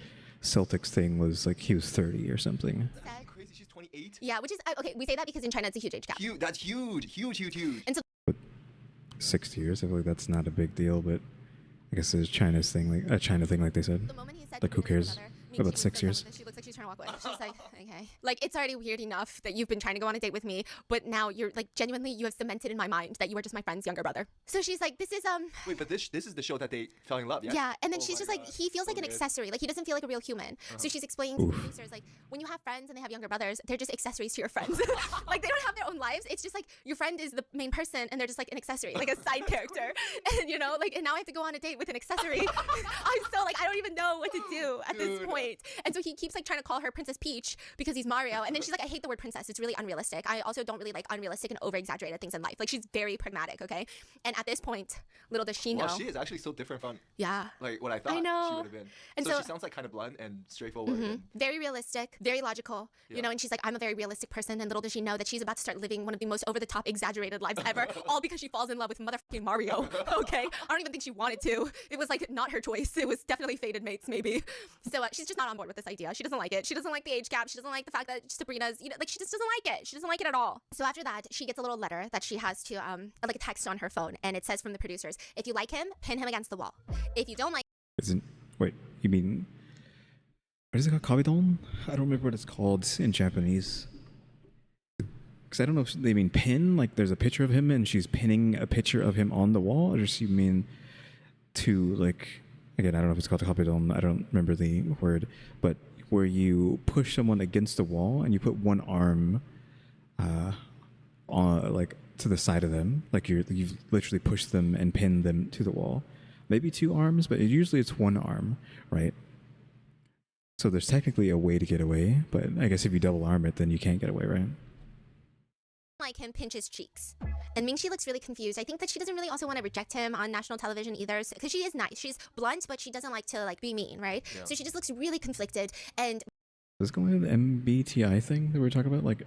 Celtics thing was like he was 30 or something. said- Crazy, she's 28? Yeah, which is... Okay, we say that because in China it's a huge age gap. Huge, that's huge. Huge. And so 6 years. I feel like that's not a big deal, but I guess it's China's thing, like a China thing, like they said. the moment he said... Like, who Sabrina's cares? brother, About she 6 years. She looks like she's trying to walk away. She's like, okay. Like, it's already weird enough that you've been trying to go on a date with me, but now you're like, genuinely, you have cemented in my mind that you are just my friend's younger brother. So she's like, this is Wait, but this is the show that they fell in love, yeah? Yeah, and then Oh she's my just like, God. he feels So like an good. accessory. Like, he doesn't feel like a real human. So she's explaining to the producers, like, when you have friends and they have younger brothers, they're just accessories to your friends. Like, they don't have their own lives. It's just like your friend is the main person and they're just like an accessory, like a side character. And you know, like, and now I have to go on a date with an accessory. I'm so like, I don't even know what to do at this Dude. point. And so he keeps like trying to call her Princess Peach because he's Mario. And then she's like, I hate the word princess. It's really unrealistic. I also don't really like unrealistic and over exaggerated things in life. Like, she's very pragmatic, okay? And at this point, little does she know. Wow, she is actually so different from Yeah. like what I thought know. she would have been. And so so- she sounds like kind of blunt and straightforward. and- Very realistic, very logical, you Yeah. know, and she's like, I'm a very realistic person, and little does she know that she's about to start living one of the most over-the-top exaggerated lives ever, all because she falls in love with motherfucking Mario, okay? I don't even think she wanted to. It was like not her choice. It was definitely fated mates, maybe. So she's just not on board with this idea. She doesn't like it. She doesn't like the age gap. She doesn't like the fact that Sabrina's, you know, like, she just doesn't like it. She doesn't like it at all. So after that, she gets a little letter that she has to, like a text on her phone, and it says from the producers, if you like him, pin him against the wall. If you don't like Isn't wait? You mean what is it called? Kabidon? I don't remember what it's called in Japanese. Because I don't know if they mean pin, like there's a picture of him and she's pinning a picture of him on the wall, or does she mean to, like, again, I don't know if it's called kabidon. I don't remember the word, but where you push someone against the wall and you put one arm on, like, to the side of them, like you've literally pushed them and pinned them to the wall. Maybe 2 arms, but usually it's 1 arm, right? So there's technically a way to get away, but I guess if you double arm it, then you can't get away, right? Like him pinch his cheeks. And Ming, she looks really confused. I think that she doesn't really also want to reject him on national television either, because she is nice. She's blunt, but she doesn't like to like be mean, right? Yeah. So she just looks really conflicted. And Does this go into the MBTI thing that we were talking about? Like,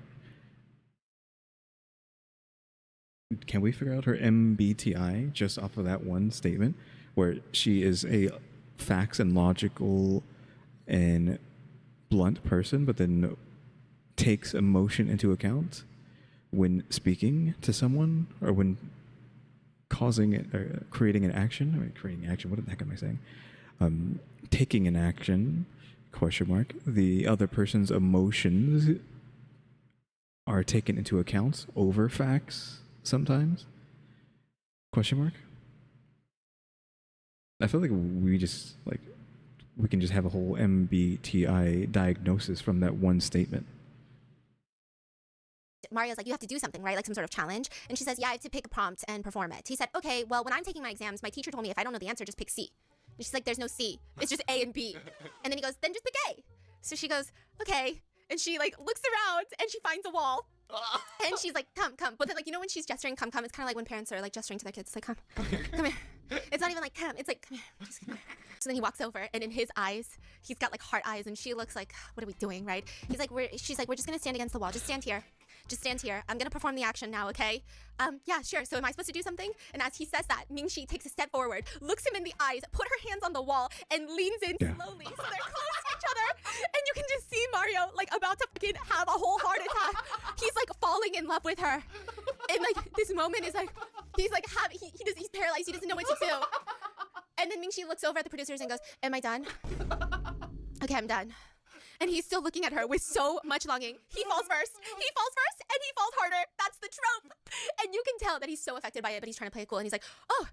can we figure out her MBTI just off of that one statement, where she is a facts and logical and blunt person, but then takes emotion into account when speaking to someone, or when causing it, or creating an action, what the heck am I saying? Taking an action, question mark, the other person's emotions are taken into account over facts sometimes, question mark. I feel like we can just have a whole MBTI diagnosis from that one statement. Mario's like, you have to do something, right? Like some sort of challenge. And she says, yeah, I have to pick a prompt and perform it. He said, okay, well, when I'm taking my exams, my teacher told me if I don't know the answer, just pick C. And she's like, there's no C. It's just A and B. And then he goes, then just pick A. So she goes, okay. And she like looks around and she finds a wall. And she's like, come. But then, like, you know when she's gesturing, come, it's kind of like when parents are like gesturing to their kids. It's like, come here. It's not even like, come. It's like, come here. Just come here. So then he walks over, and in his eyes, he's got like heart eyes, and she looks like, what are we doing, right? He's like, she's like, we're just gonna stand against the wall. Just stand here. Just stand here. I'm gonna perform the action now, okay? Yeah, sure. So am I supposed to do something? And as he says that, Ming-Chi takes a step forward, looks him in the eyes, put her hands on the wall, and leans in slowly. So they're close to each other, and you can just see Mario like about to fucking have a whole heart attack. He's like falling in love with her, and like this moment is like he's like he's paralyzed. He doesn't know what to do. And then Ming-Chi looks over at the producers and goes, "Am I done? Okay, I'm done." And he's still looking at her with so much longing. He falls first, and he falls harder. That's the trope. And you can tell that he's so affected by it, but he's trying to play it cool. And he's like, oh,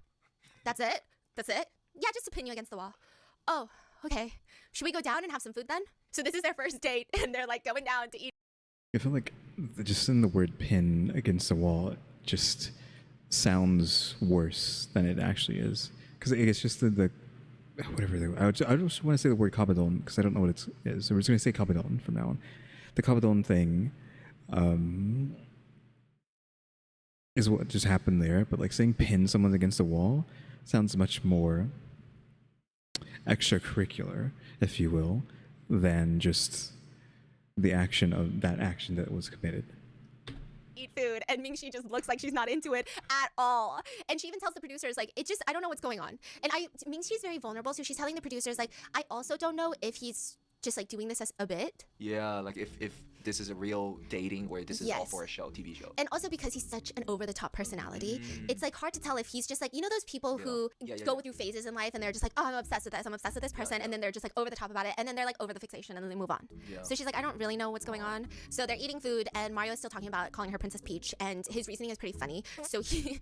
that's it? Yeah, just to pin you against the wall. Oh, okay. Should we go down and have some food then? So this is their first date, and they're like going down to eat. I feel like just in the word pin against the wall, it just sounds worse than it actually is. Because it's just the whatever I just want to say the word kabadon because I don't know what it is. So we're just going to say kabadon from now on. The kabadon thing is what just happened there, but like saying pin someone against the wall sounds much more extracurricular, if you will, than just the action of that action that was committed. Eat food, and Ming-Chi just looks like she's not into it at all. And she even tells the producers, like, I don't know what's going on. And Ming-Chi's very vulnerable, so she's telling the producers, like, I also don't know if he's just like doing this as a bit. Yeah, like if this is a real dating or this is all Yes. for a show, TV show. And also because he's such an over-the-top personality, it's like hard to tell if he's just like, you know those people who go through phases in life and they're just like, oh, I'm obsessed with this person, and then they're just like over the top about it, and then they're like over the fixation, and then they move on. Yeah. So she's like, I don't really know what's going on. So they're eating food, and Mario is still talking about calling her Princess Peach, and his reasoning is pretty funny. So he's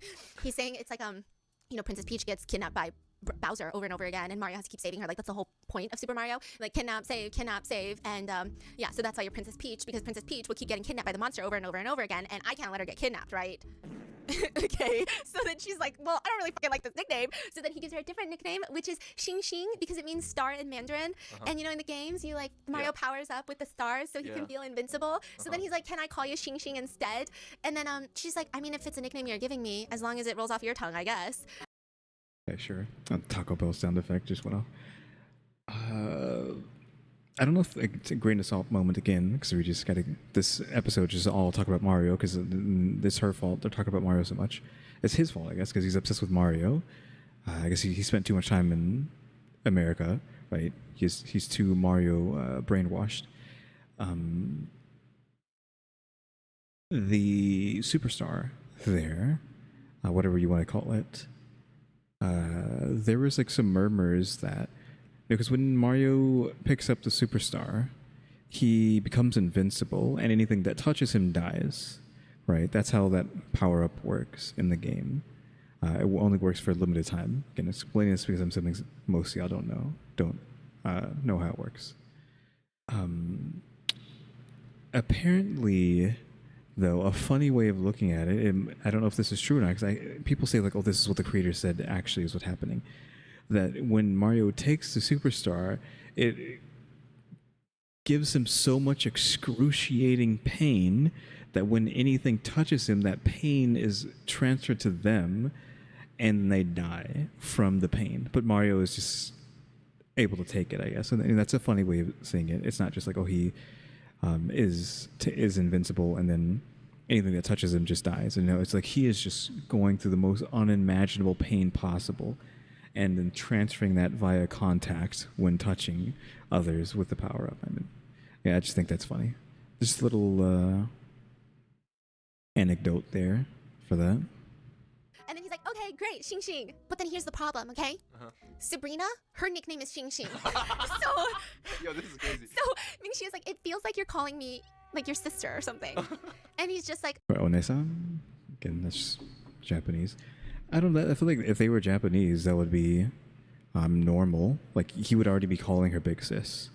saying it's like, you know, Princess Peach gets kidnapped by Bowser over and over again, and Mario has to keep saving her. Like, that's the whole point of Super Mario. Like, kidnap, save. And yeah, so that's why you're Princess Peach, because Princess Peach will keep getting kidnapped by the monster over and over and over again, and I can't let her get kidnapped, right? Okay, so then she's like, well, I don't really fucking like this nickname. So then he gives her a different nickname, which is Xing Xing, because it means star in Mandarin. And you know, in the games, you like, Mario powers up with the stars so he can feel invincible. So then he's like, can I call you Xing Xing instead? And then she's like, I mean, if it's a nickname you're giving me, as long as it rolls off your tongue, I guess. Yeah, sure. Taco Bell sound effect just went off. I don't know if it's a grain of salt moment again, because we just got to, this episode just all talk about Mario, because it's her fault they're talking about Mario so much. It's his fault, I guess, because he's obsessed with Mario. I guess he spent too much time in America, right? He's too Mario brainwashed. The superstar there, whatever you want to call it, there was like some murmurs that, because when Mario picks up the superstar, he becomes invincible and anything that touches him dies, right? That's how that power-up works in the game. It only works for a limited time. Again, explaining this because I'm something most of y'all don't know how it works. Apparently, though, a funny way of looking at it, I don't know if this is true or not, because people say like, oh, this is what the creator said actually is what's happening. That when Mario takes the superstar, it gives him so much excruciating pain that when anything touches him, that pain is transferred to them and they die from the pain. But Mario is just able to take it, I guess. And that's a funny way of seeing it. It's not just like, oh, he is invincible and then anything that touches him just dies. And no, it's like he is just going through the most unimaginable pain possible and then transferring that via contact when touching others with the power-up. I mean, yeah, I just think that's funny. Just a little anecdote there for that. And then he's like, okay, great, Xing Xing. But then here's the problem, okay? Sabrina, her nickname is Xing Xing. So, Yo, this is crazy. so Ming Xi is like, it feels like you're calling me like your sister or something. And he's just like, For Onesan, again, that's Japanese. I don't know. I feel like if they were Japanese, that would be normal. Like he would already be calling her big sis? ?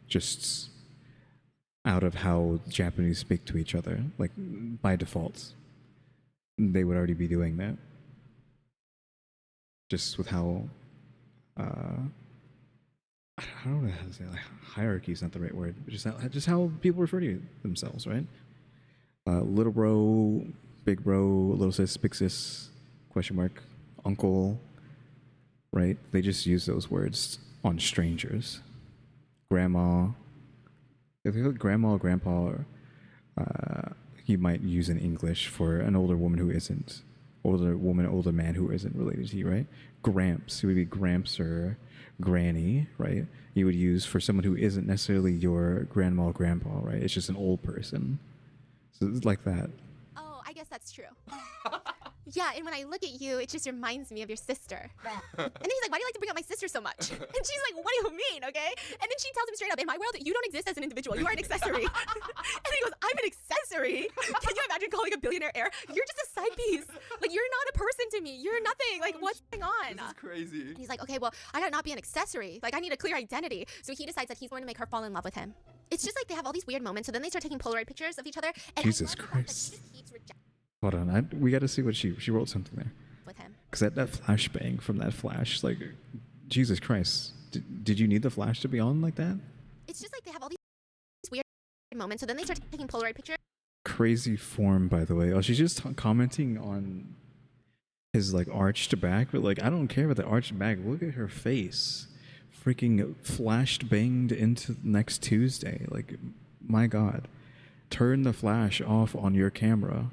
Just out of how Japanese speak to each other, like by default, they would already be doing that. Just with how I don't know how to say, like, hierarchy is not the right word, but just how people refer to themselves, right? Little bro, big bro, little sis, big sis, ? Uncle, right? They just use those words on strangers. Grandma. If you look grandma or grandpa, you might use in English for an older woman who isn't. Older woman, older man who isn't related to you, right? Gramps. It would be gramps or granny, right? You would use for someone who isn't necessarily your grandma or grandpa, right? It's just an old person. So it's like that. oh, I guess that's true. Yeah, and when I look at you, it just reminds me of your sister. And then he's like, why do you like to bring up my sister so much? And she's like, what do you mean, okay? And then she tells him straight up, in my world, you don't exist as an individual. You are an accessory. And he goes, I'm an accessory? Can you imagine calling a billionaire heir? You're just a side piece. Like, you're not a person to me. You're nothing. Like, what's going on? This is crazy. And he's like, okay, well, I gotta not be an accessory. Like, I need a clear identity. So he decides that he's going to make her fall in love with him. It's just like they have all these weird moments. So then they start taking Polaroid pictures of each other. And Jesus I love the fact that Christ. she just keeps rejecting Hold on, we got to see what she wrote something there. with him. Because that flashbang from that flash, like, Jesus Christ. Did you need the flash to be on like that? It's just like they have all these weird moments. So then they start taking Polaroid pictures. Crazy form, by the way. Oh, she's just commenting on his, like, arched back. But, like, I don't care about the arched back. Look at her face. Freaking flashed banged into next Tuesday. Like, my God. Turn the flash off on your camera.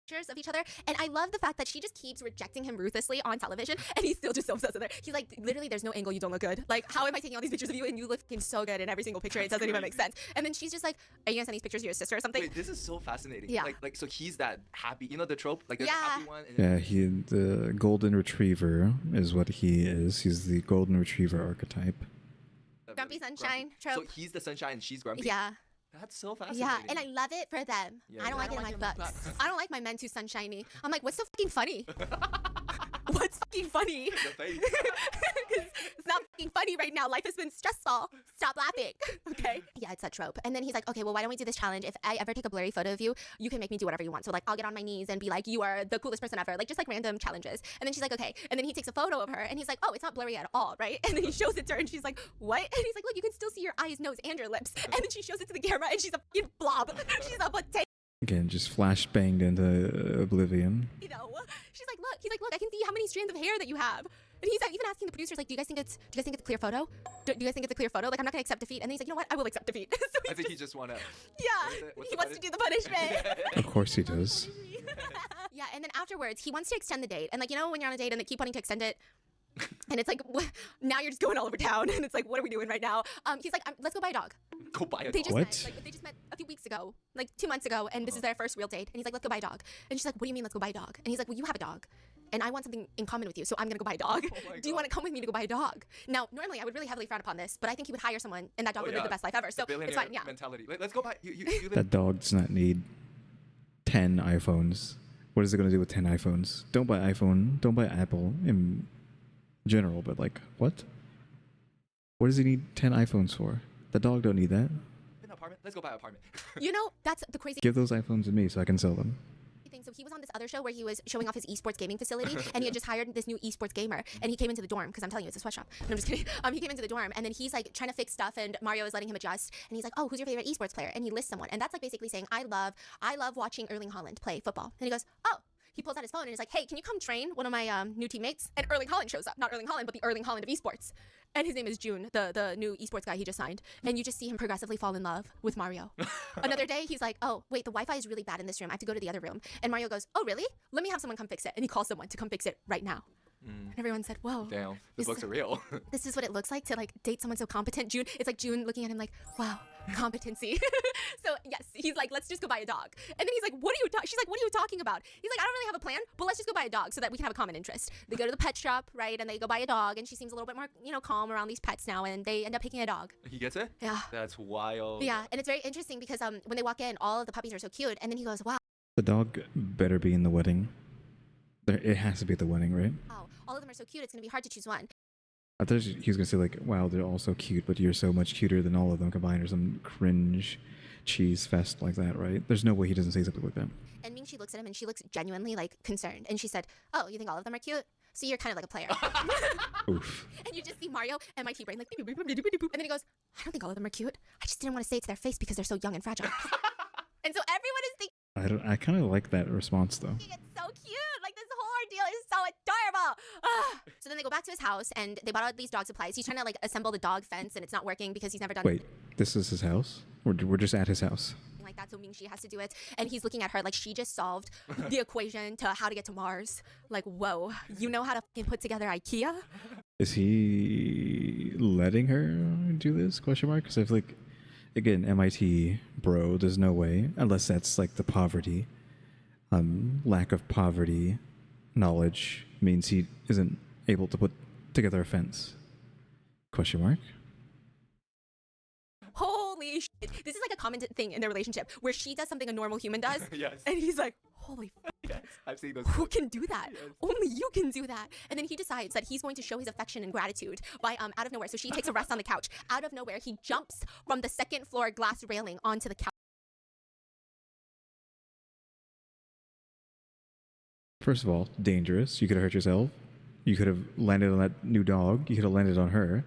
Pictures of each other, and I love the fact that she just keeps rejecting him ruthlessly on television, and he's still just so obsessed with her. He's like, literally, there's no angle you don't look good. Like, how am I taking all these pictures of you and you looking so good in every single picture? It doesn't even make sense. And then she's just like, are you gonna send these pictures to your sister or something? Wait, this is so fascinating. Yeah. Like, so he's that happy, you know, the trope, like the Yeah. happy one. And Yeah, the golden retriever is what he is. He's the golden retriever archetype. Grumpy sunshine So trope. he's the sunshine and she's grumpy. Yeah, That's so fascinating. yeah, and I love it for them. Yeah, I don't like it in my books. I don't like my men too sunshiny. I'm like, what's so fucking funny? What's fucking funny? The face. It's not fucking funny right now. Life has been stressful. Stop laughing. Okay? Yeah, it's that trope. And then he's like, okay, well, why don't we do this challenge? If I ever take a blurry photo of you, you can make me do whatever you want. So, like, I'll get on my knees and be like, you are the coolest person ever. Like, just like random challenges. And then she's like, okay. And then he takes a photo of her and he's like, oh, it's not blurry at all, right? And then he shows it to her and she's like, what? And he's like, look, you can still see your eyes, nose, and your lips. And then she shows it to the camera and she's a fucking blob. She's a potato. Again, just flash banged into oblivion. She's like, look. He's like, look, I can see how many strands of hair that you have. And he's even asking the producers, like, do you guys think it's a clear photo? Do you guys think it's a clear photo? Like, I'm not gonna accept defeat. And then he's like, you know what? I will accept defeat. So I think he just wanna. yeah, What's he the wants to do the punishment. Of course he does. Yeah, and then afterwards, he wants to extend the date. And like, you know, when you're on a date and they keep wanting to extend it, and it's like, now you're just going all over town, and it's like, what are we doing right now? He's like, let's go buy a dog. Go buy a They dog. just What? met, like, they just met a few weeks ago, like 2 months ago, and this is their first real date. And he's like, let's go buy a dog. And she's like, what do you mean, let's go buy a dog? And he's like, well, you have a dog, and I want something in common with you, so I'm gonna go buy a dog. my Do you God. want to come with me to go buy a dog? Now, normally I would really heavily frown upon this, but I think he would hire someone, and that dog would live the best life ever. So The it's billionaire fine. Yeah. mentality. Let's go buy. You live. That dog does not need 10 iPhones. What is it going to do with 10 iPhones? Don't buy iPhone. Don't buy Apple in general, but like, what? What does he need 10 iPhones for? The dog don't need that. In an apartment. let's go buy an apartment. You know, that's the crazy Give those iPhones to me so I can sell them. thing. So he was on this other show where he was showing off his esports gaming facility, and he had just hired this new esports gamer, and he came into the dorm, because I'm telling you, it's a sweatshop. No, I'm just kidding. He came into the dorm, and then he's like trying to fix stuff, and Mario is letting him adjust, and he's like, oh, who's your favorite esports player? And he lists someone, and that's like basically saying, I love watching Erling Haaland play football. And he goes, oh. He pulls out his phone and he's like, hey, can you come train one of my new teammates? And Erling Haaland shows up. Not Erling Haaland, but the Erling Haaland of esports. And his name is June, the new esports guy he just signed. And you just see him progressively fall in love with Mario. Another day, he's like, oh, wait, the Wi-Fi is really bad in this room. I have to go to the other room. And Mario goes, oh, really? Let me have someone come fix it. And he calls someone to come fix it right now. And everyone said, whoa. Damn, this looks real. This is what it looks like to like date someone so competent. June, it's like June looking at him like, wow, competency. So yes, he's like, let's just go buy a dog. And then he's like, what are you she's like, what are you talking about? He's like, I don't really have a plan, but let's just go buy a dog so that we can have a common interest. They go to the pet shop, right? And they go buy a dog, and she seems a little bit more, calm around these pets now, and they end up picking a dog. He gets it? Yeah. That's wild. Yeah, and it's very interesting because when they walk in, all of the puppies are so cute, and then he goes, wow. The dog better be in the wedding. It has to be at the wedding, right? Wow, all of them are so cute, it's going to be hard to choose one. I thought he was going to say, like, wow, they're all so cute, but you're so much cuter than all of them combined, or some cringe cheese fest like that, right? There's no way he doesn't say something like that. And Ming, she looks at him, and she looks genuinely, like, concerned. And she said, oh, you think all of them are cute? So you're kind of like a player. Oof. And you just see Mario, MIT brain, like, and then he goes, I don't think all of them are cute. I just didn't want to say it to their face because they're so young and fragile. And so everyone is thinking, I kind of like that response, though. it's so cute. Like, this whole ordeal is so adorable. So then they go back to his house, and they bought all these dog supplies. He's trying to, like, assemble the dog fence, and it's not working because he's never done Wait, this is his house? We're just at his house. like that. So Ming, she has to do it. And he's looking at her like she just solved the equation to how to get to Mars. Like, whoa, you know how to fucking put together IKEA? Is he letting her do this? Question mark? Because I feel like, again, MIT, bro, there's no way, unless that's like the poverty, lack of poverty knowledge means he isn't able to put together a fence. Question mark? Holy shit. This is like a common thing in their relationship where she does something a normal human does. Yes. And he's like, holy Yes, I've seen those. who can do that? Yes. Only you can do that. And then he decides that he's going to show his affection and gratitude by out of nowhere. So she takes a rest on the couch. Out of nowhere, he jumps from the second floor glass railing onto the couch. First of all, dangerous. You could have hurt yourself. You could have landed on that new dog. You could have landed on her.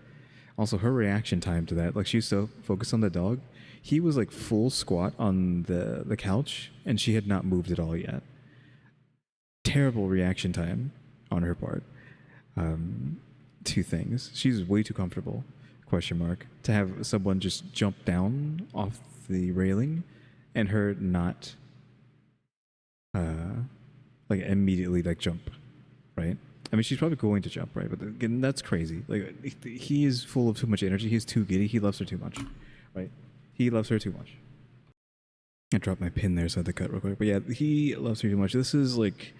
Also, her reaction time to that, like she's so focused on the dog. He was like full squat on the couch, and she had not moved at all yet. Terrible reaction time on her part. Two things. She's way too comfortable, question mark, to have someone just jump down off the railing and her not like immediately like jump, right? I mean, she's probably going to jump, right? But again, that's crazy. Like, he is full of too much energy. He's too giddy. He loves her too much, right? He loves her too much. I dropped my pin there, so I had to cut real quick. But yeah, he loves her too much. This is like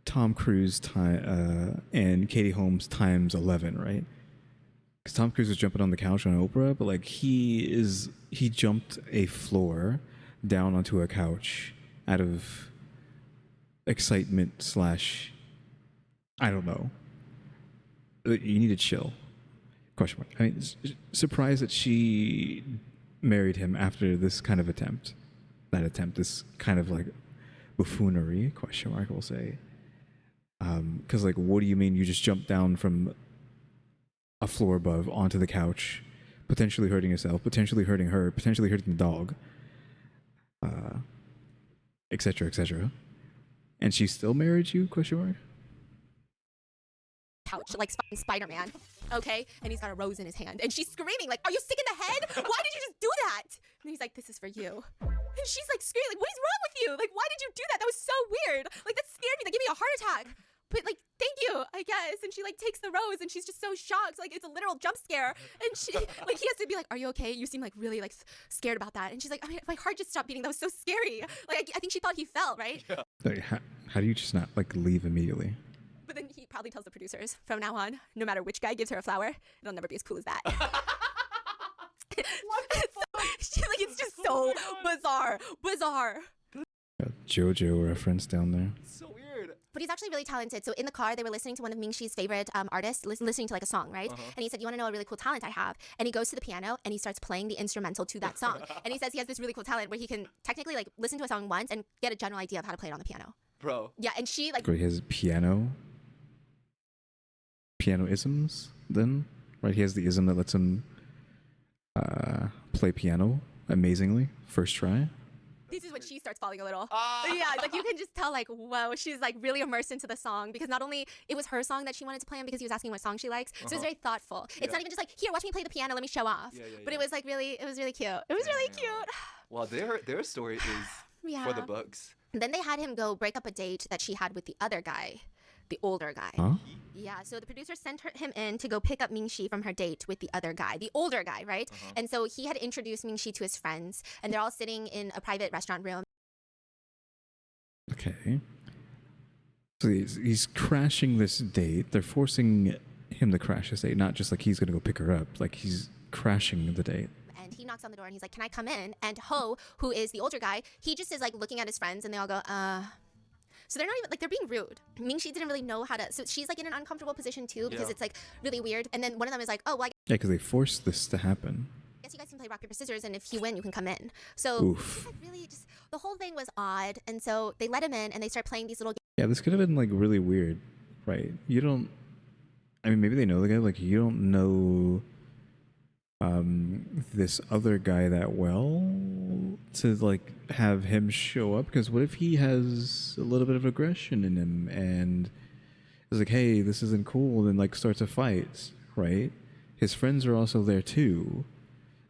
Tom Cruise and Katie Holmes times 11, right? Because Tom Cruise was jumping on the couch on Oprah, but like he jumped a floor down onto a couch out of excitement / I don't know. You need to chill. Question mark. I mean, surprised that she married him after this kind of attempt. That attempt, this kind of like buffoonery, question mark, we'll say. Because like, what do you mean you just jumped down from a floor above onto the couch, potentially hurting yourself, potentially hurting her, potentially hurting the dog, etc., etc. And she still married you, question mark? Couch like Spider-Man, okay? And he's got a rose in his hand, and she's screaming like, "Are you sick in the head? Why did you just do that?" And he's like, "This is for you." And she's like screaming like, "What is wrong with you? Like, why did you do that? That was so weird. Like, that scared me. That gave me a heart attack." But like, thank you, I guess. And she like takes the rose, and she's just so shocked, like it's a literal jump scare. And she like, he has to be like, "Are you okay? You seem like really like scared about that." And she's like, "I mean, my heart just stopped beating. That was so scary." Like, I think she thought he fell, right? Yeah. Like, how do you just not like leave immediately? But then he probably tells the producers, from now on, no matter which guy gives her a flower, it'll never be as cool as that. It's just so bizarre. JoJo reference down there. It's so weird. But he's actually really talented. So in the car, they were listening to one of Ming-Shi's favorite artists, listening to like a song, right? And he said, "You want to know a really cool talent I have?" And he goes to the piano and he starts playing the instrumental to that song. And he says he has this really cool talent where he can technically like listen to a song once and get a general idea of how to play it on the piano. Bro. Yeah, and she like He has piano-isms then, right? He has the ism that lets him play piano amazingly first try. this is when she starts falling a little. Yeah, like you can just tell like, whoa, she's like really immersed into the song because not only it was her song that she wanted to play on because he was asking what song she likes. So it's very thoughtful. It's not even just like, here, watch me play the piano, let me show off. But it was like really, it was really cute. It was really cute. Well, their story is for the books. Then they had him go break up a date that she had with the other guy, the older guy. Huh? Yeah, so the producer sent him in to go pick up Ming-Shi from her date with the other guy, the older guy, right? And so he had introduced Ming-Shi to his friends, and they're all sitting in a private restaurant room. Okay. So he's crashing this date. They're forcing him to crash this date, not just like he's going to go pick her up. Like he's crashing the date. And he knocks on the door and he's like, "Can I come in?" And Ho, who is the older guy, he just is like looking at his friends and they all go, So they're not even, like, they're being rude. Ming-Shi didn't really know how to, so she's like in an uncomfortable position too because it's like really weird. And then one of them is like, "Oh, well, Yeah, because they forced this to happen. I guess you guys can play rock, paper, scissors, and if you win, you can come in." So Oof. it's like really just, the whole thing was odd. And so they let him in and they start playing these little Yeah, this could have been like really weird, right? You don't. I mean, maybe they know the guy. Like you don't know this other guy that well to like have him show up. Because what if he has a little bit of aggression in him and is like, "Hey, this isn't cool," and like starts a fight, right? His friends are also there too,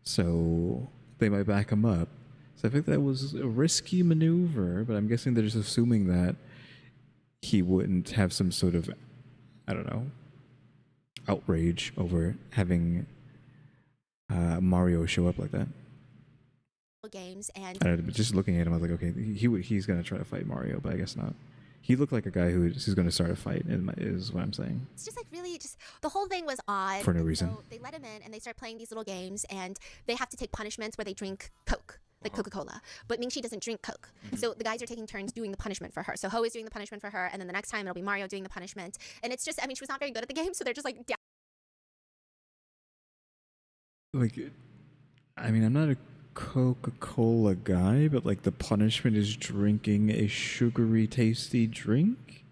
so they might back him up. So I think that was a risky maneuver, but I'm guessing they're just assuming that he wouldn't have some sort of, I don't know, outrage over having Mario show up like that. games. And I don't know, but just looking at him, I was like, okay, he's going to try to fight Mario, but I guess not. He looked like a guy who's going to start a fight, is what I'm saying. it's just like really just, the whole thing was odd. For no And reason. So they let him in and they start playing these little games and they have to take punishments where they drink Coke. Like Coca-Cola. But Ming-Shi doesn't drink Coke. So the guys are taking turns doing the punishment for her. So Ho is doing the punishment for her, and then the next time it'll be Mario doing the punishment. And it's just, I mean, she was not very good at the game, so they're just like, Like, I mean, I'm not a Coca-Cola guy, but like the punishment is drinking a sugary, tasty drink?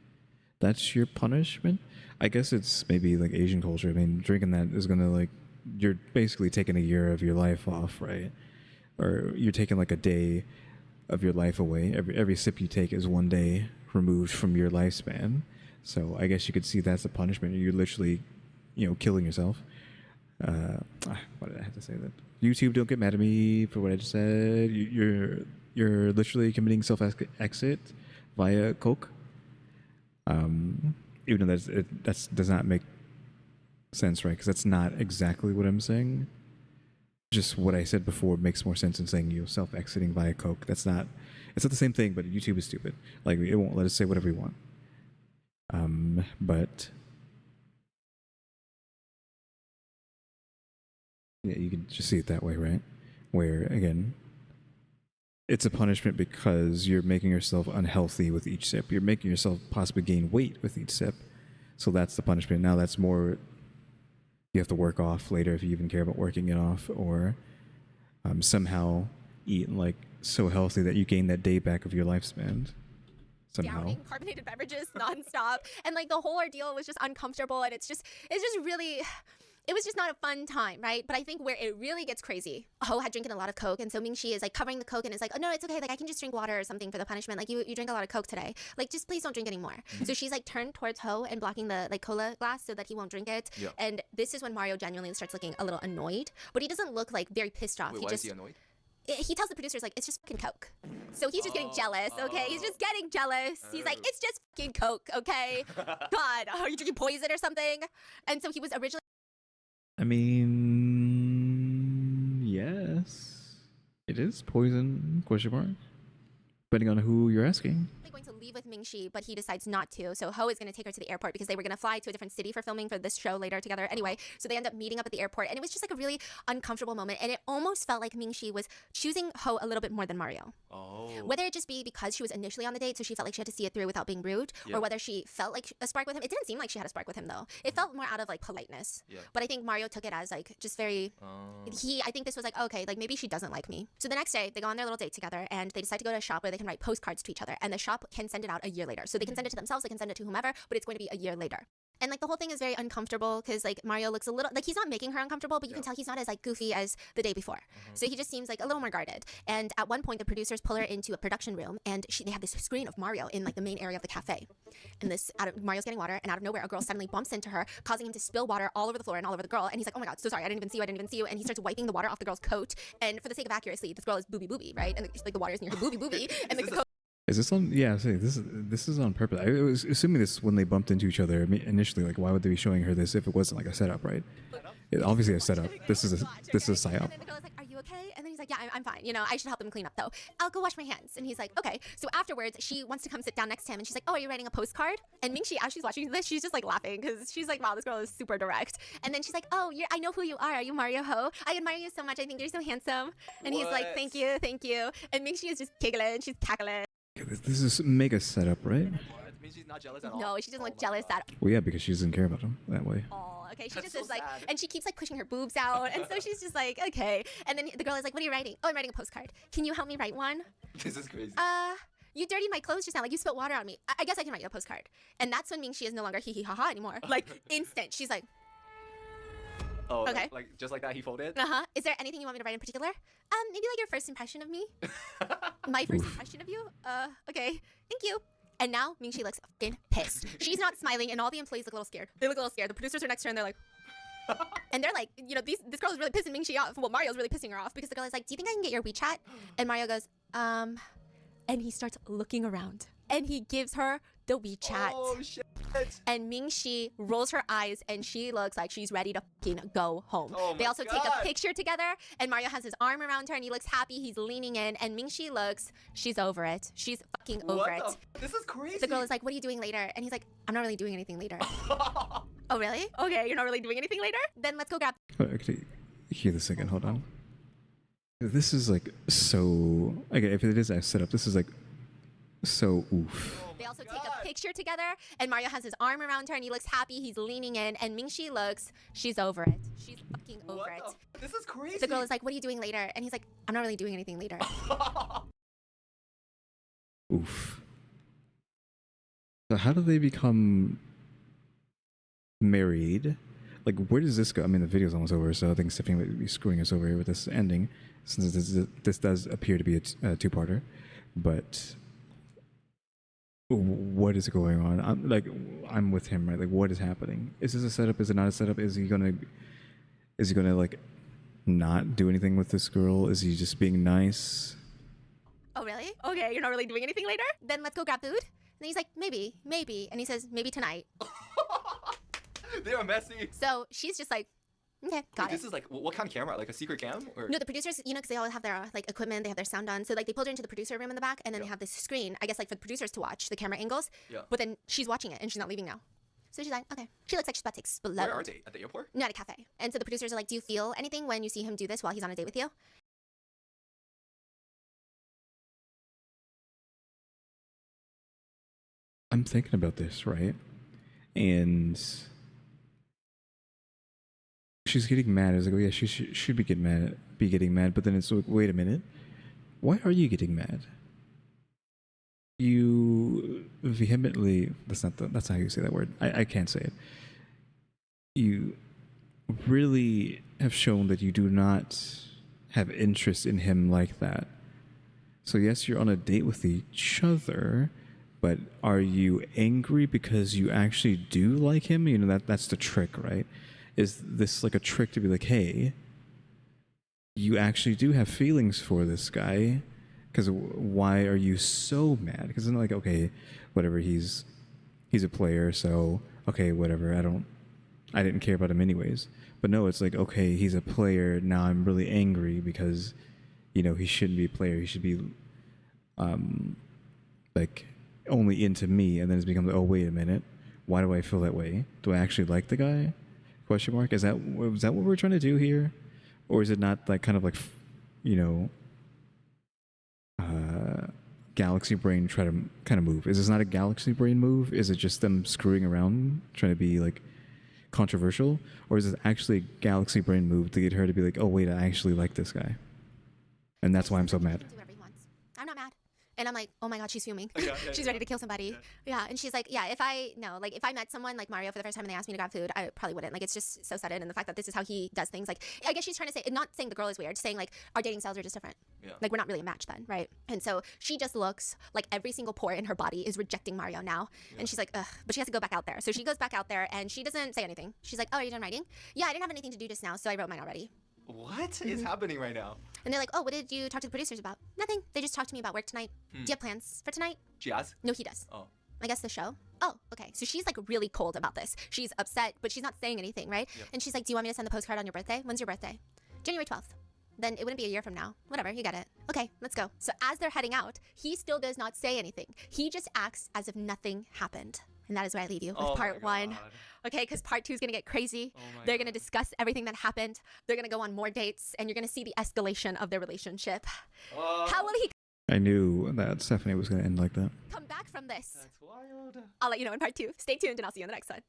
That's your punishment? I guess it's maybe like Asian culture. I mean, drinking that is going to like, you're basically taking a year of your life off, right? Or you're taking like a day of your life away. Every sip you take is one day removed from your lifespan. So I guess you could see that's a punishment. You're literally, killing yourself. Why did I have to say that? YouTube, don't get mad at me for what I just said. You're literally committing self-exit via Coke. Even though that does not make sense, right? Because that's not exactly what I'm saying. Just what I said before makes more sense than saying you're self-exiting via Coke. It's not the same thing, but YouTube is stupid. Like, it won't let us say whatever we want. But yeah, you can just see it that way, right? Where, again, it's a punishment because you're making yourself unhealthy with each sip. You're making yourself possibly gain weight with each sip. So that's the punishment. Now that's more you have to work off later if you even care about working it off, or somehow eat like so healthy that you gain that day back of your lifespan. Somehow. downing carbonated beverages nonstop. And like the whole ordeal was just uncomfortable. And it's just really, it was just not a fun time, right? But I think where it really gets crazy, Ho had drinking a lot of Coke, and so Ming-Shi is like covering the Coke and is like, "Oh no, it's okay, like I can just drink water or something for the punishment. Like you drink a lot of Coke today. Like just please don't drink anymore." So she's like turned towards Ho and blocking the like cola glass so that he won't drink it. Yeah. And this is when Mario genuinely starts looking a little annoyed, but he doesn't look like very pissed off. Wait, he why just is he annoyed? he tells the producers like, "It's just fucking Coke." So he's just getting jealous, okay? He's just getting jealous. He's like, "It's just fucking Coke, okay? God, are you drinking poison or something?" And so he was originally I mean, yes, it is poison? Question mark. Depending on who you're asking. Going to leave with Ming-Shi, but he decides not to. So Ho is going to take her to the airport because they were going to fly to a different city for filming for this show later together. Anyway, so they end up meeting up at the airport, and it was just like a really uncomfortable moment. And it almost felt like Ming-Shi was choosing Ho a little bit more than Mario. Oh. Whether it just be because she was initially on the date, so she felt like she had to see it through without being rude, Yeah. or whether she felt like a spark with him. It didn't seem like she had a spark with him though. It felt more out of like politeness. Yeah. But I think Mario took it as like just very. I think this was like, okay, like maybe she doesn't like me. So the next day, they go on their little date together, and they decide to go to a shop where they can write postcards to each other, and the shop can send it out a year later. So they can send it to themselves, they can send it to whomever, but it's going to be a year later. And like the whole thing is very uncomfortable because like Mario looks a little like he's not making her uncomfortable, but you can tell he's not as like goofy as the day before. So he just seems like a little more guarded. And at one point, the producers pull her into a production room, and they have this screen of Mario in like the main area of the cafe. And Mario's getting water, and out of nowhere, a girl suddenly bumps into her, causing him to spill water all over the floor and all over the girl. And he's like, "Oh my god, so sorry, I didn't even see you." And he starts wiping the water off the girl's coat. And for the sake of accuracy, this girl is booby, right? And like the water is near her booby, and like the coat. Is this on? Yeah, see, this is on purpose. I was assuming this when they bumped into each other initially. Like, why would they be showing her this if it wasn't like a setup, right? It obviously a setup. This is a psyop. And then the girl is like, "Are you okay?" And then he's like, "Yeah, I'm fine. You know, I should help them clean up though. I'll go wash my hands." And he's like, "Okay." So afterwards, she wants to come sit down next to him, and she's like, "Oh, are you writing a postcard?" And Ming-Shi, as she's watching this, she's just like laughing because she's like, "Wow, this girl is super direct." And then she's like, "Oh, I know who you are. Are you Mario Ho? I admire you so much. I think you're so handsome." And he's like, "Thank you, thank you." And Ming-Shi is just giggling. She's cackling. This is mega setup, right? It means she's not jealous at all. No, she doesn't look jealous at Well, yeah, because she doesn't care about him that way. all. Okay, she That's just so is like, sad. and she keeps like pushing her boobs out, and so she's just like, okay. And then the girl is like, "What are you writing?" "Oh, I'm writing a postcard. Can you help me write one?" This is crazy. You dirtied my clothes just now. Like you spilled water on me. I guess I can write you a postcard. And that's when Ming-Shi is no longer hee hee ha ha anymore. Like instant. She's like, Oh, okay. like just like that, he folded. Is there anything you want me to write in particular? Maybe like your first impression of me. My first impression of you. Okay. Thank you. And now Ming-Shi looks fucking pissed. She's not smiling, and all the employees look a little scared. They look a little scared. The producers are next to her, and they're like, and they're like, you know, this girl is really pissing Ming-Shi off. Well, Mario's really pissing her off because the girl is like, "Do you think I can get your WeChat?" And Mario goes, and he starts looking around, and he gives her the WeChat. Oh shit. And Ming-Shi rolls her eyes, and she looks like she's ready to fucking go home. Oh They my also take God. a picture together, and Mario has his arm around her, and he looks happy. He's leaning in, and Ming-Shi looks, she's over it. She's fucking over What it. This is crazy. The girl is like, "What are you doing later?" And he's like, "I'm not really doing anything later." Oh, really? Okay, you're not really doing anything later? Then let's go grab. Okay, hear this again. Hold on. This is like so. Okay, if it is a setup, this is like so oof. They also take a picture together, and Mario has his arm around her, and he looks happy. He's leaning in, and Ming-Shi looks, she's over it. She's fucking over What it. This is crazy. The girl is like, "What are you doing later?" And he's like, "I'm not really doing anything later." Oof. So how do they become married? Like, where does this go? I mean, the video's almost over, so I think Stephanie might be screwing us over here with this ending, since this does appear to be a two-parter. But what is going on? I'm with him, right? Like, what is happening? Is this a setup? Is it not a setup? Is he gonna like not do anything with this girl? Is he just being nice? Oh, really? Okay, you're not really doing anything later? Then let's go grab food. And he's like, maybe. And he says, maybe tonight. They are messy. So she's just like, okay, got it. This is like what kind of camera? Like a secret cam? Or No, the producers, you know, because they all have their like equipment, they have their sound on. So like they pulled her into the producer room in the back, and then they have this screen, I guess like for the producers to watch the camera angles. Yeah. But then she's watching it, and she's not leaving now. So she's like, okay. She looks like she's about to explode. Where are they? At the airport? Not a cafe. And so the producers are like, "Do you feel anything when you see him do this while he's on a date with you?" I'm thinking about this, right? And she's getting mad. I was like, "Oh yeah, she should be getting mad." But then it's like, wait a minute, why are you getting mad? You vehemently. That's not how you say that word. I can't say it. You really have shown that you do not have interest in him like that. So yes, you're on a date with each other. But are you angry because you actually do like him? You know, that's the trick, right? Is this like a trick to be like, hey, you actually do have feelings for this guy? Because why are you so mad? Because it's not like, okay, whatever, he's a player, so okay, whatever. I didn't care about him anyways. But no, it's like, okay, he's a player. Now I'm really angry because, you know, he shouldn't be a player. He should be like only into me, and then it's become, oh wait a minute, why do I feel that way? Do I actually like the guy? Question mark. Is that what we're trying to do here, or is it not like kind of like, you know, galaxy brain try to kind of move? Is this not a galaxy brain move? Is it just them screwing around, trying to be like controversial, or is this actually a galaxy brain move to get her to be like, oh wait, I actually like this guy, and that's why I'm so mad? Do whatever he wants. I'm not mad. And I'm like, oh my god, she's fuming. Yeah, She's ready to kill somebody. Yeah. And she's like, yeah, if I met someone like Mario for the first time and they asked me to grab food, I probably wouldn't. Like, it's just so sudden. And the fact that this is how he does things, like, I guess she's trying to say, not saying the girl is weird, saying like our dating styles are just different. Yeah. Like, we're not really a match then, right? And so she just looks like every single pore in her body is rejecting Mario now. Yeah. And she's like, ugh, but she has to go back out there. So she goes back out there and she doesn't say anything. She's like, oh, are you done writing? Yeah, I didn't have anything to do just now, so I wrote mine already. What is happening right now? And they're like, oh, what did you talk to the producers about? Nothing. They just talked to me about work tonight. Do you have plans for tonight? She has? No, he does. Oh. I guess the show. Oh, okay. So she's like really cold about this. She's upset, but she's not saying anything, right? Yep. And she's like, do you want me to send the postcard on your birthday? When's your birthday? January 12th. Then it wouldn't be a year from now. Whatever, you get it. Okay, let's go. So as they're heading out, he still does not say anything. He just acts as if nothing happened. And that is where I leave you with part 1. Okay, because part 2 is going to get crazy. They're going to discuss everything that happened. They're going to go on more dates, and you're going to see the escalation of their relationship. How will he I knew that Stephanie was going to end like that. come back from this? That's wild. I'll let you know in part 2. Stay tuned, and I'll see you in the next one.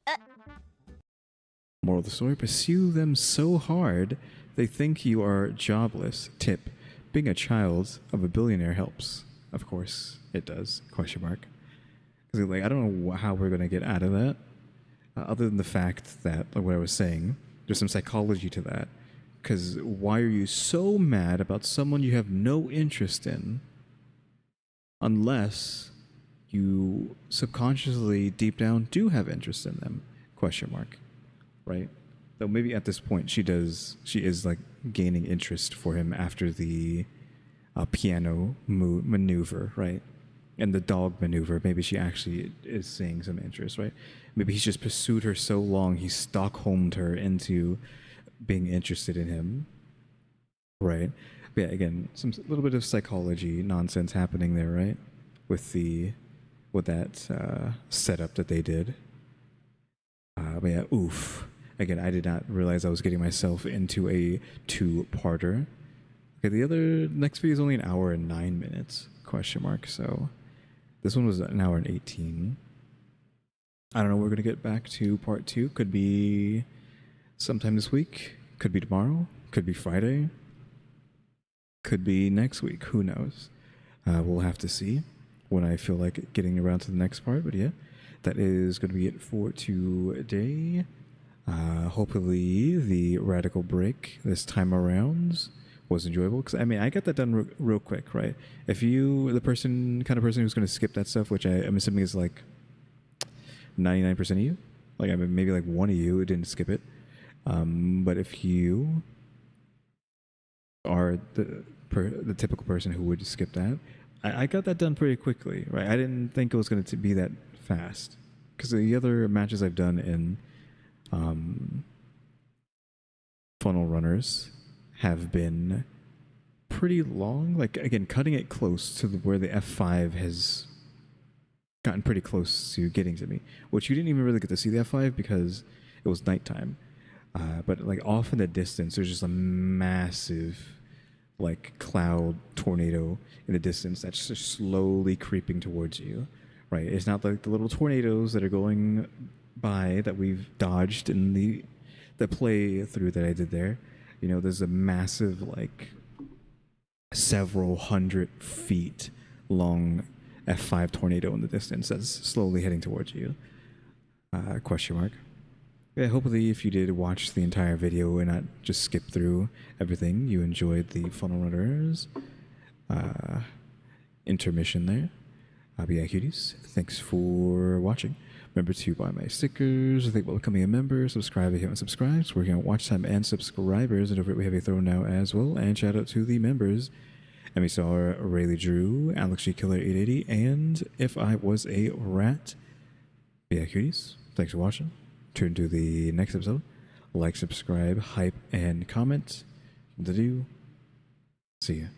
Moral of the story, pursue them so hard they think you are jobless. Tip, being a child of a billionaire helps. Of course, it does. Question mark. Because like, I don't know how we're going to get out of that. Other than the fact that, like what I was saying, there's some psychology to that. Because why are you so mad about someone you have no interest in unless you subconsciously, deep down, do have interest in them? Question mark. Right? Though maybe at this point she is like gaining interest for him after the piano maneuver, right? And the dog maneuver, maybe she actually is seeing some interest, right? Maybe he's just pursued her so long, he Stockholmed her into being interested in him, right? But yeah, again, some little bit of psychology nonsense happening there, right? With that setup that they did. But yeah, oof. Again, I did not realize I was getting myself into a 2-parter. Okay, the other next video is only 1 hour and 9 minutes, question mark, so this one was 1 hour and 18. I don't know, we're going to get back to part 2. Could be sometime this week, could be tomorrow, could be Friday, could be next week, who knows. We'll have to see when I feel like getting around to the next part, but yeah, that is going to be it for today. Hopefully the radical break this time around was enjoyable, because I mean I got that done real quick, right? If you the kind of person who's going to skip that stuff, which I'm assuming is like 99% of you, like I mean maybe like one of you didn't skip it, but if you are the typical person who would skip that, I got that done pretty quickly, right? I didn't think it was going to be that fast, because the other matches I've done in funnel runners have been pretty long. Like again, cutting it close to where the F5 has gotten pretty close to getting to me, which you didn't even really get to see the F5 because it was nighttime. But like off in the distance, there's just a massive like cloud tornado in the distance that's just slowly creeping towards you, right? It's not like the little tornadoes that are going by that we've dodged in the playthrough that I did there. You know, there's a massive, like, several hundred feet long F5 tornado in the distance that's slowly heading towards you. Question mark. Yeah, hopefully if you did watch the entire video and not just skip through everything, you enjoyed the Funnel Runners intermission there. I'll be Kyuuties. Thanks for watching. Remember to buy my stickers, think about becoming a member, subscribe if you haven't subscribed. Working on watch time and subscribers, and over it we have a throw now as well. And shout out to the members: EmmyStarr, RaleyDrew, alexgkiller 880, and If I Was a Rat. Yeah, Kyuuties. Thanks for watching. Turn to the next episode. Like, subscribe, hype, and comment. The do. See ya.